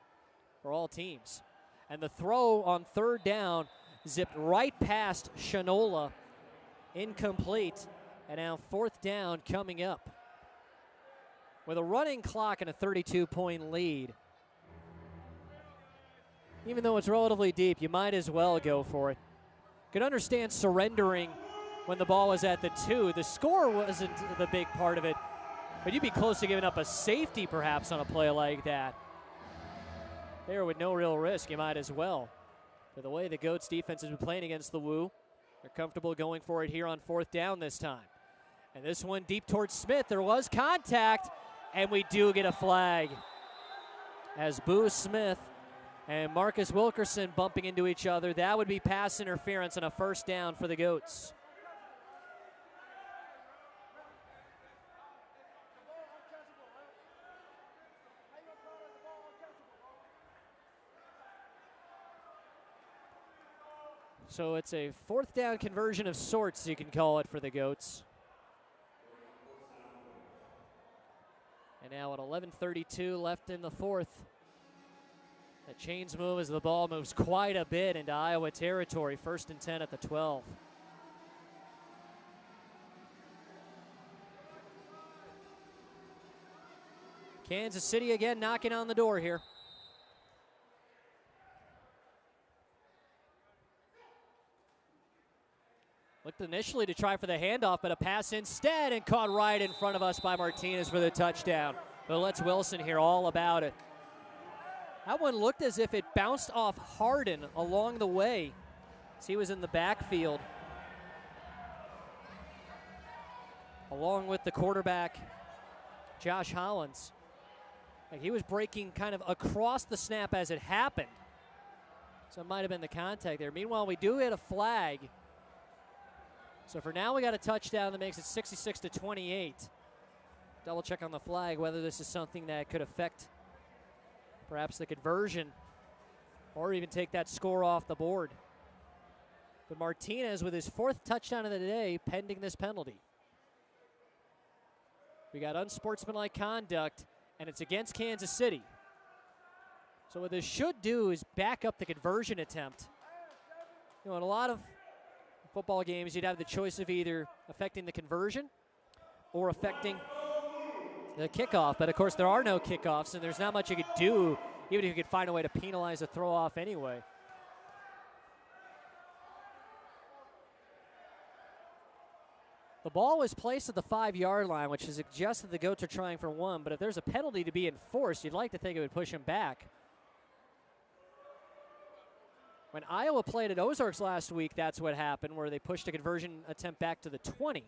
for all teams. And the throw on 3rd down zipped right past Shanola. Incomplete. And now 4th down coming up. With a running clock and a 32-point lead, even though it's relatively deep, you might as well go for it. Could understand surrendering when the ball was at the 2. The score wasn't the big part of it. But you'd be close to giving up a safety perhaps on a play like that. There with no real risk, you might as well. But the way the Goats defense has been playing against the Woo, they're comfortable going for it here on 4th down this time. And this one deep towards Smith. There was contact, and we do get a flag. As Boo Smith and Marcus Wilkerson bumping into each other, that would be pass interference on a 1st down for the Goats. So it's a 4th down conversion of sorts, you can call it, for the Goats. And now at 11:32 left in the 4th. The chains move as the ball moves quite a bit into Iowa territory. 1st and 10 at the 12. Kansas City again knocking on the door here. Looked initially to try for the handoff, but a pass instead and caught right in front of us by Martinez for the touchdown. But let's Wilson hear all about it. That one looked as if it bounced off Harden along the way as he was in the backfield, along with the quarterback, Josh Hollins. Like he was breaking kind of across the snap as it happened. So it might have been the contact there. Meanwhile, we do hit a flag. So for now, we got a touchdown that makes it 66-28. Double check on the flag whether this is something that could affect perhaps the conversion or even take that score off the board. But Martinez with his 4th touchdown of the day pending this penalty. We got unsportsmanlike conduct, and it's against Kansas City. So what this should do is back up the conversion attempt. You know, in a lot of football games, you'd have the choice of either affecting the conversion or affecting the kickoff. But, of course, there are no kickoffs, and there's not much you could do, even if you could find a way to penalize a throw-off anyway. The ball was placed at the 5-yard line, which suggests that the Goats are trying for 1. But if there's a penalty to be enforced, you'd like to think it would push him back. When Iowa played at Ozarks last week, that's what happened, where they pushed a conversion attempt back to the 20.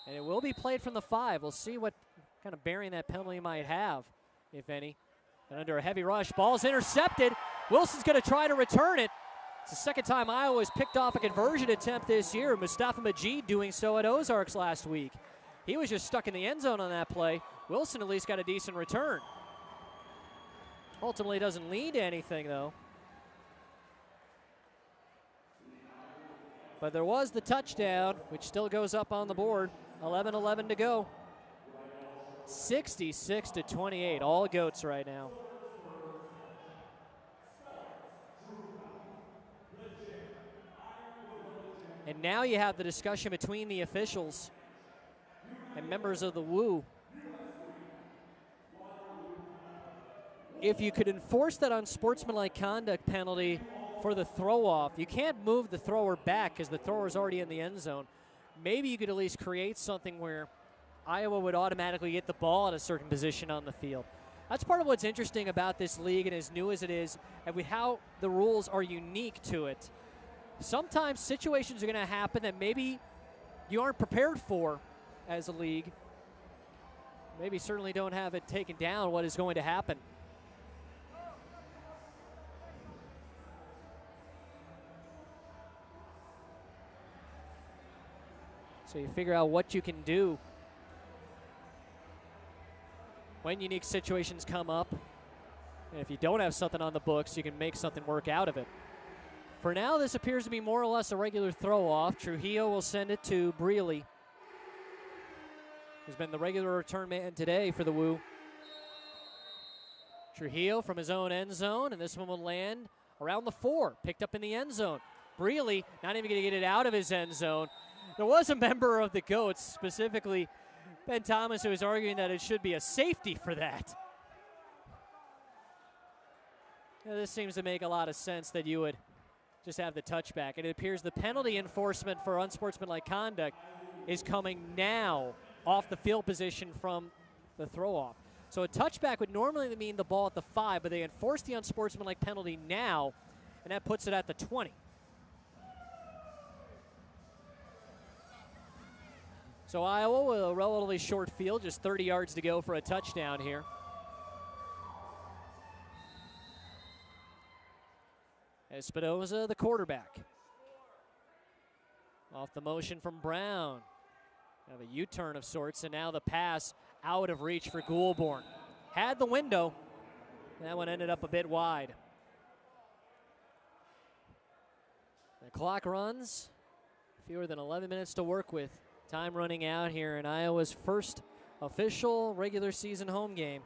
And it will be played from the 5. We'll see what kind of bearing that penalty might have, if any. And under a heavy rush, ball's intercepted. Wilson's going to try to return it. It's the second time Iowa has picked off a conversion attempt this year. Mustafa Majid doing so at Ozarks last week. He was just stuck in the end zone on that play. Wilson at least got a decent return. Ultimately doesn't lead to anything, though. But there was the touchdown, which still goes up on the board. 11:11 to go. 66-28, all Goats right now. And now you have the discussion between the officials and members of the Woo. If you could enforce that unsportsmanlike conduct penalty for the throw-off, you can't move the thrower back because the thrower's already in the end zone. Maybe you could at least create something where Iowa would automatically get the ball at a certain position on the field. That's part of what's interesting about this league, and as new as it is, and with how the rules are unique to it. Sometimes situations are going to happen that maybe you aren't prepared for as a league. Maybe certainly don't have it taken down what is going to happen. So you figure out what you can do when unique situations come up. And if you don't have something on the books, you can make something work out of it. For now, this appears to be more or less a regular throw-off. Trujillo will send it to Brealey, who's been the regular return man today for the Woo. Trujillo from his own end zone, and this one will land around the 4, picked up in the end zone. Brealey not even going to get it out of his end zone. There was a member of the Goats, specifically Ben Thomas, who was arguing that it should be a safety for that. This seems to make a lot of sense that you would just have the touchback. And it appears the penalty enforcement for unsportsmanlike conduct is coming now off the field position from the throw-off. So a touchback would normally mean the ball at the 5, but they enforce the unsportsmanlike penalty now, and that puts it at the 20. So Iowa with a relatively short field, just 30 yards to go for a touchdown here. Espinoza, the quarterback. Off the motion from Brown. Have a U-turn of sorts, and now the pass out of reach for Goulbourne. Had the window. That one ended up a bit wide. The clock runs. Fewer than 11 minutes to work with. Time running out here in Iowa's first official regular season home game.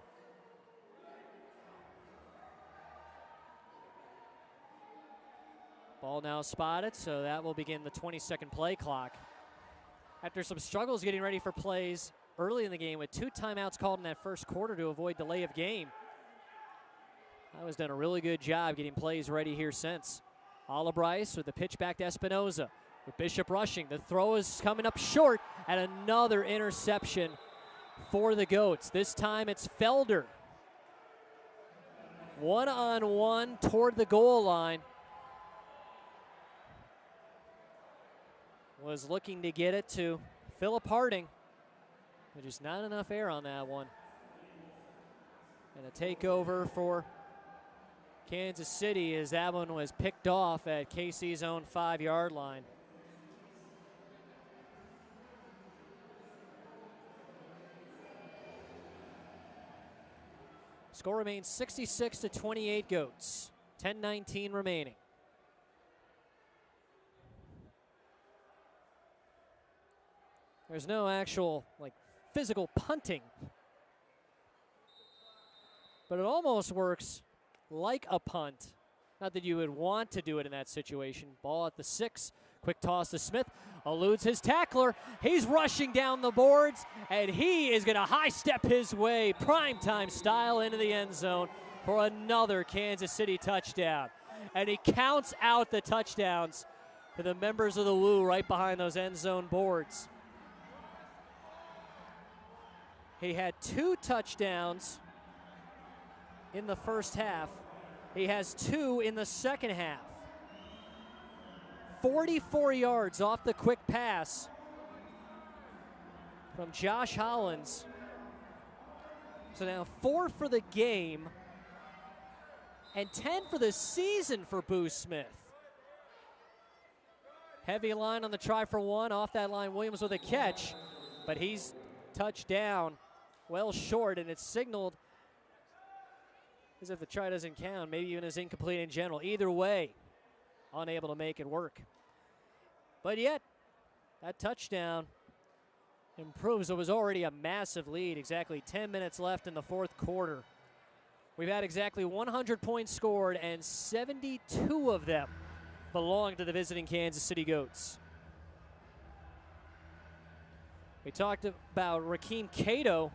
Ball now spotted, so that will begin the 20-second play clock. After some struggles getting ready for plays early in the game with 2 timeouts called in that first quarter to avoid delay of game, Iowa's done a really good job getting plays ready here since. Olibrice with the pitch back to Espinoza. With Bishop rushing, the throw is coming up short, and another interception for the Goats. This time it's Felder. One-on-one toward the goal line. Was looking to get it to Philip Harding. But just not enough air on that one. And a takeover for Kansas City as that one was picked off at KC's own 5-yard line. Score remains 66-28 Goats. 10:19 remaining. There's no actual physical punting, but it almost works like a punt. Not that you would want to do it in that situation. Ball at the 6, quick toss to Smith, eludes his tackler. He's rushing down the boards, and he is going to high step his way, primetime style, into the end zone for another Kansas City touchdown. And he counts out the touchdowns to the members of the Woo right behind those end zone boards. He had 2 touchdowns in the first half. He has 2 in the second half. 44 yards off the quick pass from Josh Hollins. So now 4 for the game and 10 for the season for Boo Smith. Heavy line on the try for 1. Off that line, Williams with a catch, but he's touched down well short, and it's signaled as if the try doesn't count, maybe even as incomplete in general. Either way, unable to make it work. But yet, that touchdown improves. It was already a massive lead. Exactly 10 minutes left in the fourth quarter. We've had exactly 100 points scored, and 72 of them belong to the visiting Kansas City Goats. We talked about Rakeem Cato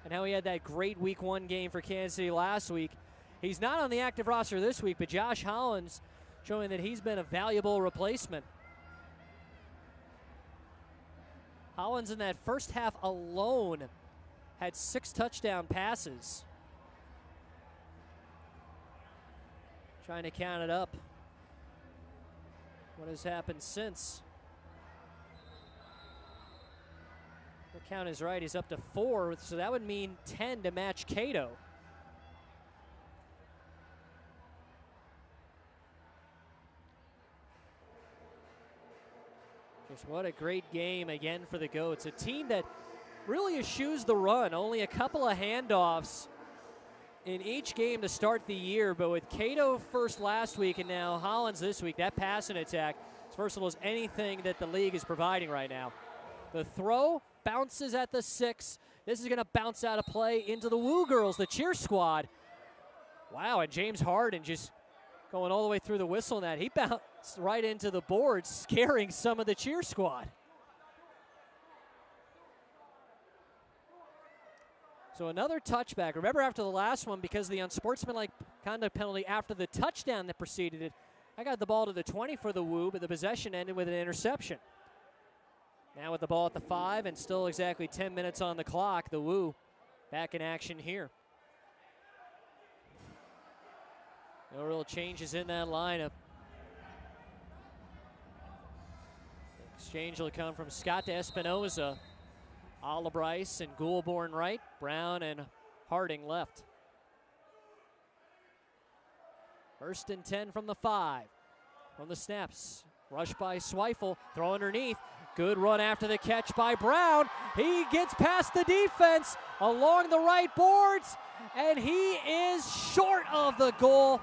and how he had that great week 1 game for Kansas City last week. He's not on the active roster this week, but Josh Hollins showing that he's been a valuable replacement. Hollins in that first half alone had 6 touchdown passes. Trying to count it up. What has happened since? The count is right. He's up to 4, so that would mean 10 to match Cato. Just what a great game again for the Goats. A team that really eschews the run. Only a couple of handoffs in each game to start the year, but with Cato first last week and now Hollins this week, that passing attack is versatile as anything that the league is providing right now. The throw bounces at the 6. This is going to bounce out of play into the Woo Girls, the cheer squad. Wow, and James Harden just going all the way through the whistle on that. He bounced right into the board, scaring some of the cheer squad. So another touchback. Remember, after the last one, because of the unsportsmanlike conduct penalty after the touchdown that preceded it. I got the ball to the 20 for the Woo, but the possession ended with an interception. Now with the ball at the 5 and still exactly 10 minutes on the clock, the Woo back in action here. No real changes in that lineup. Exchange will come from Scott to Espinoza. Olibrice and Goulbourne right. Brown and Harding left. 1st and 10 from the 5. From the snaps. Rush by Zweifel. Throw underneath. Good run after the catch by Brown. He gets past the defense along the right boards, and he is short of the goal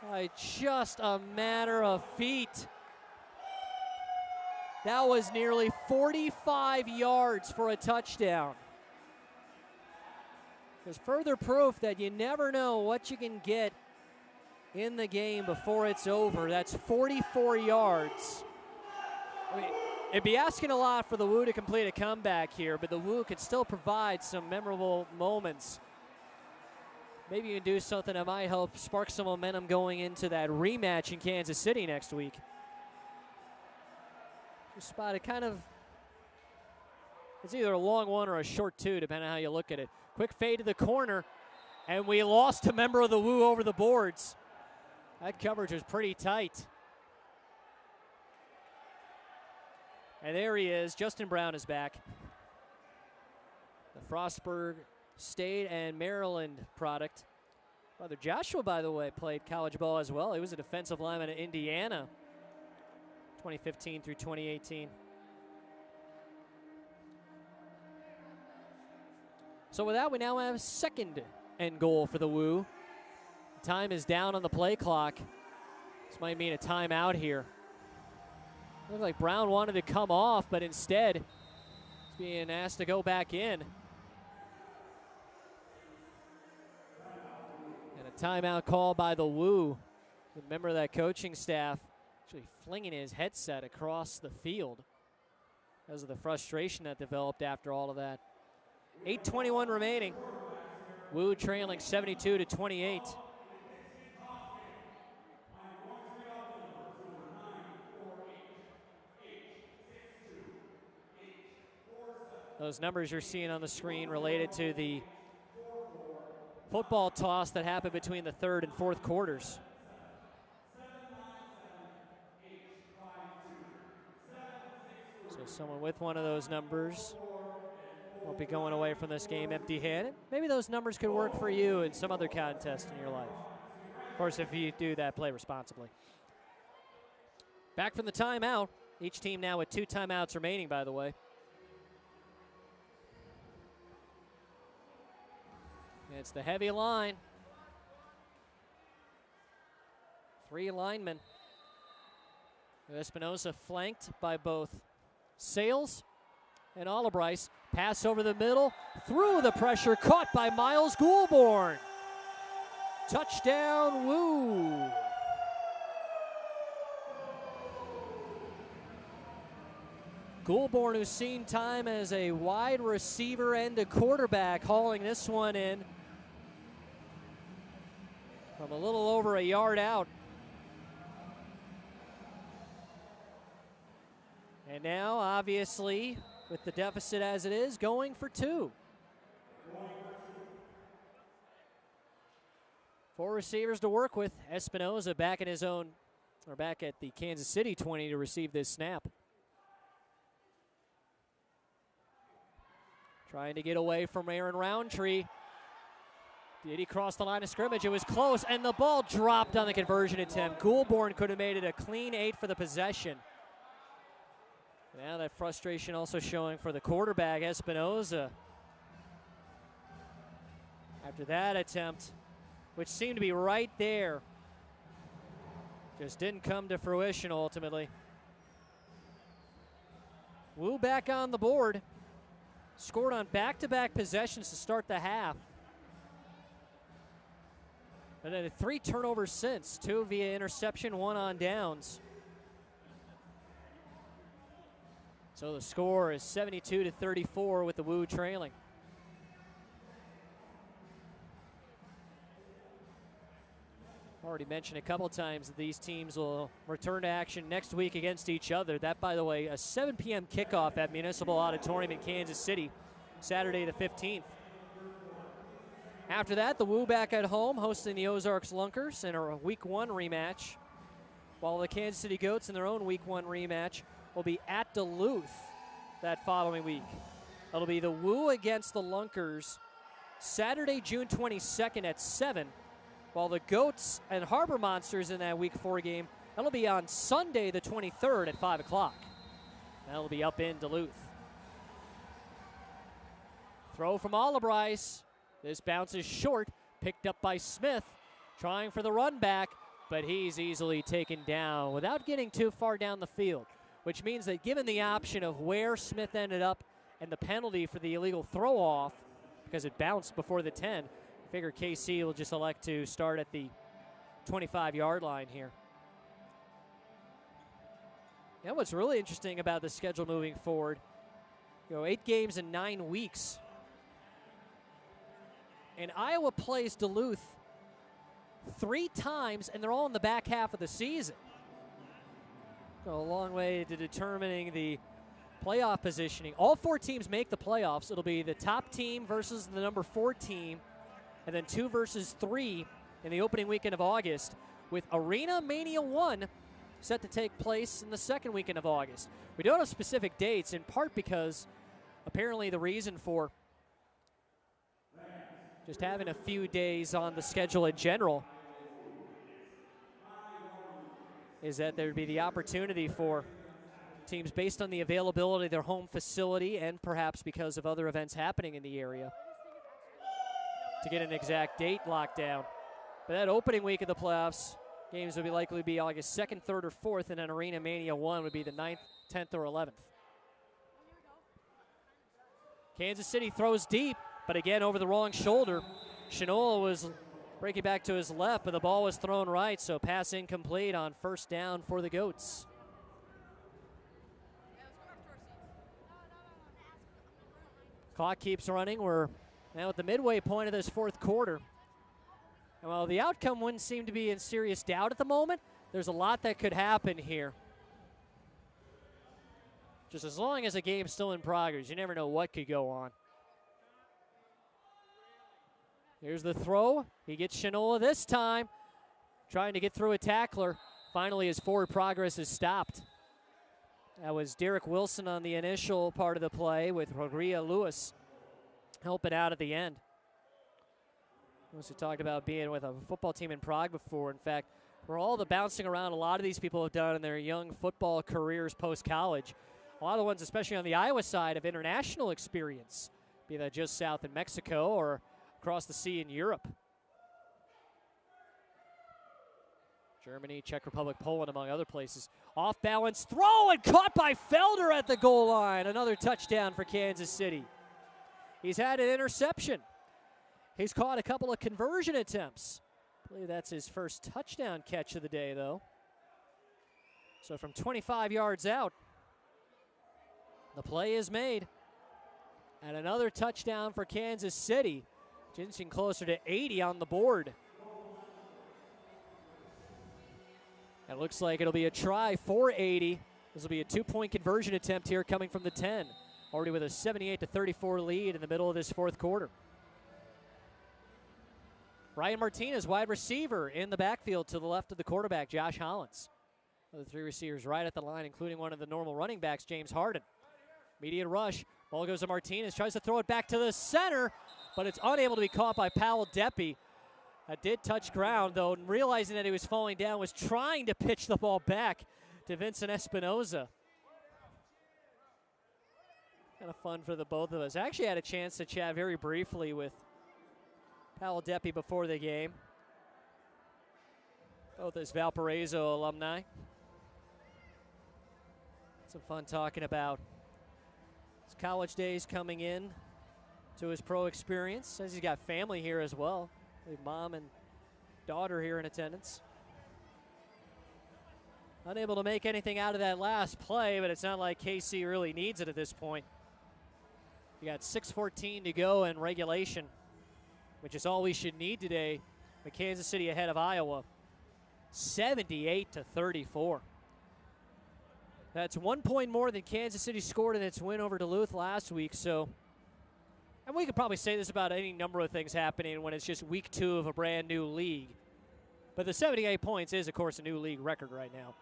by just a matter of feet. That was nearly 45 yards for a touchdown. There's further proof that you never know what you can get in the game before it's over. That's 44 yards. I mean, it'd be asking a lot for the Woo to complete a comeback here, but the Woo could still provide some memorable moments. Maybe you can do something that might help spark some momentum going into that rematch in Kansas City next week. Spotted kind of, it's either a long one or a short two, depending on how you look at it. Quick fade to the corner, and we lost a member of the Woo over the boards. That coverage was pretty tight. And there he is. Justin Brown is back. The Frostburg State and Maryland product. Brother Joshua, by the way, played college ball as well. He was a defensive lineman at Indiana, 2015 through 2018. So with that, we now have 2nd and goal for the Woo. Time is down on the play clock. This might mean a timeout here. Looked like Brown wanted to come off, but instead he's being asked to go back in. And a timeout call by the Woo. The member of that coaching staff actually flinging his headset across the field because of the frustration that developed after all of that. 8:21 remaining. Woo trailing 72-28. Those numbers you're seeing on the screen related to the football toss that happened between the 3rd and 4th quarters. So someone with one of those numbers won't be going away from this game empty-handed. Maybe those numbers could work for you in some other contest in your life. Of course, if you do that, play responsibly. Back from the timeout. Each team now with 2 timeouts remaining, by the way. It's the heavy line. 3 linemen. Espinoza flanked by both Sales and Olibrice. Pass over the middle, through the pressure, caught by Miles Goulbourne. Touchdown, Woo. Goulbourne, who's seen time as a wide receiver and a quarterback, hauling this one in from a little over a yard out. And now, obviously, with the deficit as it is, going for 2. 4 receivers to work with. Espinoza back in his own, or back at the Kansas City 20 to receive this snap. Trying to get away from Aaron Roundtree. Did he cross the line of scrimmage? It was close, and the ball dropped on the conversion attempt. Goulbourne could have made it a clean 8 for the possession. Now that frustration also showing for the quarterback, Espinoza. After that attempt, which seemed to be right there, just didn't come to fruition ultimately. Woo back on the board. Scored on back-to-back possessions to start the half. And then 3 turnovers since, 2 via interception, 1 on downs. So the score is 72-34 with the Woo trailing. Already mentioned a couple times that these teams will return to action next week against each other. That, by the way, a 7 p.m. kickoff at Municipal Auditorium in Kansas City, Saturday the 15th. After that, the Woo back at home hosting the Ozarks Lunkers in a Week 1 rematch, while the Kansas City Goats in their own Week 1 rematch will be at Duluth that following week. It'll be the Woo against the Lunkers Saturday, June 22nd at 7, while the Goats and Harbor Monsters in that Week 4 game, that'll be on Sunday the 23rd at 5 o'clock. That'll be up in Duluth. Throw from Albright. This bounces short, picked up by Smith, trying for the run back, but he's easily taken down without getting too far down the field, which means that given the option of where Smith ended up and the penalty for the illegal throw-off, because it bounced before the 10, I figure KC will just elect to start at the 25-yard line here. Yeah, what's really interesting about the schedule moving forward, 8 games in 9 weeks. And Iowa plays Duluth 3 times, and they're all in the back half of the season. Go a long way to determining the playoff positioning. All 4 teams make the playoffs. It'll be the top team versus the number 4 team, and then 2 versus 3 in the opening weekend of August, with Arena Mania 1 set to take place in the second weekend of August. We don't have specific dates, in part because apparently the reason for just having a few days on the schedule in general is that there'd be the opportunity for teams, based on the availability of their home facility and perhaps because of other events happening in the area, to get an exact date locked down. But that opening week of the playoffs, games would be likely to be August 2nd, 3rd, or 4th, and then Arena Mania 1 would be the 9th, 10th, or 11th. Kansas City throws deep, but again over the wrong shoulder. Shinola was breaking back to his left, but the ball was thrown right, so pass incomplete on first down for the Goats. Clock keeps running. We're now at the midway point of this fourth quarter. And while the outcome wouldn't seem to be in serious doubt at the moment, there's a lot that could happen here. Just as long as the game's still in progress, you never know what could go on. Here's the throw. He gets Shinola this time, trying to get through a tackler. Finally, his forward progress is stopped. That was Derek Wilson on the initial part of the play, with Rodria Lewis helping out at the end. We talked about being with a football team in Prague before. In fact, for all the bouncing around a lot of these people have done in their young football careers post-college, a lot of the ones, especially on the Iowa side, have international experience, be that just south in Mexico or across the sea in Europe. Germany, Czech Republic, Poland, among other places. Off balance throw, and caught by Felder at the goal line. Another touchdown for Kansas City. He's had an interception. He's caught a couple of conversion attempts. I believe that's his first touchdown catch of the day, though. So from 25 yards out, the play is made. And another touchdown for Kansas City, inching closer to 80 on the board. It looks like it'll be a try for 80. This will be a 2-point conversion attempt here coming from the 10. Already with a 78-34 lead in the middle of this fourth quarter. Ryan Martinez, wide receiver, in the backfield to the left of the quarterback, Josh Hollins. The 3 receivers right at the line, including one of the normal running backs, James Harden. Immediate rush. Ball goes to Martinez. Tries to throw it back to the center, but it's unable to be caught by Powell Deppy. That did touch ground, though, and realizing that he was falling down, was trying to pitch the ball back to Vincent Espinoza. Kind of fun for the both of us. I actually had a chance to chat very briefly with Powell Deppy before the game, both as Valparaiso alumni. Some fun talking about his college days coming in to his pro experience. Says he's got family here as well. Mom and daughter here in attendance. Unable to make anything out of that last play, but it's not like KC really needs it at this point. You got 6:14 to go in regulation, which is all we should need today. With Kansas City ahead of Iowa 78-34. That's 1 point more than Kansas City scored in its win over Duluth last week. So, and we could probably say this about any number of things happening when it's just week 2 of a brand new league. But the 78 points is, of course, a new league record right now.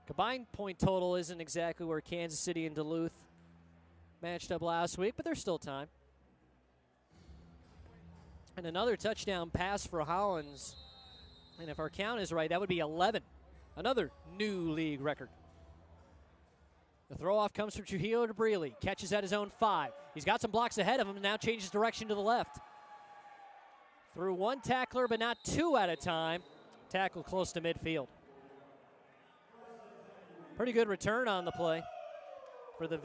Combined point total isn't exactly where Kansas City and Duluth matched up last week, but there's still time. And another touchdown pass for Hollins. And if our count is right, that would be 11. Another new league record. The throw-off comes from Trujillo to Brealey. Catches at his own 5. He's got some blocks ahead of him, now changes direction to the left. Through one tackler, but not 2 at a time. Tackle close to midfield. Pretty good return on the play for the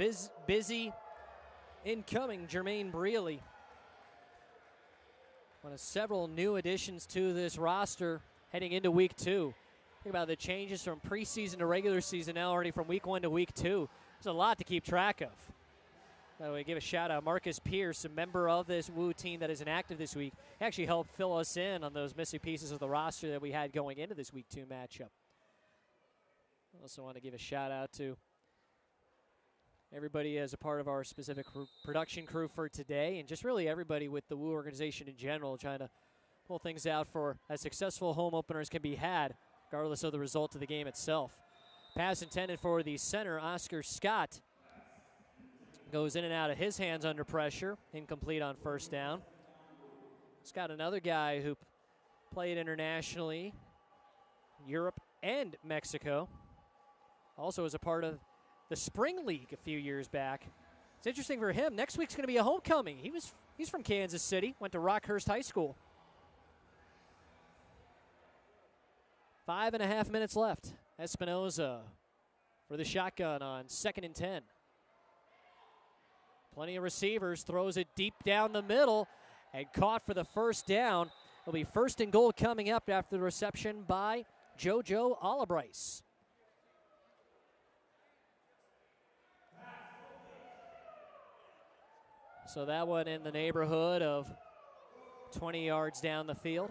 busy incoming Jermaine Brealey. One of several new additions to this roster heading into week 2. Think about the changes from preseason to regular season now, already from week 1 to week 2. There's a lot to keep track of. By the way, give a shout out Marcus Pierce, a member of this Woo team that is inactive this week. He actually helped fill us in on those missing pieces of the roster that we had going into this week 2 matchup. I also want to give a shout out to everybody as a part of our specific production crew for today, and just really everybody with the Woo organization in general, trying to pull things out for as successful home openers can be had, regardless of the result of the game itself. Pass intended for the center, Oscar Scott. Goes in and out of his hands under pressure. Incomplete on first down. Scott, another guy who played internationally, Europe and Mexico. Also as a part of the Spring League a few years back. It's interesting for him. Next week's going to be a homecoming. He's from Kansas City, went to Rockhurst High School. 5.5 minutes left. Espinoza for the shotgun on 2nd and 10. Plenty of receivers, throws it deep down the middle and caught for the first down. It'll be 1st and goal coming up after the reception by JoJo Olabrice. So that one in the neighborhood of 20 yards down the field.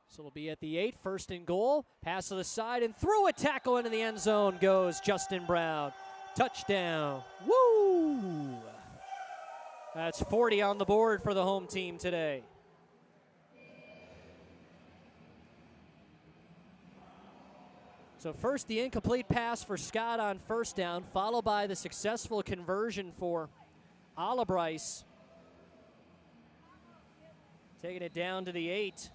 So it'll be at the 8, 1st and goal. Pass to the side and through a tackle into the end zone goes Justin Brown. Touchdown. Woo! That's 40 on the board for the home team today. So first the incomplete pass for Scott on first down, followed by the successful conversion for Olabrice. Taking it down to the 8.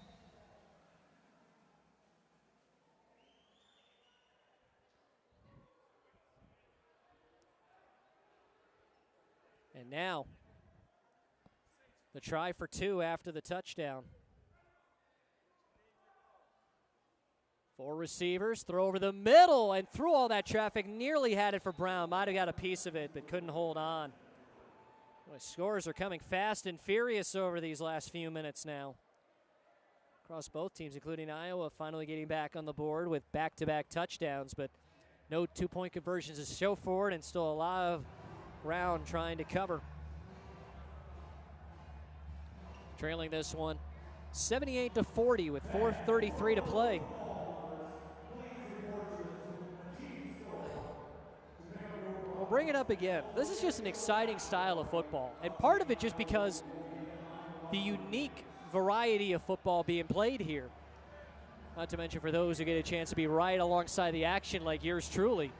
And now the try for 2 after the touchdown. 4 receivers, throw over the middle, and through all that traffic, nearly had it for Brown. Might have got a piece of it, but couldn't hold on. Boy, scores are coming fast and furious over these last few minutes now. Across both teams, including Iowa, finally getting back on the board with back-to-back touchdowns, but no 2-point conversions to show for it, and still a lot of ground trying to cover. Trailing this one 78-40 with 4:33 to play. We'll bring it up again. This is just an exciting style of football, and part of it just because the unique variety of football being played here. Not to mention for those who get a chance to be right alongside the action like yours truly.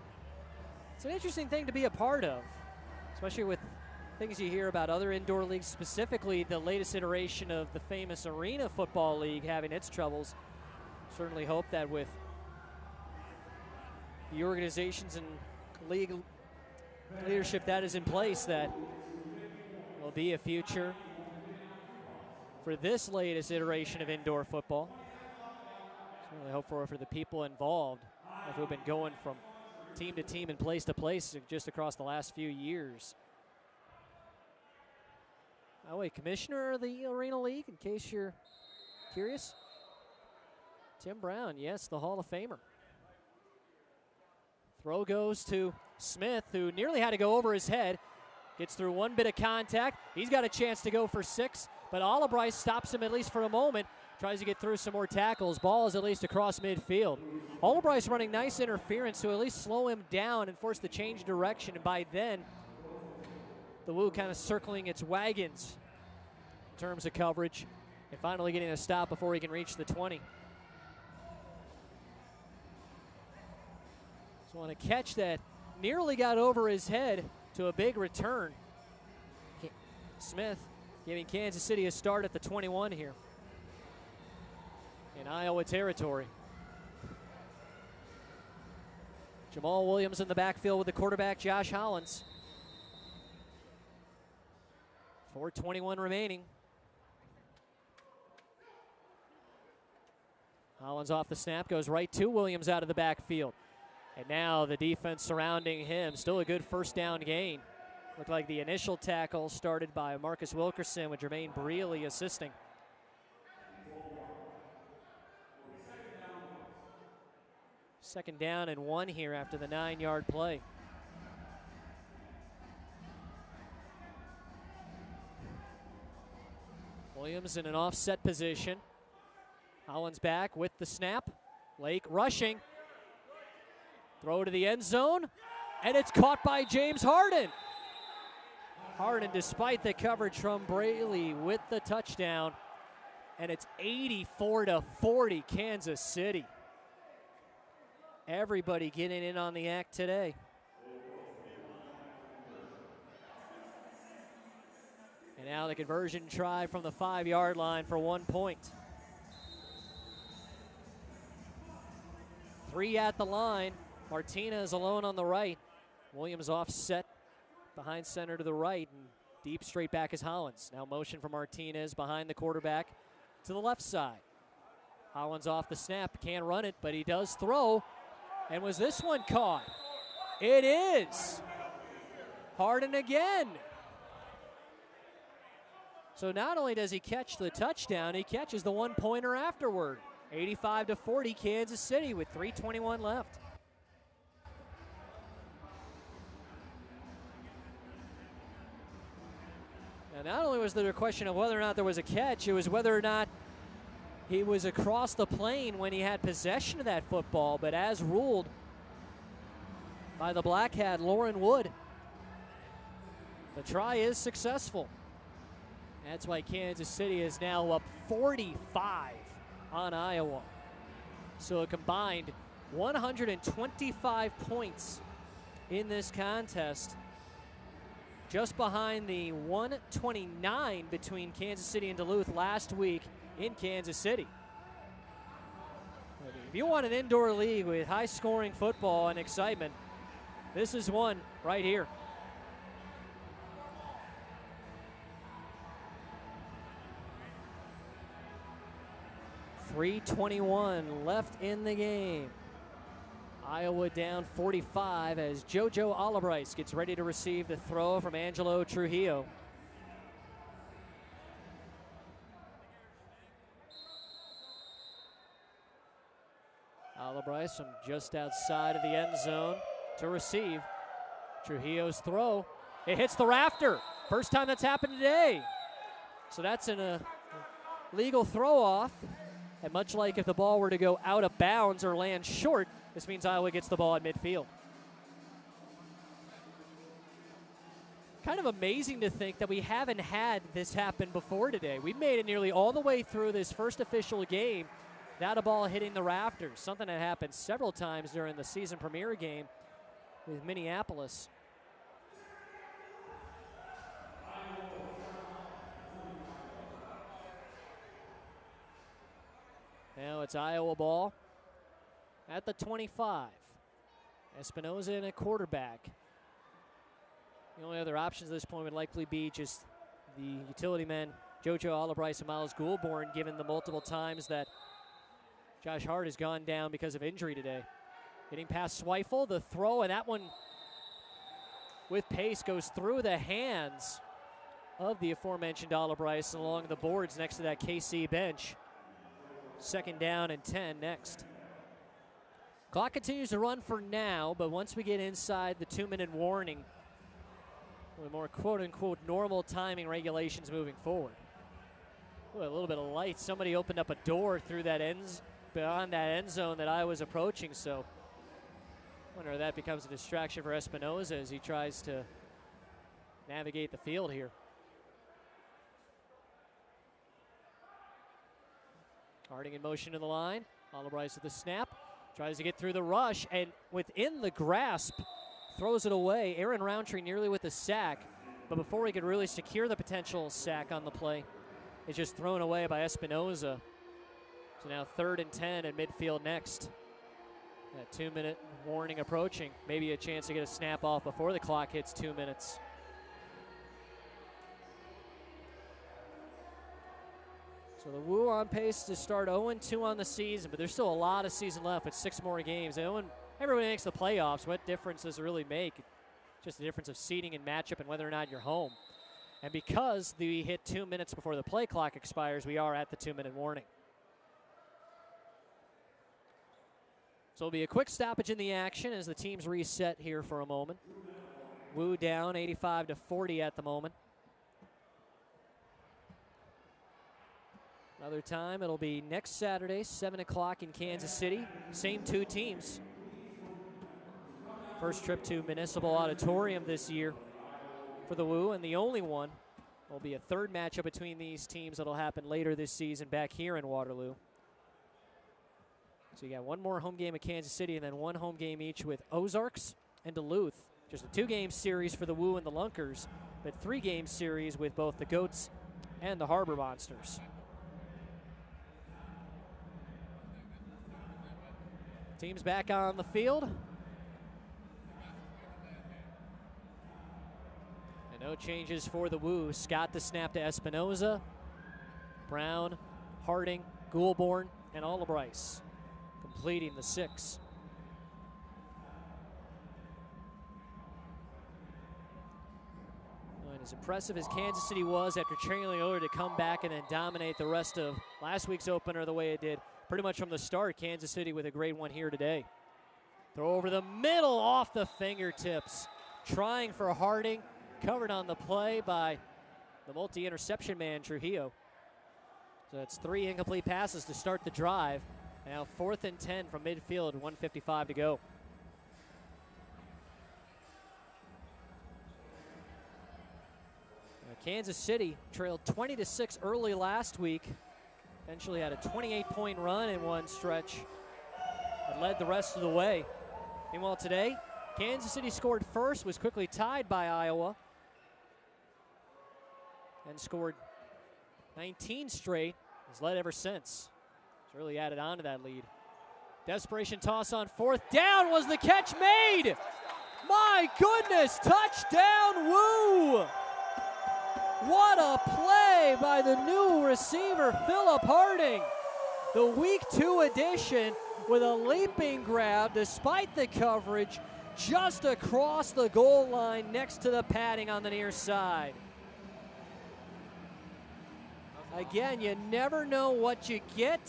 It's an interesting thing to be a part of, especially with things you hear about other indoor leagues, specifically the latest iteration of the famous Arena Football League having its troubles. Certainly hope that with the organizations and league leadership that is in place, that will be a future for this latest iteration of indoor football. Certainly hope for the people involved who've been going from team to team and place to place just across the last few years. Oh wait, commissioner of the Arena League, in case you're curious? Tim Brown, yes, the Hall of Famer. Throw goes to Smith, who nearly had to go over his head, gets through one bit of contact. He's got a chance to go for 6, but Albright stops him at least for a moment, tries to get through some more tackles. Ball is at least across midfield. Albright's running nice interference to at least slow him down and force the change direction, and by then, the Woo kind of circling its wagons in terms of coverage and finally getting a stop before he can reach the 20. So on a catch that nearly got over his head to a big return, Smith giving Kansas City a start at the 21 here in Iowa territory. Jamal Williams in the backfield with the quarterback, Josh Hollins. 4:21 remaining. Hollins off the snap, goes right to Williams out of the backfield. And now the defense surrounding him, still a good first down gain. Looked like the initial tackle started by Marcus Wilkerson with Jermaine Brealey assisting. Second down and 1 here after the 9-yard play. Williams in an offset position. Hollins back with the snap. Lake rushing. Throw to the end zone, and it's caught by James Harden. Harden, despite the coverage from Brealey, with the touchdown, and it's 84-40 Kansas City. Everybody getting in on the act today. And now the conversion try from the 5-yard line for 1 point. 3 at the line. Martinez alone on the right. Williams offset behind center to the right, and deep straight back is Hollins. Now motion for Martinez behind the quarterback to the left side. Hollins off the snap, can't run it, but he does throw. And was this one caught? It is. Harden again. So not only does he catch the touchdown, he catches the 1-pointer afterward. 85-40 Kansas City with 3:21 left. Now, not only was there a question of whether or not there was a catch, it was whether or not he was across the plane when he had possession of that football. But as ruled by the black hat, Lauren Wood, the try is successful. That's why Kansas City is now up 45 on Iowa. So a combined 125 points in this contest, just behind the 129 between Kansas City and Duluth last week in Kansas City. If you want an indoor league with high-scoring football and excitement, this is one right here. .321 left in the game. Iowa down 45 as JoJo Albright gets ready to receive the throw from Angelo Trujillo. Albright from just outside of the end zone to receive. Trujillo's throw, it hits the rafter. First time that's happened today. So that's a legal throw off. And much like if the ball were to go out of bounds or land short, this means Iowa gets the ball at midfield. Kind of amazing to think that we haven't had this happen before today. We've made it nearly all the way through this first official game without a ball hitting the rafters, something that happened several times during the season premiere game with Minneapolis. Now it's Iowa ball at the 25. Espinoza in a quarterback. The only other options at this point would likely be just the utility men, JoJo Albright and Miles Goulbourne, given the multiple times that Josh Hart has gone down because of injury today. Getting past Zweifel, the throw, and that one with pace goes through the hands of the aforementioned Albright along the boards next to that KC bench. Second down and 10 next. Clock continues to run for now, but once we get inside the 2-minute warning, with more quote-unquote normal timing regulations moving forward. Ooh, a little bit of light. Somebody opened up a door through that beyond that end zone that I was approaching, so I wonder if that becomes a distraction for Espinoza as he tries to navigate the field here. Harding in motion to the line. Albright with the snap. Tries to get through the rush, and within the grasp, throws it away. Aaron Roundtree nearly with the sack, but before he could really secure the potential sack on the play, it's just thrown away by Espinoza. So now 3rd and 10 at midfield next. That 2-minute warning approaching. Maybe a chance to get a snap off before the clock hits 2 minutes. So the Woo on pace to start 0-2 on the season, but there's still a lot of season left with 6 more games. And when everybody makes the playoffs, what difference does it really make? Just the difference of seeding and matchup and whether or not you're home. And because we hit 2 minutes before the play clock expires, we are at the 2-minute warning. So it'll be a quick stoppage in the action as the teams reset here for a moment. Woo down 85-40 at the moment. Another time, it'll be next Saturday, 7 o'clock in Kansas City. Same 2 teams. First trip to Municipal Auditorium this year for the Woo, and the only one will be a 3rd matchup between these teams that'll happen later this season back here in Waterloo. So you got 1 more home game at Kansas City and then 1 home game each with Ozarks and Duluth. Just a 2-game series for the Woo and the Lunkers, but 3-game series with both the Goats and the Harbor Monsters. Teams back on the field. And no changes for the Woo. Scott the snap to Espinoza. Brown, Harding, Goulbourne, and Albright completing the 6. And as impressive as Kansas City was after trailing over to come back and then dominate the rest of last week's opener the way it did, pretty much from the start, Kansas City with a great one here today. Throw over the middle off the fingertips. Trying for Harding. Covered on the play by the multi-interception man, Trujillo. So it's 3 incomplete passes to start the drive. Now 4th and 10 from midfield, 1:55 to go. Kansas City trailed 20-6 early last week. Eventually had a 28-point run in one stretch and led the rest of the way. Meanwhile today, Kansas City scored first, was quickly tied by Iowa, and scored 19 straight, has led ever since. It's really added on to that lead. Desperation toss on 4th down. Was the catch made? My goodness, touchdown Woo! What a play by the new receiver, Philip Harding. The Week 2 edition with a leaping grab despite the coverage just across the goal line next to the padding on the near side. Again, you never know what you get,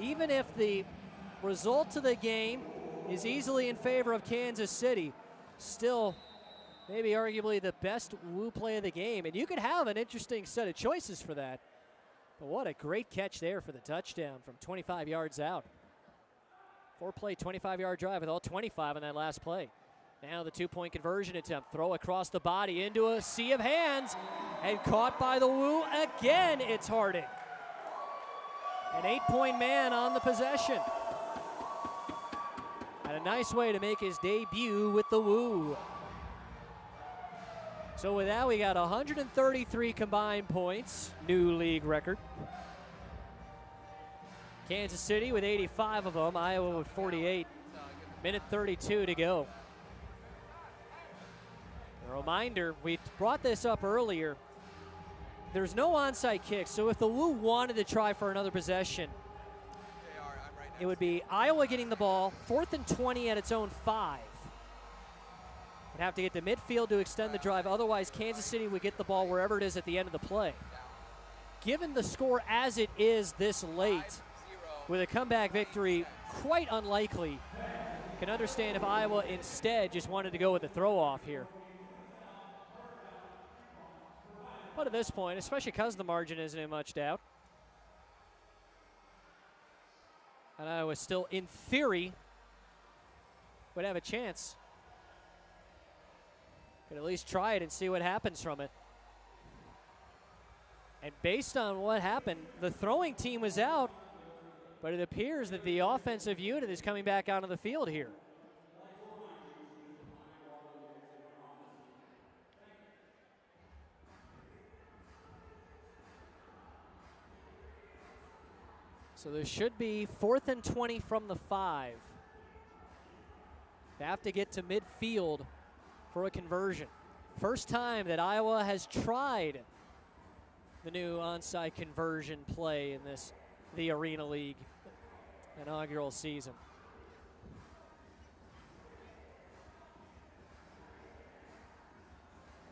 even if the result of the game is easily in favor of Kansas City. Still, maybe arguably the best Woo play of the game, and you could have an interesting set of choices for that. But what a great catch there for the touchdown from 25 yards out. 4-play, 25-yard drive with all 25 on that last play. Now the 2-point conversion attempt. Throw across the body into a sea of hands. And caught by the Woo again, it's Harding. An 8-point man on the possession. And a nice way to make his debut with the Woo. So with that, we got 133 combined points, new league record. Kansas City with 85 of them, Iowa with 48. Minute 32 to go. A reminder, we brought this up earlier. There's no onside kick, so if the Woo wanted to try for another possession, it would be Iowa getting the ball, 4th and 20 at its own 5. Would have to get to midfield to extend the drive, otherwise Kansas City would get the ball wherever it is at the end of the play. Given the score as it is this late, with a comeback victory quite unlikely. Can understand if Iowa instead just wanted to go with a throw-off here. But at this point, especially because the margin isn't in much doubt, and Iowa still, in theory, would have a chance. Could at least try it and see what happens from it. And based on what happened, the throwing team was out, but it appears that the offensive unit is coming back onto the field here. So there should be 4th and 20 from the 5. They have to get to midfield for a conversion. First time that Iowa has tried the new onside conversion play in the Arena League inaugural season.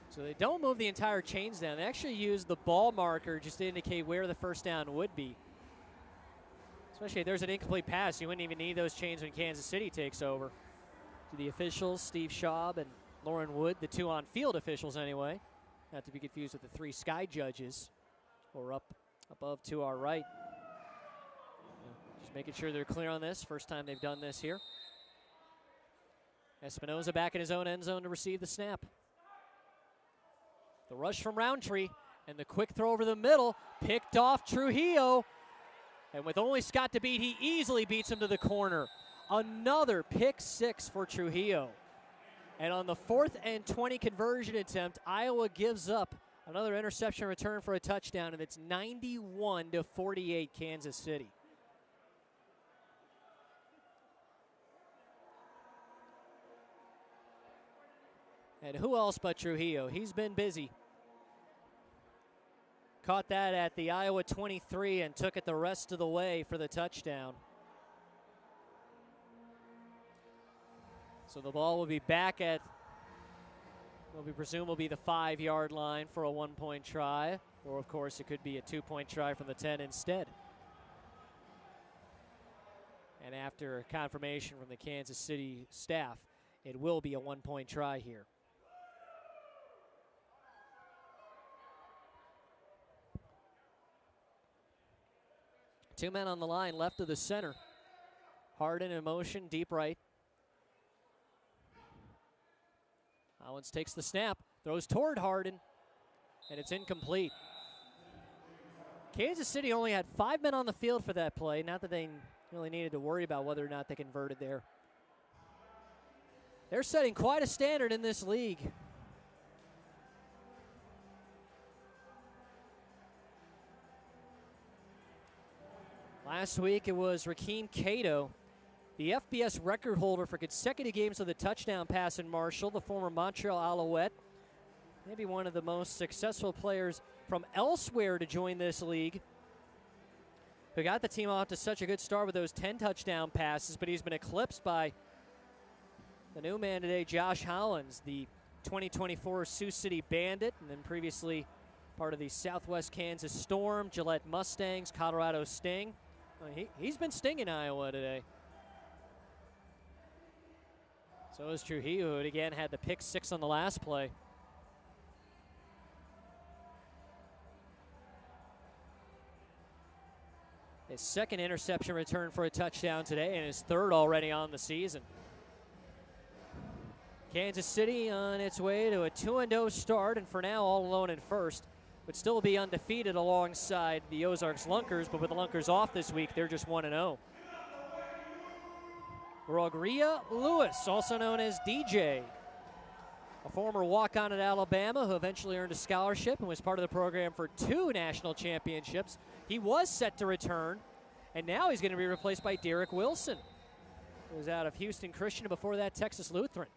So they don't move the entire chains down. They actually use the ball marker just to indicate where the first down would be. Especially if there's an incomplete pass, you wouldn't even need those chains when Kansas City takes over. To the officials, Steve Schaub and Lauren Wood, the 2 on-field officials anyway. Not to be confused with the 3 sky judges, or up above to our right. Just making sure they're clear on this. First time they've done this here. Espinoza back in his own end zone to receive the snap. The rush from Roundtree and the quick throw over the middle, picked off Trujillo. And with only Scott to beat, he easily beats him to the corner. Another pick 6 for Trujillo. And on the 4th and 20 conversion attempt, Iowa gives up another interception return for a touchdown, and it's 91-48 Kansas City. And who else but Trujillo? He's been busy. Caught that at the Iowa 23 and took it the rest of the way for the touchdown. So the ball will be back at what we presume will be the 5-yard line for a 1-point try. Or, of course, it could be a 2-point try from the 10 instead. And after confirmation from the Kansas City staff, it will be a 1-point try here. Two men on the line left of the center. Harden in motion, deep right. Owens takes the snap, throws toward Harden, and it's incomplete. Kansas City only had 5 men on the field for that play. Not that they really needed to worry about whether or not they converted there. They're setting quite a standard in this league. Last week it was Rakeem Cato, the FBS record holder for consecutive games with a touchdown pass in Marshall, the former Montreal Alouette. Maybe one of the most successful players from elsewhere to join this league, who got the team off to such a good start with those 10 touchdown passes, but he's been eclipsed by the new man today, Josh Hollins, the 2024 Sioux City Bandit, and then previously part of the Southwest Kansas Storm, Gillette Mustangs, Colorado Sting. He's been stinging Iowa today. So is Trujillo, who again had the pick 6 on the last play. His second interception return for a touchdown today, and his 3rd already on the season. Kansas City on its way to a 2-0 start, and for now all alone in first. Would still be undefeated alongside the Ozarks Lunkers, but with the Lunkers off this week, they're just 1-0. Rogria Lewis, also known as DJ, a former walk-on at Alabama who eventually earned a scholarship and was part of the program for 2 national championships. He was set to return, and now he's going to be replaced by Derek Wilson, who was out of Houston Christian, and before that, Texas Lutheran.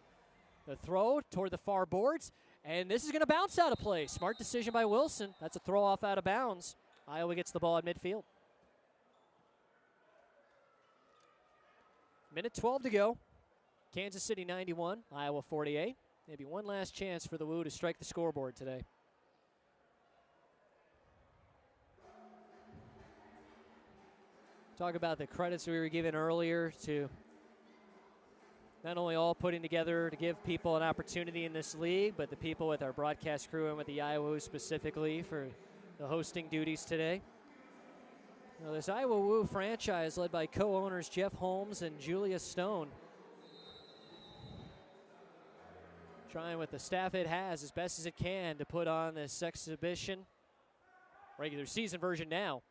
The throw toward the far boards, and this is going to bounce out of play. Smart decision by Wilson. That's a throw off out of bounds. Iowa gets the ball at midfield. Minute 12 to go. Kansas City 91, Iowa 48. Maybe one last chance for the Woo to strike the scoreboard today. Talk about the credits we were given earlier to not only all putting together to give people an opportunity in this league, but the people with our broadcast crew and with the Iowa Woo specifically for the hosting duties today. Now, this Iowa Woo franchise led by co-owners Jeff Holmes and Julia Stone, trying with the staff it has as best as it can to put on this exhibition, regular season version now,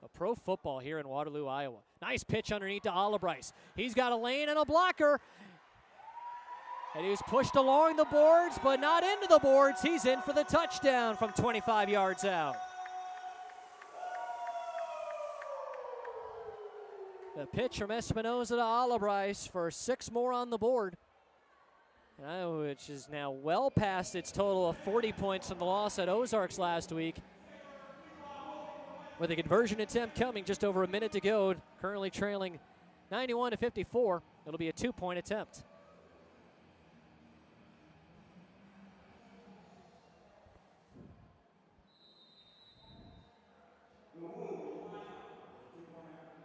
of pro football here in Waterloo, Iowa. Nice pitch underneath to Albright. He's got a lane and a blocker. And he was pushed along the boards, but not into the boards. He's in for the touchdown from 25 yards out. The pitch from Espinoza to Albright for 6 more on the board, which is now well past its total of 40 points from the loss at Ozarks last week. With a conversion attempt coming just over a minute to go, currently trailing 91-54. It'll be a 2-point attempt.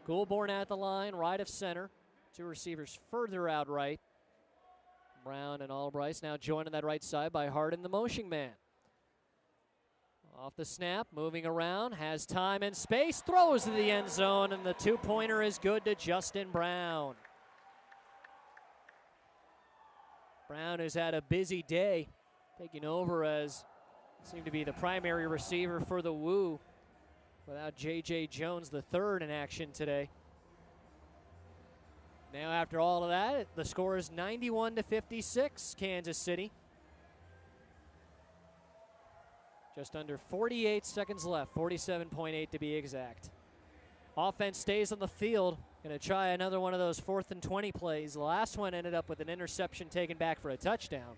Goulbourne at the line, right of center. 2 receivers further out right. Brown and Albright now joining that right side by Hardin, the motion man. Off the snap, moving around, has time and space, throws to the end zone, and the 2-pointer is good to Justin Brown. Brown, who's had a busy day, taking over as seemed to be the primary receiver for the Woo, without J.J. Jones III in action today. Now after all of that, the score is 91-56, Kansas City. Just under 48 seconds left, 47.8 to be exact. Offense stays on the field. Going to try another one of those 4th and 20 plays. The last one ended up with an interception taken back for a touchdown.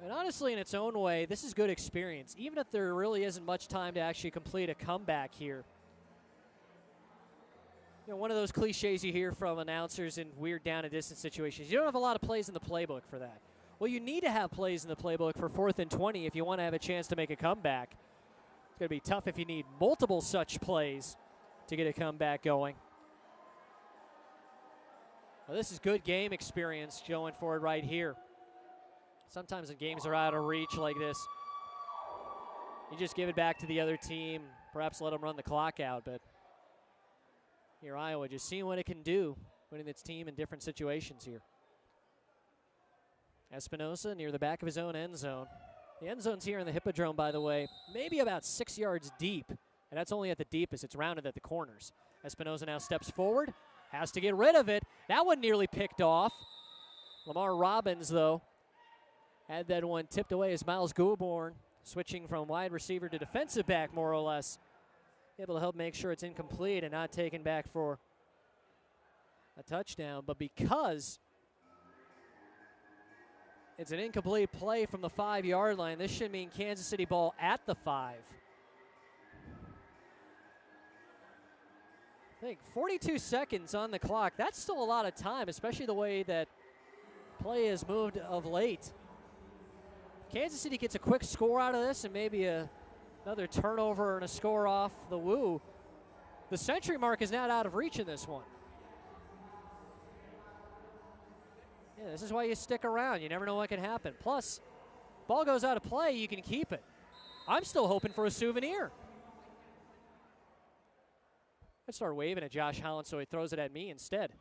And honestly, in its own way, this is good experience, even if there really isn't much time to actually complete a comeback here. You know, one of those cliches you hear from announcers in weird down and distance situations, you don't have a lot of plays in the playbook for that. Well, you need to have plays in the playbook for 4th and 20 if you want to have a chance to make a comeback. It's going to be tough if you need multiple such plays to get a comeback going. Well, this is good game experience going forward right here. Sometimes when games are out of reach like this, you just give it back to the other team, perhaps let them run the clock out. But here Iowa just seeing what it can do, putting its team in different situations here. Espinoza near the back of his own end zone. The end zone's here in the Hippodrome, by the way, maybe about 6 yards deep, and that's only at the deepest. It's rounded at the corners. Espinoza now steps forward, has to get rid of it. That one nearly picked off. Lamar Robbins, though, had that one tipped away as Miles Goulbourne, switching from wide receiver to defensive back, more or less, able to help make sure it's incomplete and not taken back for a touchdown. But because it's an incomplete play from the 5-yard line, this should mean Kansas City ball at the 5. I think 42 seconds on the clock. That's still a lot of time, especially the way that play has moved of late. Kansas City gets a quick score out of this and maybe another turnover and a score off the Woo. The century mark is not out of reach in this one. Yeah, this is why you stick around. You never know what can happen. Plus, ball goes out of play, you can keep it. I'm still hoping for a souvenir. I start waving at Josh Holland, so he throws it at me instead.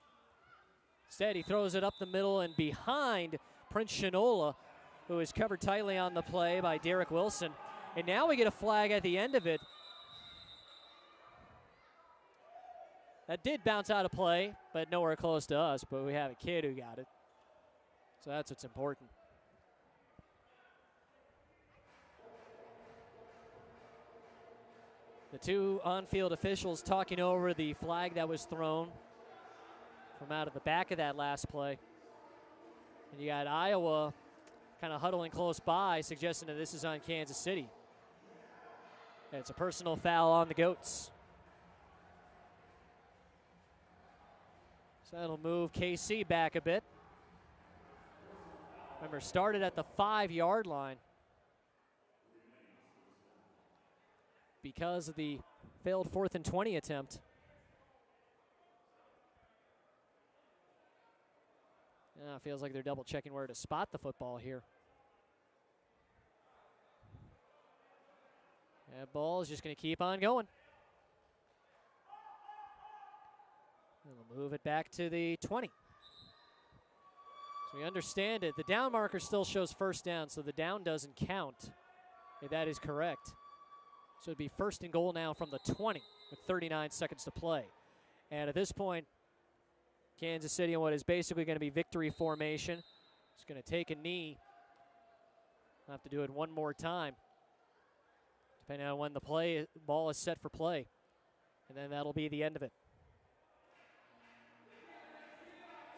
Instead, he throws it up the middle and behind Prince Shinola, who is covered tightly on the play by Derek Wilson. And now we get a flag at the end of it. That did bounce out of play, but nowhere close to us, but we have a kid who got it. So that's what's important. The 2 on-field officials talking over the flag that was thrown from out of the back of that last play. And you got Iowa kind of huddling close by, suggesting that this is on Kansas City. And it's a personal foul on the Goats. So that'll move KC back a bit. Remember, started at the 5-yard line. because of the failed 4th and 20 attempt. It feels like they're double checking where to spot the football here. That ball is just going to keep on going. And they'll move it back to the 20. So we understand it. The down marker still shows first down, so the down doesn't count. If that is correct. So it'd be 1st and goal now from the 20 with 39 seconds to play. And at this point, Kansas City in what is basically going to be victory formation. It's going to take a knee. I'll have to do it one more time, depending on when the ball is set for play. And then that'll be the end of it.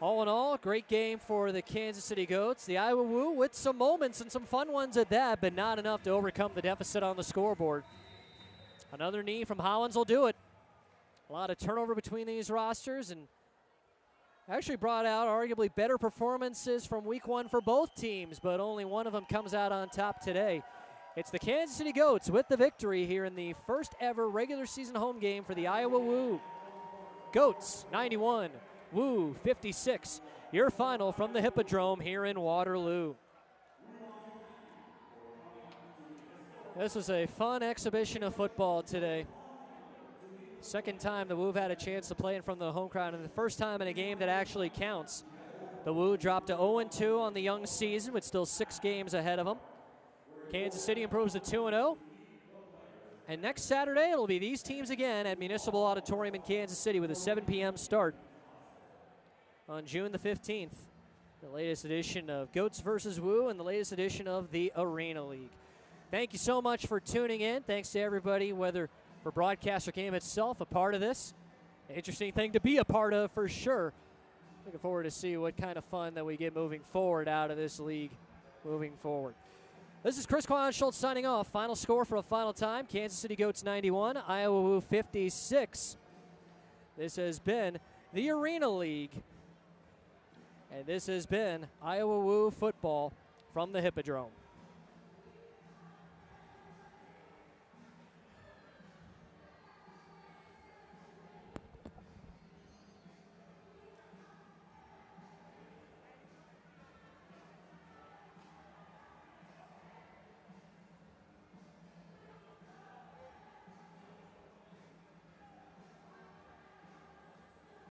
All in all, great game for the Kansas City Goats. The Iowa Woo with some moments and some fun ones at that, but not enough to overcome the deficit on the scoreboard. Another knee from Hollins will do it. A lot of turnover between these rosters, and actually brought out arguably better performances from week 1 for both teams, but only one of them comes out on top today. It's the Kansas City Goats with the victory here in the first ever regular season home game for the Iowa Woo. Goats 91, Woo 56. Your final from the Hippodrome here in Waterloo. This was a fun exhibition of football today. Second time the Woo have had a chance to play in front of the home crowd, and the first time in a game that actually counts. The Woo dropped to 0-2 on the young season with still 6 games ahead of them. Kansas City improves to 2-0. And next Saturday, it'll be these teams again at Municipal Auditorium in Kansas City with a 7 p.m. start on June the 15th. The latest edition of Goats versus Woo and the latest edition of the Arena League. Thank you so much for tuning in. Thanks to everybody, whether for broadcast or game itself, a part of this. An interesting thing to be a part of for sure. Looking forward to see what kind of fun that we get moving forward out of this league moving forward. This is Chris Schultz signing off. Final score for a final time. Kansas City Goats 91, Iowa Woo 56. This has been the Arena League. And this has been Iowa Woo football from the Hippodrome.